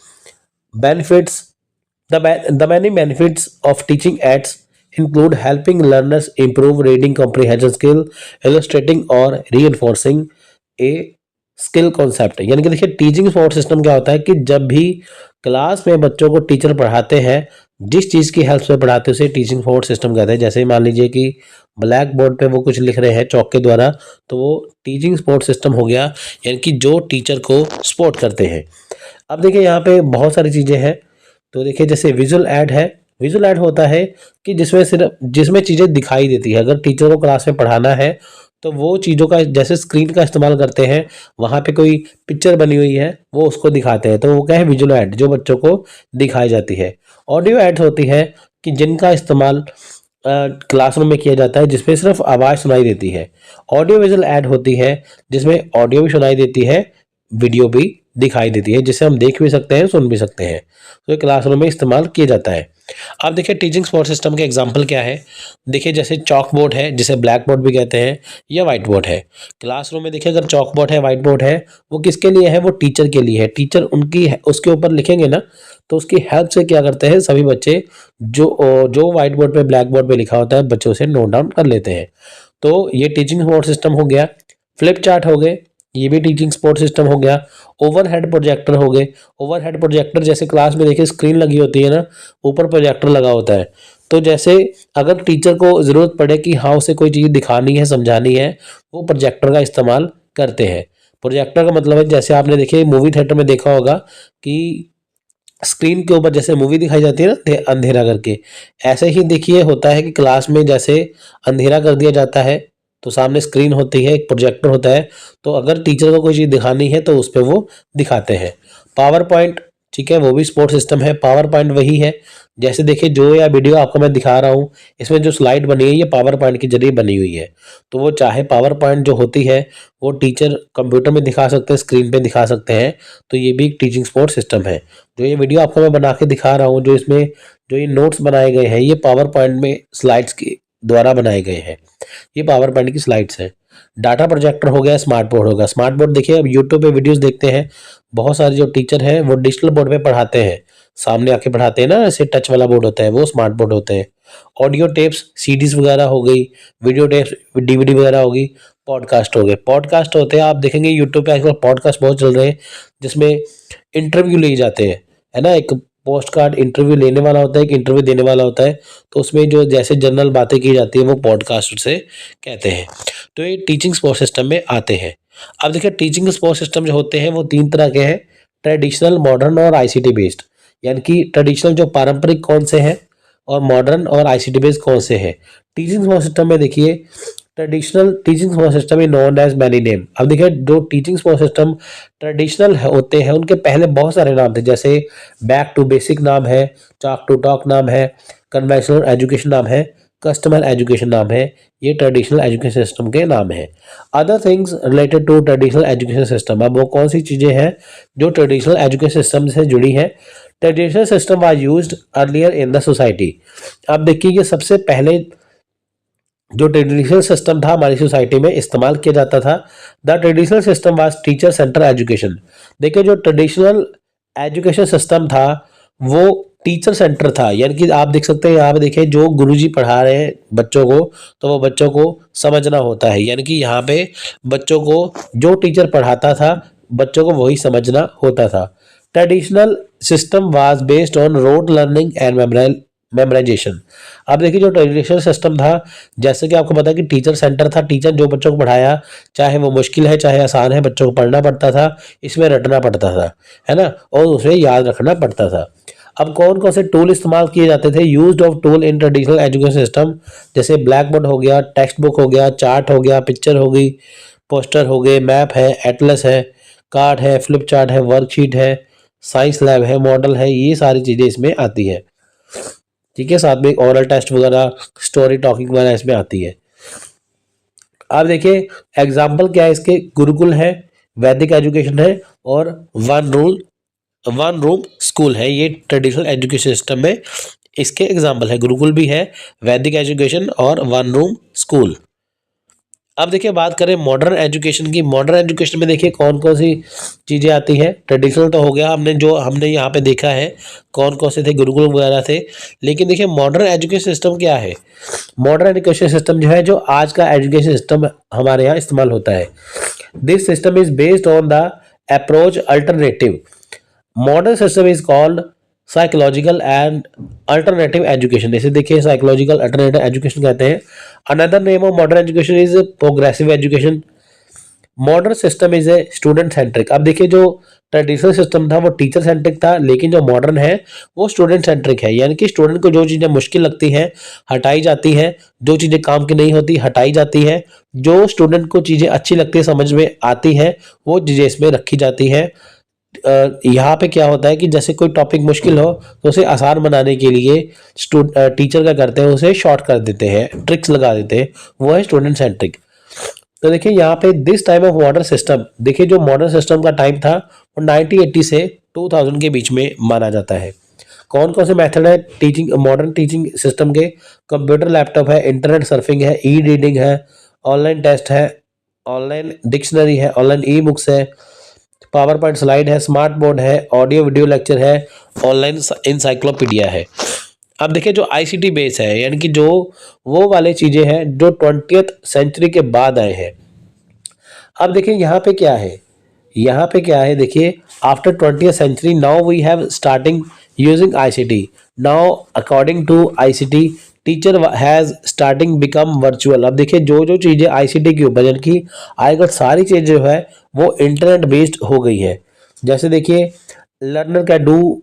benefits the many benefits of teaching aids include helping learners improve reading comprehension skill, illustrating or reinforcing a skill concept. यानी कि देखिए teaching support system क्या होता है कि जब भी class में बच्चों को टीचर पढ़ाते हैं, जिस चीज़ की हेल्प से पढ़ाते हैं उसे टीचिंग सपोर्ट सिस्टम कहते हैं। जैसे मान लीजिए कि ब्लैक बोर्ड पे वो कुछ लिख रहे हैं चौक के द्वारा, तो वो टीचिंग सपोर्ट सिस्टम हो गया, यानी कि जो टीचर को सपोर्ट करते हैं। अब देखिए यहाँ पे बहुत सारी चीज़ें हैं। तो देखिए जैसे विजुअल ऐड है। विजुअल ऐड होता है कि जिसमें चीज़ें दिखाई देती है। अगर टीचर को क्लास में पढ़ाना है तो वो चीज़ों का, जैसे स्क्रीन का इस्तेमाल करते हैं, वहाँ पे कोई पिक्चर बनी हुई है वो उसको दिखाते हैं, तो वो क्या है, विजुअल ऐड, जो बच्चों को दिखाई जाती है। ऑडियो ऐड होती है कि जिनका इस्तेमाल क्लासरूम में किया जाता है, जिसमें सिर्फ आवाज़ सुनाई देती है। ऑडियो विजुअल ऐड होती है जिसमें ऑडियो भी सुनाई देती है, वीडियो भी दिखाई देती है, जिसे हम देख भी सकते हैं, सुन भी सकते हैं। तो ये क्लासरूम में इस्तेमाल किया जाता है। अब देखिए टीचिंग सपोर्ट सिस्टम के एग्जांपल क्या है। देखिए जैसे चॉक बोर्ड है, जिसे ब्लैक बोर्ड भी कहते हैं, या वाइट बोर्ड है। क्लासरूम में देखिए अगर चॉक बोर्ड है, वाइट बोर्ड है, वो किसके लिए है, वो टीचर के लिए है। टीचर उसके ऊपर लिखेंगे ना, तो उसकी हेल्प से क्या करते हैं सभी बच्चे, जो वाइट बोर्ड पे, ब्लैक बोर्ड पे लिखा होता है, बच्चों से नोट डाउन कर लेते हैं। तो ये टीचिंग सपोर्ट सिस्टम हो गया। फ्लिप चार्ट हो गए, ये भी टीचिंग सपोर्ट सिस्टम हो गया। ओवरहेड प्रोजेक्टर हो गए। ओवरहेड प्रोजेक्टर जैसे क्लास में देखिए स्क्रीन लगी होती है ना, ऊपर प्रोजेक्टर लगा होता है। तो जैसे अगर टीचर को ज़रूरत पड़े कि हाँ उसे कोई चीज़ दिखानी है, समझानी है, वो प्रोजेक्टर का इस्तेमाल करते हैं। प्रोजेक्टर का मतलब है, जैसे आपने देखिए मूवी थिएटर में देखा होगा कि स्क्रीन के ऊपर जैसे मूवी दिखाई जाती है ना अंधेरा करके, ऐसे ही देखिए होता है कि क्लास में जैसे अंधेरा कर दिया जाता है, तो सामने स्क्रीन होती है, एक प्रोजेक्टर होता है, तो अगर टीचर को कोई चीज़ दिखानी है तो उस पर वो दिखाते हैं। पावर पॉइंट, ठीक है, वो भी सपोर्ट सिस्टम है। पावर पॉइंट वही है, जैसे देखिए जो या वीडियो आपको मैं दिखा रहा हूँ, इसमें जो स्लाइड बनी है ये पावर पॉइंट के जरिए बनी हुई है। तो वो चाहे पावर पॉइंट जो होती है वो टीचर कंप्यूटर में दिखा सकते हैं, स्क्रीन पे दिखा सकते हैं, तो ये भी एक टीचिंग सपोर्ट सिस्टम है। जो ये वीडियो आपको मैं बना के दिखा रहा हूँ, जो ये नोट्स बनाए गए हैं, ये पावर पॉइंट में स्लाइड्स के द्वारा बनाए गए हैं। ये पावर पॉइंट की स्लाइड्स हैं। डाटा प्रोजेक्टर हो गया, स्मार्ट बोर्ड होगा। स्मार्ट बोर्ड देखिए अब यूट्यूब पे वीडियोस देखते हैं, बहुत सारे जो टीचर हैं वो डिजिटल बोर्ड पे पढ़ाते हैं, सामने आके पढ़ाते हैं ना, ऐसे टच वाला बोर्ड होता है, वो स्मार्ट बोर्ड होते हैं। ऑडियो टेप्स, सीडीज वगैरह हो गई, वीडियो टेप्स, डीवीडी वगैरह होगी। पॉडकास्ट हो गए। पॉडकास्ट होते हैं, आप देखेंगे यूट्यूब पे आजकल पॉडकास्ट बहुत चल रहे हैं, जिसमें इंटरव्यू लिए जाते हैं, है ना। एक पोस्ट कार्ड इंटरव्यू लेने वाला होता है, एक इंटरव्यू देने वाला होता है, तो उसमें जो जैसे जनरल बातें की जाती है वो पॉडकास्ट से कहते हैं। तो ये टीचिंग सपोर्ट सिस्टम में आते हैं। अब देखिए टीचिंग सपोर्ट सिस्टम जो होते हैं वो 3 तरह के हैं, ट्रेडिशनल, मॉडर्न और आईसीटी बेस्ड। यानी कि ट्रेडिशनल जो पारंपरिक कौन से हैं, और मॉडर्न और आईसीटी बेस्ड कौन से हैं। टीचिंग सपोर्ट सिस्टम में देखिए traditional teaching support system is known as many name. अब देखिए जो टीचिंग सपोर्ट सिस्टम ट्रेडिशनल होते हैं उनके पहले बहुत सारे नाम थे, जैसे बैक टू बेसिक नाम है, टॉक टू टॉक नाम है, कन्वेंशनल एजुकेशन नाम है, कस्टमर एजुकेशन नाम है। ये ट्रेडिशनल एजुकेशन सिस्टम के नाम है। Other things related to traditional education system, अब वो कौन सी चीज़ें हैं जो ट्रेडिशनल एजुकेशन सिस्टम से जुड़ी हैं। Traditional system was used earlier in the society. अब देखिए ये सबसे पहले जो ट्रेडिशनल सिस्टम था हमारी सोसाइटी में इस्तेमाल किया जाता था। The traditional system was teacher centre education. देखिए जो ट्रेडिशनल एजुकेशन सिस्टम था वो टीचर सेंटर था, यानी कि आप देख सकते हैं यहाँ पे देखिए जो गुरुजी पढ़ा रहे हैं बच्चों को तो वो बच्चों को समझना होता है, यानी कि यहाँ पे बच्चों को जो टीचर पढ़ाता था बच्चों को वही समझना होता था। Traditional system was based on rote learning and memorisation. अब देखिए जो ट्रेडिशनल सिस्टम था, जैसे कि आपको पता है कि टीचर सेंटर था, टीचर जो बच्चों को पढ़ाया चाहे वो मुश्किल है चाहे आसान है बच्चों को पढ़ना पड़ता था, इसमें रटना पड़ता था, है ना, और उसे याद रखना पड़ता था। अब कौन कौन से टूल इस्तेमाल किए जाते थे, used of tool in traditional education system, जैसे ब्लैक बोर्ड हो गया, टेक्स्ट बुक हो गया, चार्ट हो गया, पिक्चर हो गई, पोस्टर हो गए, मैप है, एटलस है, कार्ड है, फ्लिप चार्ट है, वर्कशीट है, साइंस लैब है, मॉडल है, ये सारी चीज़ें इसमें आती है। ठीक है, साथ में ओरल टेस्ट वगैरह, स्टोरी टॉकिंग वगैरह इसमें आती है। आप देखिए एग्जाम्पल क्या है इसके, गुरुकुल है, वैदिक एजुकेशन है और वन रूम स्कूल है। ये ट्रेडिशनल एजुकेशन सिस्टम में इसके एग्जाम्पल है, गुरुकुल भी है, वैदिक एजुकेशन और वन रूम स्कूल। अब देखिए बात करें मॉडर्न एजुकेशन की। मॉडर्न एजुकेशन में देखिए कौन कौन सी चीज़ें आती हैं। ट्रेडिशनल तो हो गया, हमने यहाँ पे देखा है कौन कौन से थे, गुरुकुल वगैरह थे। लेकिन देखिए मॉडर्न एजुकेशन सिस्टम क्या है। मॉडर्न एजुकेशन सिस्टम जो है जो आज का एजुकेशन सिस्टम हमारे यहाँ इस्तेमाल होता है। This system is based on the approach alternative. Modern system is called psychological and alternative education. इसे देखिए साइकोलॉजिकल अल्टरनेटिव एजुकेशन कहते हैं। Another name of modern education is progressive education. Modern system is a student centric. अब देखिए जो traditional system था वो teacher centric था, लेकिन जो मॉडर्न है वो स्टूडेंट सेंट्रिक है, यानी कि स्टूडेंट को जो चीज़ें मुश्किल लगती हैं हटाई जाती हैं, जो चीज़ें काम की नहीं होती हटाई जाती हैं, जो स्टूडेंट को चीज़ें अच्छी लगती है समझ में आती हैं वो चीज़ें इसमें रखी जाती हैं। यहाँ पे क्या होता है कि जैसे कोई टॉपिक मुश्किल हो तो उसे आसान बनाने के लिए टीचर क्या करते हैं, उसे शॉर्ट कर देते हैं, ट्रिक्स लगा देते हैं, वो है स्टूडेंट सेंट्रिक। तो देखिए यहाँ पे this time of modern system, देखिए जो मॉडर्न सिस्टम का टाइम था वो 1980 से 2000 के बीच में माना जाता है। कौन कौन से मेथड है टीचिंग मॉडर्न टीचिंग सिस्टम के, कंप्यूटर लैपटॉप है, इंटरनेट सर्फिंग है, ई रीडिंग है, ऑनलाइन टेस्ट है, ऑनलाइन डिक्शनरी है, ऑनलाइन ई बुक्स है, पावर पॉइंट स्लाइड है, स्मार्ट बोर्ड है, ऑडियो वीडियो लेक्चर है, ऑनलाइन इंसाइक्लोपीडिया है। अब देखिए जो आईसीटी बेस है, यानी कि जो वो वाले चीज़ें हैं जो 20th सेंचुरी के बाद आए हैं। अब देखिए यहाँ पे क्या है, यहाँ पे क्या है, देखिए after 20th century now we have starting using ICT. Now according to ICT teacher has starting become virtual. अब देखिए जो जो चीज़ें आईसीटी के ऊपर यानी कि आजकल सारी चीज़ें जो है वो इंटरनेट बेस्ड हो गई है। जैसे देखिए learner can do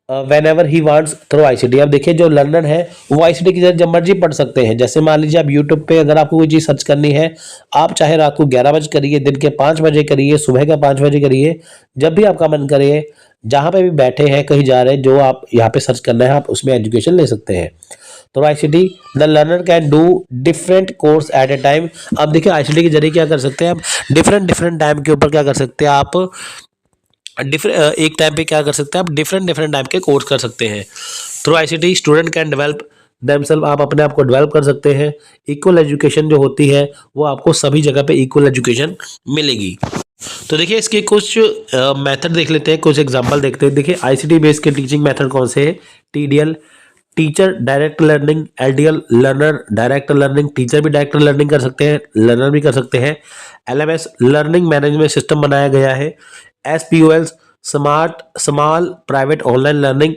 when ever he wants through ICT. अब देखिए जो लर्नर है वो आईसीटी की जब मर्जी पढ़ सकते हैं। जैसे मान लीजिए आप यूट्यूब पे अगर आपको कोई चीज़ सर्च करनी है, आप चाहे रात को 11 बजे करिए, दिन के 5 बजे करिए, सुबह का 5 बजे करिए, जब भी आपका मन करे, जहाँ पे भी बैठे हैं कहीं जा रहे हैं, जो आप यहाँ पे सर्च करना है आप उसमें एजुकेशन ले सकते हैं। तो ICT the learner can do different course eight A time. अब देखिए आईसीटी के जरिए क्या कर सकते हैं आप, डिफरेंट टाइम के ऊपर क्या कर सकते हैं आप, एक टाइम पे क्या कर सकते हैं आप, डिफरेंट टाइप के कोर्स कर सकते हैं। Through ICT student can develop themself, आप अपने आप को डेवलप कर सकते हैं। इक्वल एजुकेशन जो होती है वो आपको सभी जगह पे इक्वल एजुकेशन मिलेगी। तो देखिए इसके कुछ मेथड देख लेते हैं, कुछ एग्जांपल देखते हैं। देखिए आईसीटी बेस्ड के टीचिंग मेथड कौन से है, TDL teacher direct learning, LDL learner direct learning, teacher भी डायरेक्ट लर्निंग कर सकते हैं, लर्नर भी कर सकते हैं। एलएमएस लर्निंग मैनेजमेंट सिस्टम बनाया गया है। SPOL small private online learning,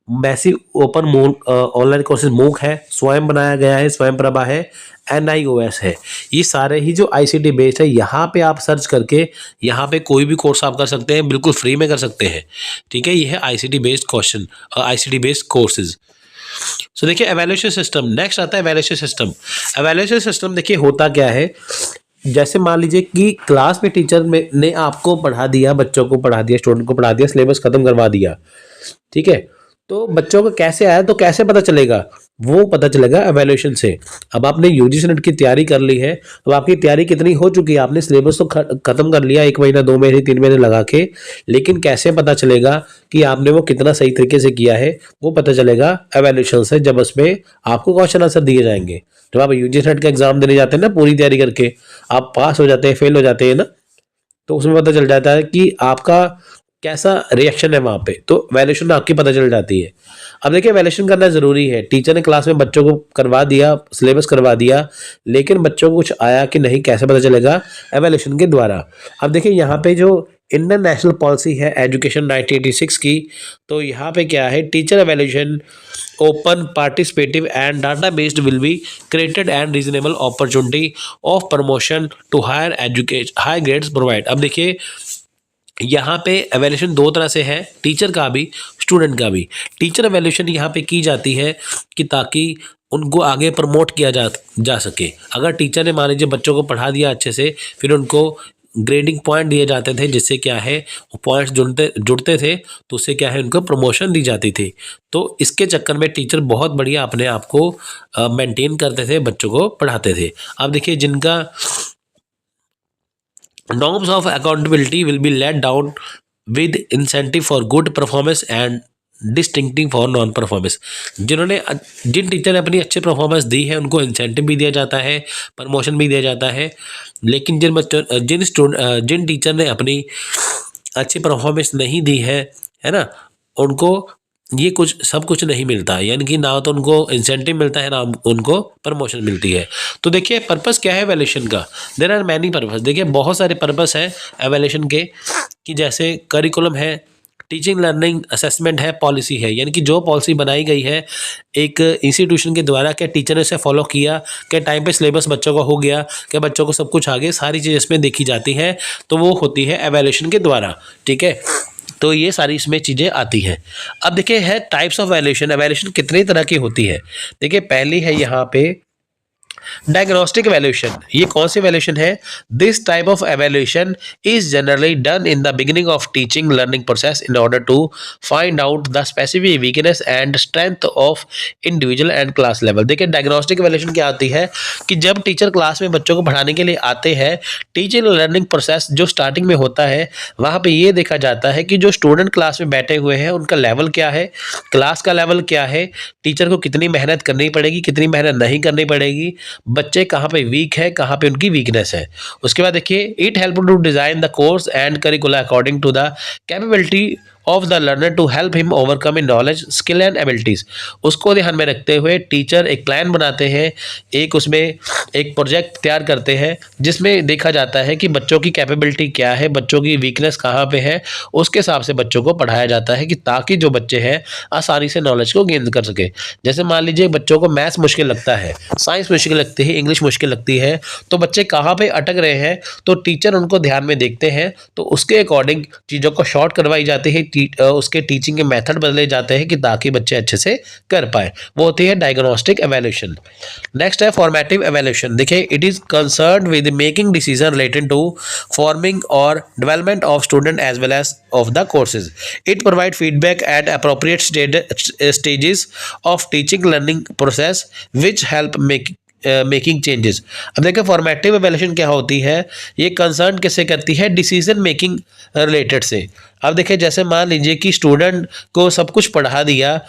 massive open online courses MOOC है, स्वयं बनाया गया है, स्वयं प्रभा है, एनआईओएस है। ये सारे ही जो आईसीटी बेस्ड है, यहाँ पे आप सर्च करके यहाँ पे कोई भी कोर्स आप कर सकते हैं, बिल्कुल फ्री में कर सकते हैं। ठीक है, ये है ICT based question, ICT based courses. So देखिए एवेल्यूएशन सिस्टम, नेक्स्ट आता है एवेल्यूएशन सिस्टम। एवेल्यूएशन सिस्टम देखिए होता क्या है, जैसे मान लीजिए कि क्लास में टीचर ने आपको पढ़ा दिया, बच्चों को पढ़ा दिया, स्टूडेंट को पढ़ा दिया, सिलेबस खत्म करवा दिया, ठीक है। तो बच्चों को कैसे आया, तो कैसे पता चलेगा, वो पता चलेगा एवेल्यूएशन से। अब आपने यूजीसी नेट की तैयारी कर ली है, अब आपकी तैयारी कितनी हो चुकी है, आपने सिलेबस तो खत्म कर लिया 1 महीना 2 महीने 3 महीने लगा के, लेकिन कैसे पता चलेगा कि आपने वो कितना सही तरीके से किया है, वो पता चलेगा एवेल्यूएशन से, जब उसमें आपको क्वेश्चन आंसर दिए जाएंगे। जब आप यूजीसी नेट का एग्जाम देने जाते हैं ना पूरी तैयारी करके, आप पास हो जाते हैं फेल हो जाते हैं ना, तो उसमें पता चल जाता है कि आपका कैसा रिएक्शन है वहां पे, तो वैल्यूएशन आपकी पता चल जाती है। अब देखिए वैल्यूएशन करना जरूरी है, टीचर ने क्लास में बच्चों को करवा दिया, सिलेबस करवा दिया, लेकिन बच्चों को कुछ आया कि नहीं, कैसे पता चलेगा, एवेल्यूएशन के द्वारा। अब देखिए यहाँ पे जो इंडियन नेशनल पॉलिसी है एजुकेशन 1986 की, तो यहाँ पे क्या है, teacher evaluation open participative and data based will be created and reasonable opportunity of promotion to higher education high grades provide. अब देखिए यहाँ पे एवेल्यूएशन 2 तरह से है, टीचर का भी स्टूडेंट का भी। टीचर एवेल्यूएशन यहाँ पे की जाती है कि ताकि उनको आगे प्रमोट किया जा सके। अगर टीचर ने मान लीजिए बच्चों को पढ़ा दिया अच्छे से, फिर उनको ग्रेडिंग पॉइंट दिए जाते थे, जिससे क्या है वो पॉइंट्स जुड़ते थे, तो उससे क्या है उनको प्रमोशन दी जाती थी। तो इसके चक्कर में टीचर बहुत बढ़िया अपने आप को मेंटेन करते थे, बच्चों को पढ़ाते थे। अब देखिए जिनका norms of accountability will be laid down with incentive for good performance and distincting for non performance. जिन टीचर ने अपनी अच्छी परफॉर्मेंस दी है उनको इंसेंटिव भी दिया जाता है, प्रमोशन भी दिया जाता है, लेकिन जिन टीचर ने अपनी अच्छी परफॉर्मेंस नहीं दी है ना, उनको ये सब कुछ नहीं मिलता, यानी कि ना तो उनको इंसेंटिव मिलता है ना उनको प्रमोशन मिलती है। तो देखिए पर्पस क्या है एवेल्यूएशन का, देयर आर मैनी पर्पस। देखिए बहुत सारे पर्पस हैं एवेल्यूएशन के, कि जैसे करिकुलम है, टीचिंग लर्निंग असेसमेंट है, पॉलिसी है, यानी कि जो पॉलिसी बनाई गई है एक इंस्टीट्यूशन के द्वारा, क्या टीचर ने उसे फॉलो किया, क्या टाइम पे सिलेबस बच्चों का हो गया, क्या बच्चों को सब कुछ आ गया, सारी चीज़ इसमें देखी जाती है, तो वो होती है एवेल्यूएशन के द्वारा, ठीक है। तो ये सारी इसमें चीज़ें आती हैं। अब देखिए है टाइप्स ऑफ एवेल्यूएशन, एवेल्यूएशन कितनी तरह की होती है। देखिए पहली है यहाँ पे डायग्नोस्टिक एवेल्यूएशन। ये कौन सी एवेल्यूएशन है, this type of evaluation is generally done in the beginning of teaching learning process in order to find out the specific weakness and strength of individual and class level. देखिए diagnostic evaluation क्या आती है कि जब teacher class में बच्चों को पढ़ाने के लिए आते हैं, टीचिंग लर्निंग प्रोसेस जो स्टार्टिंग में होता है, वहाँ पे ये देखा जाता है कि जो स्टूडेंट क्लास में बैठे हुए हैं उनका लेवल क्या है, क्लास का लेवल क्या है, टीचर को कितनी मेहनत करनी पड़ेगी, कितनी मेहनत नहीं करनी पड़ेगी, बच्चे कहाँ पे वीक है, कहाँ पे उनकी वीकनेस है। उसके बाद देखिए it help to design the course and curricula according to the capability of the learner to help him overcome in knowledge skill and abilities. उसको ध्यान में रखते हुए टीचर एक प्लान बनाते हैं, एक उसमें एक प्रोजेक्ट तैयार करते हैं, जिसमें देखा जाता है कि बच्चों की कैपेबिलिटी क्या है, बच्चों की वीकनेस कहाँ पे है, उसके हिसाब से बच्चों को पढ़ाया जाता है, कि ताकि जो बच्चे हैं आसानी से नॉलेज को गेन कर सके। जैसे मान लीजिए बच्चों को मैथ्स मुश्किल लगता है, साइंस मुश्किल लगती है, इंग्लिश मुश्किल लगती है, तो बच्चे कहाँ पे अटक रहे हैं, तो टीचर उनको ध्यान में देखते हैं, तो उसके अकॉर्डिंग चीज़ों को शॉर्ट करवाई जाती है, उसके टीचिंग के मेथड बदले जाते हैं, कि ताकि बच्चे अच्छे से कर पाए। वो होती है डायग्नोस्टिक एवेल्यूएशन। नेक्स्ट है फॉर्मेटिव एवेल्यूएशन। देखिए it is concerned with making decision related to forming और development of student as well as of the courses. It provide feedback at appropriate stages of teaching learning process which help making changes. अब देखिए formative evaluation क्या होती है, ये concern किससे करती है, डिसीजन मेकिंग रिलेटेड से। अब देखिए जैसे मान लीजिए कि स्टूडेंट को सब कुछ पढ़ा दिया,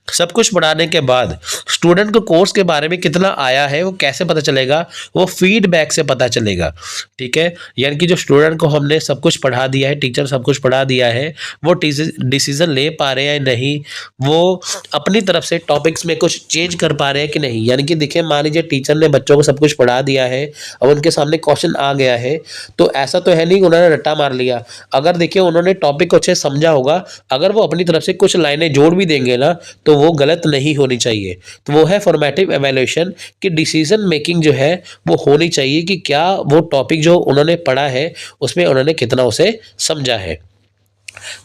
सब कुछ पढ़ाने के बाद स्टूडेंट को कोर्स के बारे में कितना आया है वो कैसे पता चलेगा, वो फीडबैक से पता चलेगा, ठीक है। यानी कि जो स्टूडेंट को हमने सब कुछ पढ़ा दिया है, टीचर सब कुछ पढ़ा दिया है, वो डिसीजन ले पा रहे हैं या नहीं, वो अपनी तरफ से टॉपिक्स में कुछ चेंज कर पा रहे हैं कि नहीं। यानी कि देखिए मान लीजिए टीचर ने बच्चों को सब कुछ पढ़ा दिया है, अब उनके सामने क्वेश्चन आ गया है, तो ऐसा तो है नहीं उन्होंने रट्टा मार लिया। अगर देखिए उन्होंने टॉपिक को अच्छे समझा होगा, अगर वो अपनी तरफ से कुछ लाइनें जोड़ भी देंगे ना, तो वो गलत नहीं होनी चाहिए। तो वो है फॉर्मेटिव एवेल्यूएशन कि डिसीजन मेकिंग जो है वो होनी चाहिए, कि क्या वो टॉपिक जो उन्होंने पढ़ा है उसमें उन्होंने कितना उसे समझा है।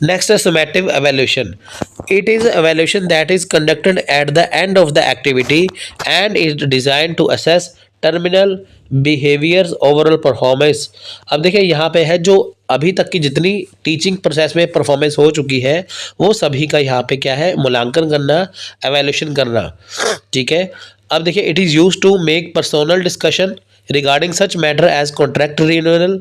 Next is summative evaluation. It is evaluation that is conducted at the end of the activity and is designed to assess terminal behaviors overall performance. अब देखिए यहाँ पे है जो अभी तक की जितनी टीचिंग प्रोसेस में परफॉर्मेंस हो चुकी है वो सभी का यहाँ पे क्या है मूल्यांकन करना, एवेल्यूशन करना। ठीक है, अब देखिए it is use to make personal discussion regarding such matter as contract renewal,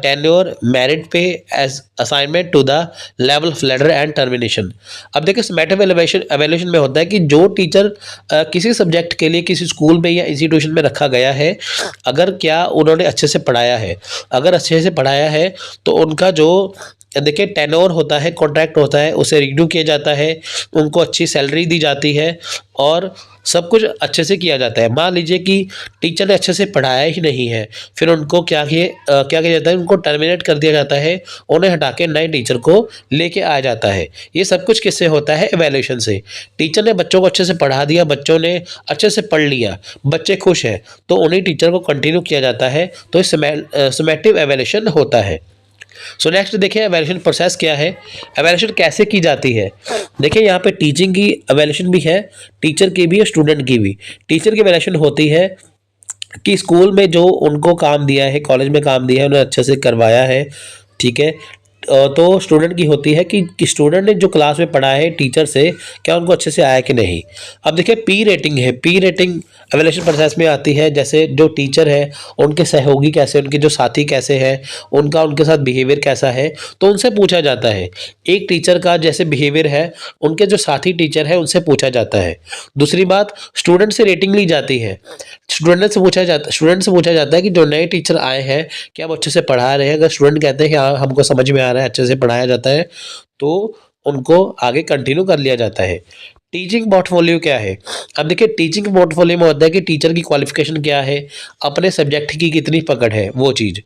tenure, merit pay, as assignment to the level of ladder and termination। अब देखिए समेटिव एवेल्यूशन में होता है कि जो टीचर किसी सब्जेक्ट के लिए किसी स्कूल में या इंस्टीट्यूशन में रखा गया है, अगर क्या उन्होंने अच्छे से पढ़ाया है, अगर अच्छे से पढ़ाया है तो उनका जो देखिए टेनोर होता है, कॉन्ट्रैक्ट होता है, उसे रिन्यू किया जाता है, उनको अच्छी सैलरी दी जाती है और सब कुछ अच्छे से किया जाता है। मान लीजिए कि टीचर ने अच्छे से पढ़ाया ही नहीं है, फिर उनको क्या किया जाता है, उनको टर्मिनेट कर दिया जाता है, उन्हें हटा के नए टीचर को लेके आया जाता है। ये सब कुछ किससे होता है? एवेल्यूशन से। टीचर ने बच्चों को अच्छे से पढ़ा दिया, बच्चों ने अच्छे से पढ़ लिया, बच्चे खुश हैं, तो उन्हीं टीचर को कंटिन्यू किया जाता है, तो इस समेटिव एवेल्यूशन होता है। सो नेक्स्ट देखिए एवेल्यूशन प्रोसेस क्या है, एवेल्यूशन कैसे की जाती है। देखिए यहाँ पे टीचिंग की एवेल्यूशन भी है, टीचर की भी है, स्टूडेंट की भी। टीचर की एवेल्यूशन होती है कि स्कूल में जो उनको काम दिया है, कॉलेज में काम दिया है, उन्हें अच्छे से करवाया है। ठीक है, तो स्टूडेंट की होती है कि स्टूडेंट ने जो क्लास में पढ़ा है टीचर से, क्या उनको अच्छे से आया कि नहीं। अब देखिए पी रेटिंग है, पी रेटिंग एवेल्यूशन प्रोसेस में आती है। जैसे जो टीचर है उनके सहयोगी कैसे, उनके जो साथी कैसे हैं, उनका उनके साथ बिहेवियर कैसा है, तो उनसे पूछा जाता है। एक टीचर का जैसे बिहेवियर है, उनके जो साथी टीचर है उनसे पूछा जाता है। दूसरी बात, स्टूडेंट से रेटिंग ली जाती है। स्टूडेंट से पूछा जाता है कि जो नए टीचर आए हैं क्या वो अच्छे से पढ़ा रहे हैं। अगर स्टूडेंट कहते हैं कि हाँ हमको समझ में आ रहा है, अच्छे से पढ़ाया जाता है, तो उनको आगे कंटिन्यू कर लिया जाता है। टीचिंग पोर्टफोलियो क्या है? अब देखिए टीचिंग पोर्टफोलियो में होता है कि टीचर की क्वालिफिकेशन क्या है, अपने सब्जेक्ट की कितनी पकड़ है, वो चीज़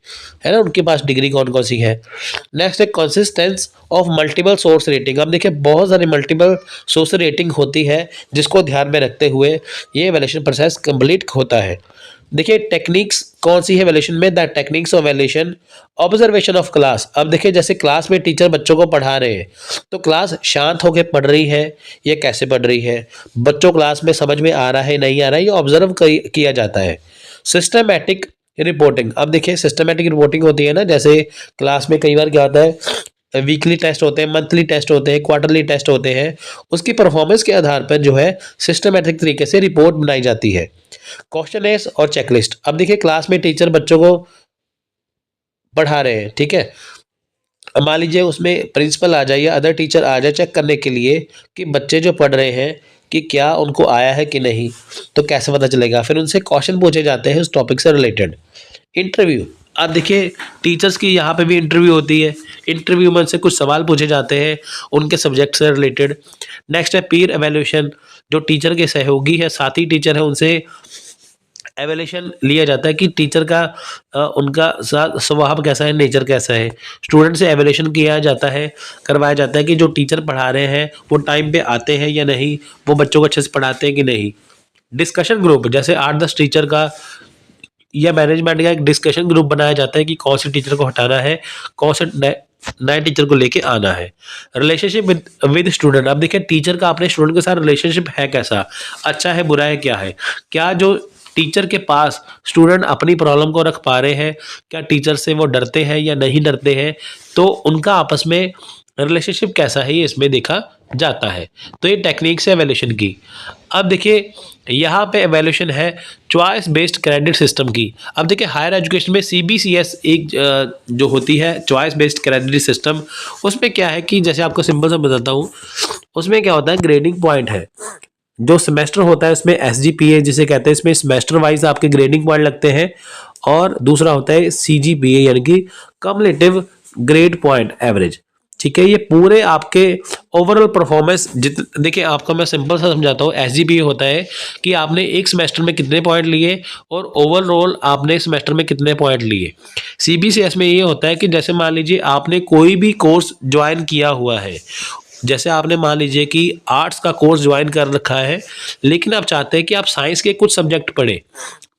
है ना, उनके पास डिग्री कौन कौन सी है। नेक्स्ट है consistence of multiple source rating. अब देखिए बहुत सारी मल्टीपल सोर्स रेटिंग होती है जिसको ध्यान में रखते हुए ये एवेल्यूशन प्रोसेस कंप्लीट होता है। देखिए टेक्निक्स कौन सी है एवेल्यूशन में? The techniques of evaluation, observation of class. अब देखिए जैसे क्लास में टीचर बच्चों को पढ़ा रहे हैं, तो क्लास शांत होकर पढ़ रही है या कैसे पढ़ रही है, बच्चों क्लास में समझ में आ रहा है नहीं आ रहा है, ये ऑब्जर्व किया जाता है। Systematic reporting. अब देखिए सिस्टमैटिक रिपोर्टिंग होती है ना, जैसे क्लास में कई बार क्या होता है, वीकली टेस्ट होते हैं, मंथली टेस्ट होते हैं, क्वार्टरली टेस्ट होते हैं, उसकी परफॉर्मेंस के आधार पर जो है सिस्टमैटिक तरीके से रिपोर्ट बनाई जाती है। क्वेश्चनर्स और चेकलिस्ट। अब देखिए क्लास में टीचर बच्चों को पढ़ा रहे हैं, ठीक है, अब मान लीजिए उसमें प्रिंसिपल आ जाए या अदर टीचर आ जाए चेक करने के लिए कि बच्चे जो पढ़ रहे हैं कि क्या उनको आया है कि नहीं, तो कैसे पता चलेगा? फिर उनसे क्वेश्चन पूछे जाते हैं उस टॉपिक से रिलेटेड। इंटरव्यू। अब देखिए टीचर्स की यहाँ पे भी इंटरव्यू होती है, इंटरव्यू में उनसे कुछ सवाल पूछे जाते हैं उनके सब्जेक्ट से रिलेटेड। नेक्स्ट है पीर एवेल्यूशन, जो टीचर के सहयोगी है, साथी टीचर है, उनसे एवेल्यूशन लिया जाता है कि टीचर का उनका स्वभाव कैसा है, नेचर कैसा है। स्टूडेंट से एवेल्यूशन किया जाता है, करवाया जाता है कि जो टीचर पढ़ा रहे हैं वो टाइम पे आते हैं या नहीं, वो बच्चों को अच्छे से पढ़ाते हैं कि नहीं। डिस्कशन ग्रुप, जैसे 8-10 टीचर का या मैनेजमेंट का एक डिस्कशन ग्रुप बनाया जाता है कि कौन से टीचर को हटाना है, कौन से नए टीचर को लेके आना है। Relationship with student. अब देखिए टीचर का अपने स्टूडेंट के साथ रिलेशनशिप है कैसा, अच्छा है, बुरा है, क्या है, क्या जो टीचर के पास स्टूडेंट अपनी प्रॉब्लम को रख पा रहे हैं, क्या टीचर से वो डरते हैं या नहीं डरते हैं, तो उनका आपस में रिलेशनशिप कैसा है ये इसमें देखा जाता है। तो ये टेक्निक्स है एवेल्यूशन की। अब देखिए यहाँ पे एवेल्यूशन है चॉइस बेस्ड क्रेडिट सिस्टम की। अब देखिए हायर एजुकेशन में CBCS एक जो होती है चॉइस बेस्ड क्रेडिट सिस्टम, उसमें क्या है कि जैसे आपको सिंपल सा बताता हूँ, उसमें क्या होता है ग्रेडिंग पॉइंट है, जो सेमेस्टर होता है इसमें SGPA जिसे कहते हैं, इसमें सेमेस्टर वाइज आपके ग्रेडिंग पॉइंट लगते हैं, और दूसरा होता है CGPA यानी कि कम्युलेटिव ग्रेड पॉइंट एवरेज। ठीक है, ये पूरे आपके ओवरऑल परफॉर्मेंस देखिए आपका मैं सिंपल सा समझाता हूँ। SGPA होता है कि आपने एक सेमेस्टर में कितने पॉइंट लिए और ओवरऑल आपने सेमेस्टर में कितने पॉइंट लिए। CBCS में ये होता है कि जैसे मान लीजिए आपने कोई भी कोर्स ज्वाइन किया हुआ है, जैसे आपने मान लीजिए कि आर्ट्स का कोर्स ज्वाइन कर रखा है, लेकिन आप चाहते हैं कि आप साइंस के कुछ सब्जेक्ट पढ़ें,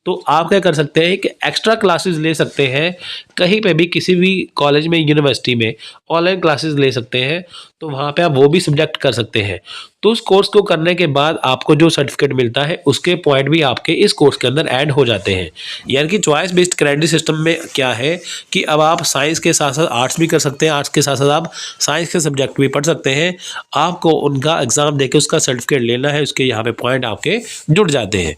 तो आप क्या कर सकते हैं कि एक्स्ट्रा क्लासेस ले सकते हैं, कहीं पे भी किसी भी कॉलेज में, यूनिवर्सिटी में ऑनलाइन क्लासेस ले सकते हैं, तो वहाँ पे आप वो भी सब्जेक्ट कर सकते हैं। तो उस कोर्स को करने के बाद आपको जो सर्टिफिकेट मिलता है उसके पॉइंट भी आपके इस कोर्स के अंदर ऐड हो जाते हैं। यानी कि चॉइस बेस्ड क्रेडिट सिस्टम में क्या है कि अब आप साइंस के साथ साथ आर्ट्स भी कर सकते हैं, आर्ट्स के साथ साथ आप साइंस के सब्जेक्ट भी पढ़ सकते हैं। आपको उनका एग्जाम देके उसका सर्टिफिकेट लेना है, उसके यहाँ पे पॉइंट आपके जुड़ जाते हैं।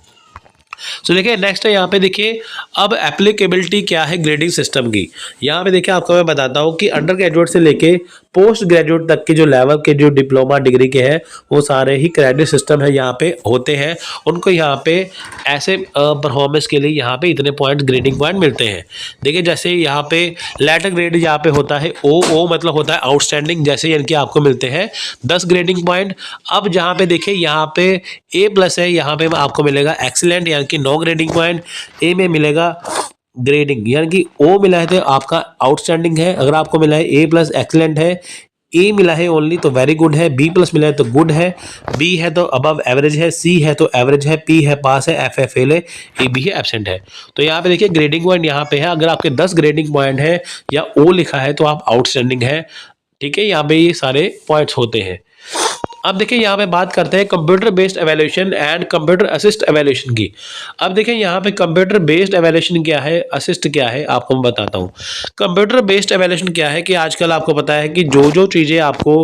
सो देखिए नेक्स्ट है यहाँ पे देखिए अब एप्लीकेबिलिटी क्या है ग्रेडिंग सिस्टम की। यहाँ पे देखिए आपको मैं बताता हूँ कि अंडर ग्रेजुएट से लेके पोस्ट ग्रेजुएट तक के जो लेवल के जो डिप्लोमा डिग्री के हैं वो सारे ही क्रेडिट सिस्टम है यहाँ पे होते हैं। उनको यहाँ पे ऐसे परफॉर्मेंस के लिए यहाँ पे इतने पॉइंट ग्रेडिंग पॉइंट मिलते हैं। देखिए जैसे यहाँ पे लेटर ग्रेड यहाँ पे होता है ओ मतलब होता है आउटस्टैंडिंग, जैसे यानी कि आपको मिलते हैं 10 ग्रेडिंग पॉइंट। अब जहाँ पे देखिए यहाँ पे A+ है, यहाँ पे आपको मिलेगा एक्सीलेंट यानी कि 9 ग्रेडिंग पॉइंट। ए में मिलेगा ग्रेडिंग यानी कि ओ मिला है तो आपका आउटस्टैंडिंग है, अगर आपको मिला है A+ एक्सीलेंट है, ए मिला है ओनली तो वेरी गुड है, B+ मिला है तो गुड है, बी है तो अबव एवरेज है, सी है तो एवरेज है, पी है पास है, एफ है फेल है, ए बी है एब्सेंट है। तो यहाँ पे देखिए ग्रेडिंग पॉइंट यहाँ पे है, अगर आपके 10 ग्रेडिंग पॉइंट है या ओ लिखा है तो आप आउटस्टैंडिंग है। ठीक है, यहाँ पे ये सारे पॉइंट्स होते हैं। अब देखिए यहाँ पे बात करते हैं computer based evaluation and computer assist evaluation की। अब देखिए यहाँ पे कंप्यूटर बेस्ड एवेल्यूशन क्या है, असिस्ट क्या है, आपको मैं बताता हूँ। कंप्यूटर बेस्ड एवेल्यूशन क्या है कि आजकल आपको पता है कि जो जो चीज़ें आपको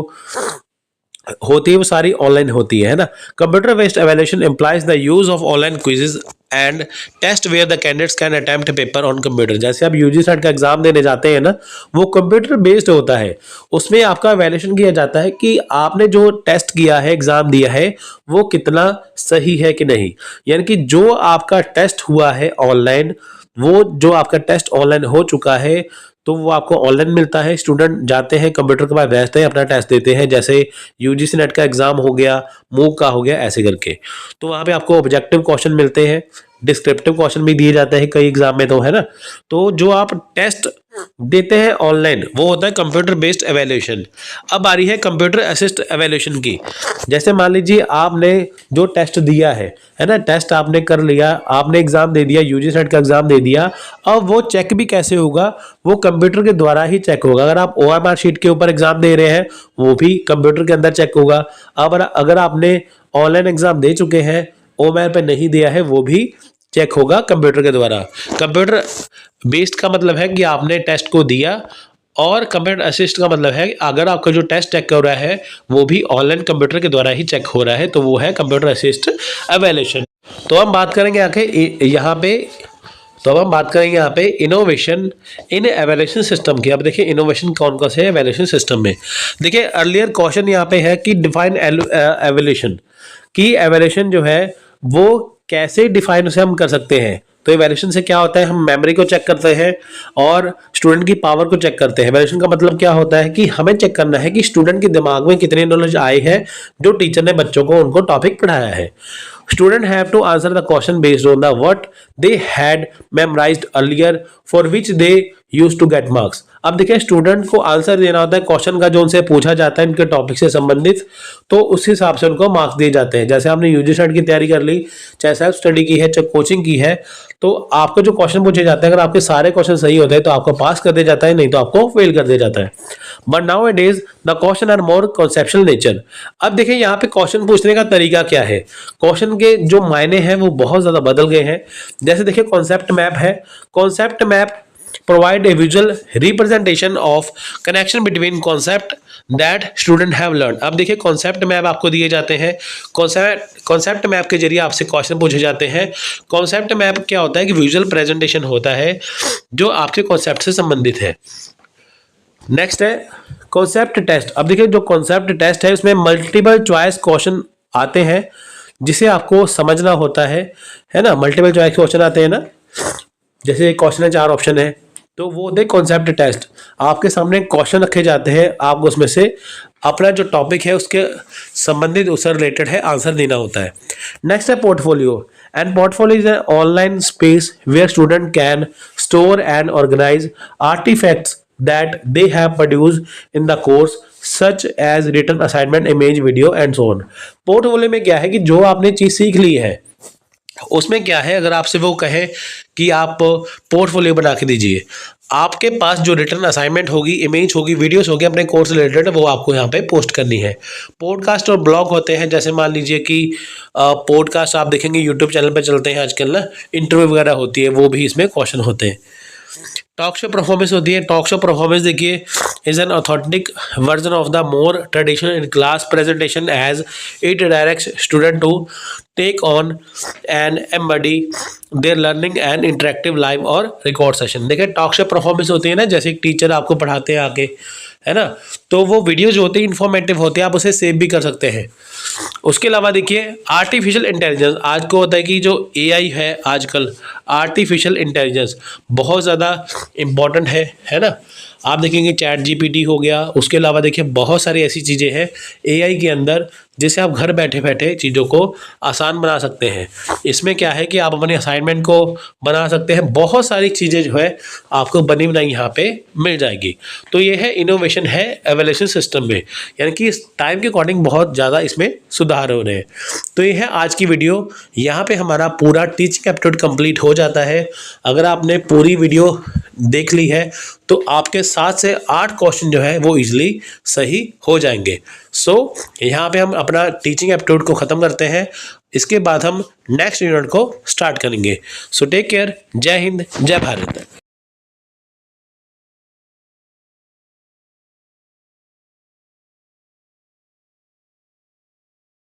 होती है वो सारी ऑनलाइन होती है ना। Computer based evaluation implies the use of online quizzes and test where the candidates can attempt paper on computer. जैसे आप यूजी सेट का एग्जाम देने जाते हैं ना, वो कंप्यूटर बेस्ड होता है। उसमें आपका एवेल्यूशन किया जाता है कि आपने जो टेस्ट किया है, एग्जाम दिया है, वो कितना सही है कि नहीं। यानी कि जो आपका टेस्ट हुआ है ऑनलाइन, वो जो आपका टेस्ट ऑनलाइन हो चुका है तो वो आपको ऑनलाइन मिलता है। स्टूडेंट जाते हैं कंप्यूटर के पास बैठते हैं, अपना टेस्ट देते हैं, जैसे यूजीसी नेट का एग्जाम हो गया, मूक का हो गया, ऐसे करके। तो वहाँ पे आपको ऑब्जेक्टिव क्वेश्चन मिलते हैं, डिस्क्रिप्टिव क्वेश्चन भी दिए जाते हैं कई एग्जाम में, तो है ना। तो जो आप टेस्ट देते हैं ऑनलाइन वो होता है कंप्यूटर बेस्ड एवेल्यूशन। अब आ रही है कंप्यूटर असिस्ट एवेल्यूशन की। जैसे मान लीजिए आपने जो टेस्ट दिया है ना, टेस्ट आपने कर लिया, आपने एग्जाम दे दिया, यूजी सेट का एग्जाम दे दिया। अब वो चेक भी कैसे होगा, वो कंप्यूटर के द्वारा ही चेक होगा। अगर आप OMR शीट के ऊपर एग्जाम दे रहे हैं वो भी कंप्यूटर के अंदर चेक होगा। अब अगर आपने ऑनलाइन एग्जाम दे चुके हैं, OMR पे नहीं दिया है, वो भी चेक होगा कंप्यूटर के द्वारा। कंप्यूटर बेस्ड का मतलब है कि आपने टेस्ट को दिया, और कंप्यूटर असिस्ट का मतलब है अगर आपका जो टेस्ट चेक हो रहा है वो भी ऑनलाइन कंप्यूटर के द्वारा ही चेक हो रहा है, तो वो है कंप्यूटर असिस्ट एवेल्यूशन। तो हम बात करेंगे यहाँ पे इनोवेशन इन एवेल्यूशन सिस्टम की। अब देखिए इनोवेशन कौन कौन से है एवेल्यूशन सिस्टम में। देखिए अर्लियर क्वेश्चन यहाँ पे है कि डिफाइन एवेल्यूशन की। एवेल्यूशन जो है वो कैसे डिफाइन उसे हम कर सकते हैं। तो इवैल्यूएशन से क्या होता है, हम मेमोरी को चेक करते हैं और स्टूडेंट की पावर को चेक करते हैं। इवैल्यूएशन का मतलब क्या होता है कि हमें चेक करना है कि स्टूडेंट के दिमाग में कितनी नॉलेज आई है जो टीचर ने बच्चों को उनको टॉपिक पढ़ाया है। Students have to answer the question based on the what they had memorized earlier for which they used to get marks। अब देखिए स्टूडेंट को आंसर देना होता है क्वेश्चन का जो उनसे पूछा जाता है इनके टॉपिक से संबंधित, तो उस हिसाब से उनको मार्क्स दिए जाते हैं। जैसे आपने यूजी सेट की तैयारी कर ली, चाहे सेल्फ स्टडी की है, चाहे कोचिंग की है, तो आपको जो क्वेश्चन पूछे जाते हैं अगर आपके सारे क्वेश्चन सही होते हैं तो आपको पास कर दिया जाता है, नहीं तो आपको फेल कर दिया जाता है। But now it is the question are more conceptual nature. अब देखिए यहाँ पे क्वेश्चन पूछने का तरीका क्या है, क्वेश्चन के जो मायने हैं वो बहुत ज्यादा बदल गए हैं। जैसे देखिए कॉन्सेप्ट मैप है, concept map provide a visual representation of connection between concept that student have learned। अब देखिए कॉन्सेप्ट मैप आपको दिए जाते हैं, कॉन्सेप्ट मैप के जरिए आपसे क्वेश्चन पूछे जाते हैं। कॉन्सेप्ट मैप क्या होता है कि विजुअल प्रेजेंटेशन होता है जो आपके कॉन्सेप्ट से संबंधित है। नेक्स्ट है कॉन्सेप्ट टेस्ट। अब देखिए जो कॉन्सेप्ट टेस्ट है उसमें मल्टीपल चॉइस क्वेश्चन आते हैं जिसे आपको समझना होता है ना। मल्टीपल चॉइस क्वेश्चन आते हैं ना, जैसे एक क्वेश्चन है 4 ऑप्शन है, तो वो होते कॉन्सेप्ट टेस्ट। आपके सामने क्वेश्चन रखे जाते हैं, आपको उसमें से अपना जो टॉपिक है उसके संबंधित उससे रिलेटेड है आंसर देना होता है। नेक्स्ट है portfolio. And portfolio is an online space where student can store and organize artifacts that they have produced in the course such as written assignment, image, video and so on। Portfolio में क्या है कि जो आपने चीज सीख ली है उसमें क्या है, अगर आपसे वो कहे कि आप पोर्टफोलियो बना के दीजिए, आपके पास जो रिटर्न असाइनमेंट होगी, इमेज होगी, वीडियोस होगी अपने कोर्स रिलेटेड, वो आपको यहाँ पे पोस्ट करनी है। पॉडकास्ट और ब्लॉग होते हैं, जैसे मान लीजिए कि पॉडकास्ट आप देखेंगे यूट्यूब चैनल पे चलते हैं आजकल ना, इंटरव्यू वगैरह होती है, वो भी इसमें क्वेश्चन होते हैं। टॉक शो परफॉर्मेंस होती है। टॉक शो परफॉर्मेंस देखिए is an authentic version of the more traditional in class presentation as it directs student to take on and embody their learning and interactive live or record session. देखिए talk show performance होती है ना, जैसे एक teacher आपको पढ़ाते हैं आके, है ना, तो वो वीडियो जो होती है इंफॉर्मेटिव होती है, आप उसे सेव भी कर सकते हैं। उसके अलावा देखिए आर्टिफिशियल इंटेलिजेंस, आज को होता है कि जो एआई है आजकल, आर्टिफिशियल इंटेलिजेंस बहुत ज़्यादा इम्पॉर्टेंट है ना। आप देखेंगे चैट जीपीटी हो गया, उसके अलावा देखिए बहुत सारी ऐसी चीज़ें हैं एआई के अंदर जिससे आप घर बैठे बैठे चीज़ों को आसान बना सकते हैं। इसमें क्या है कि आप अपने असाइनमेंट को बना सकते हैं, बहुत सारी चीज़ें जो है आपको बनी बनाई यहाँ पे मिल जाएगी। तो ये है इनोवेशन है एवोल्यूशन सिस्टम में, यानी कि इस टाइम के अकॉर्डिंग बहुत ज़्यादा इसमें सुधार हो रहे हैं। तो ये है आज की वीडियो, यहाँ पे हमारा पूरा टीचिंग एप्टीट्यूड कंप्लीट हो जाता है। अगर आपने पूरी वीडियो देख ली है तो आपके 7 से 8 क्वेश्चन जो है वो इजीली सही हो जाएंगे। सो यहाँ पे हम अपना टीचिंग एप्टीट्यूड को ख़त्म करते हैं, इसके बाद हम नेक्स्ट यूनिट को स्टार्ट करेंगे। सो टेक केयर, जय हिंद, जय भारत।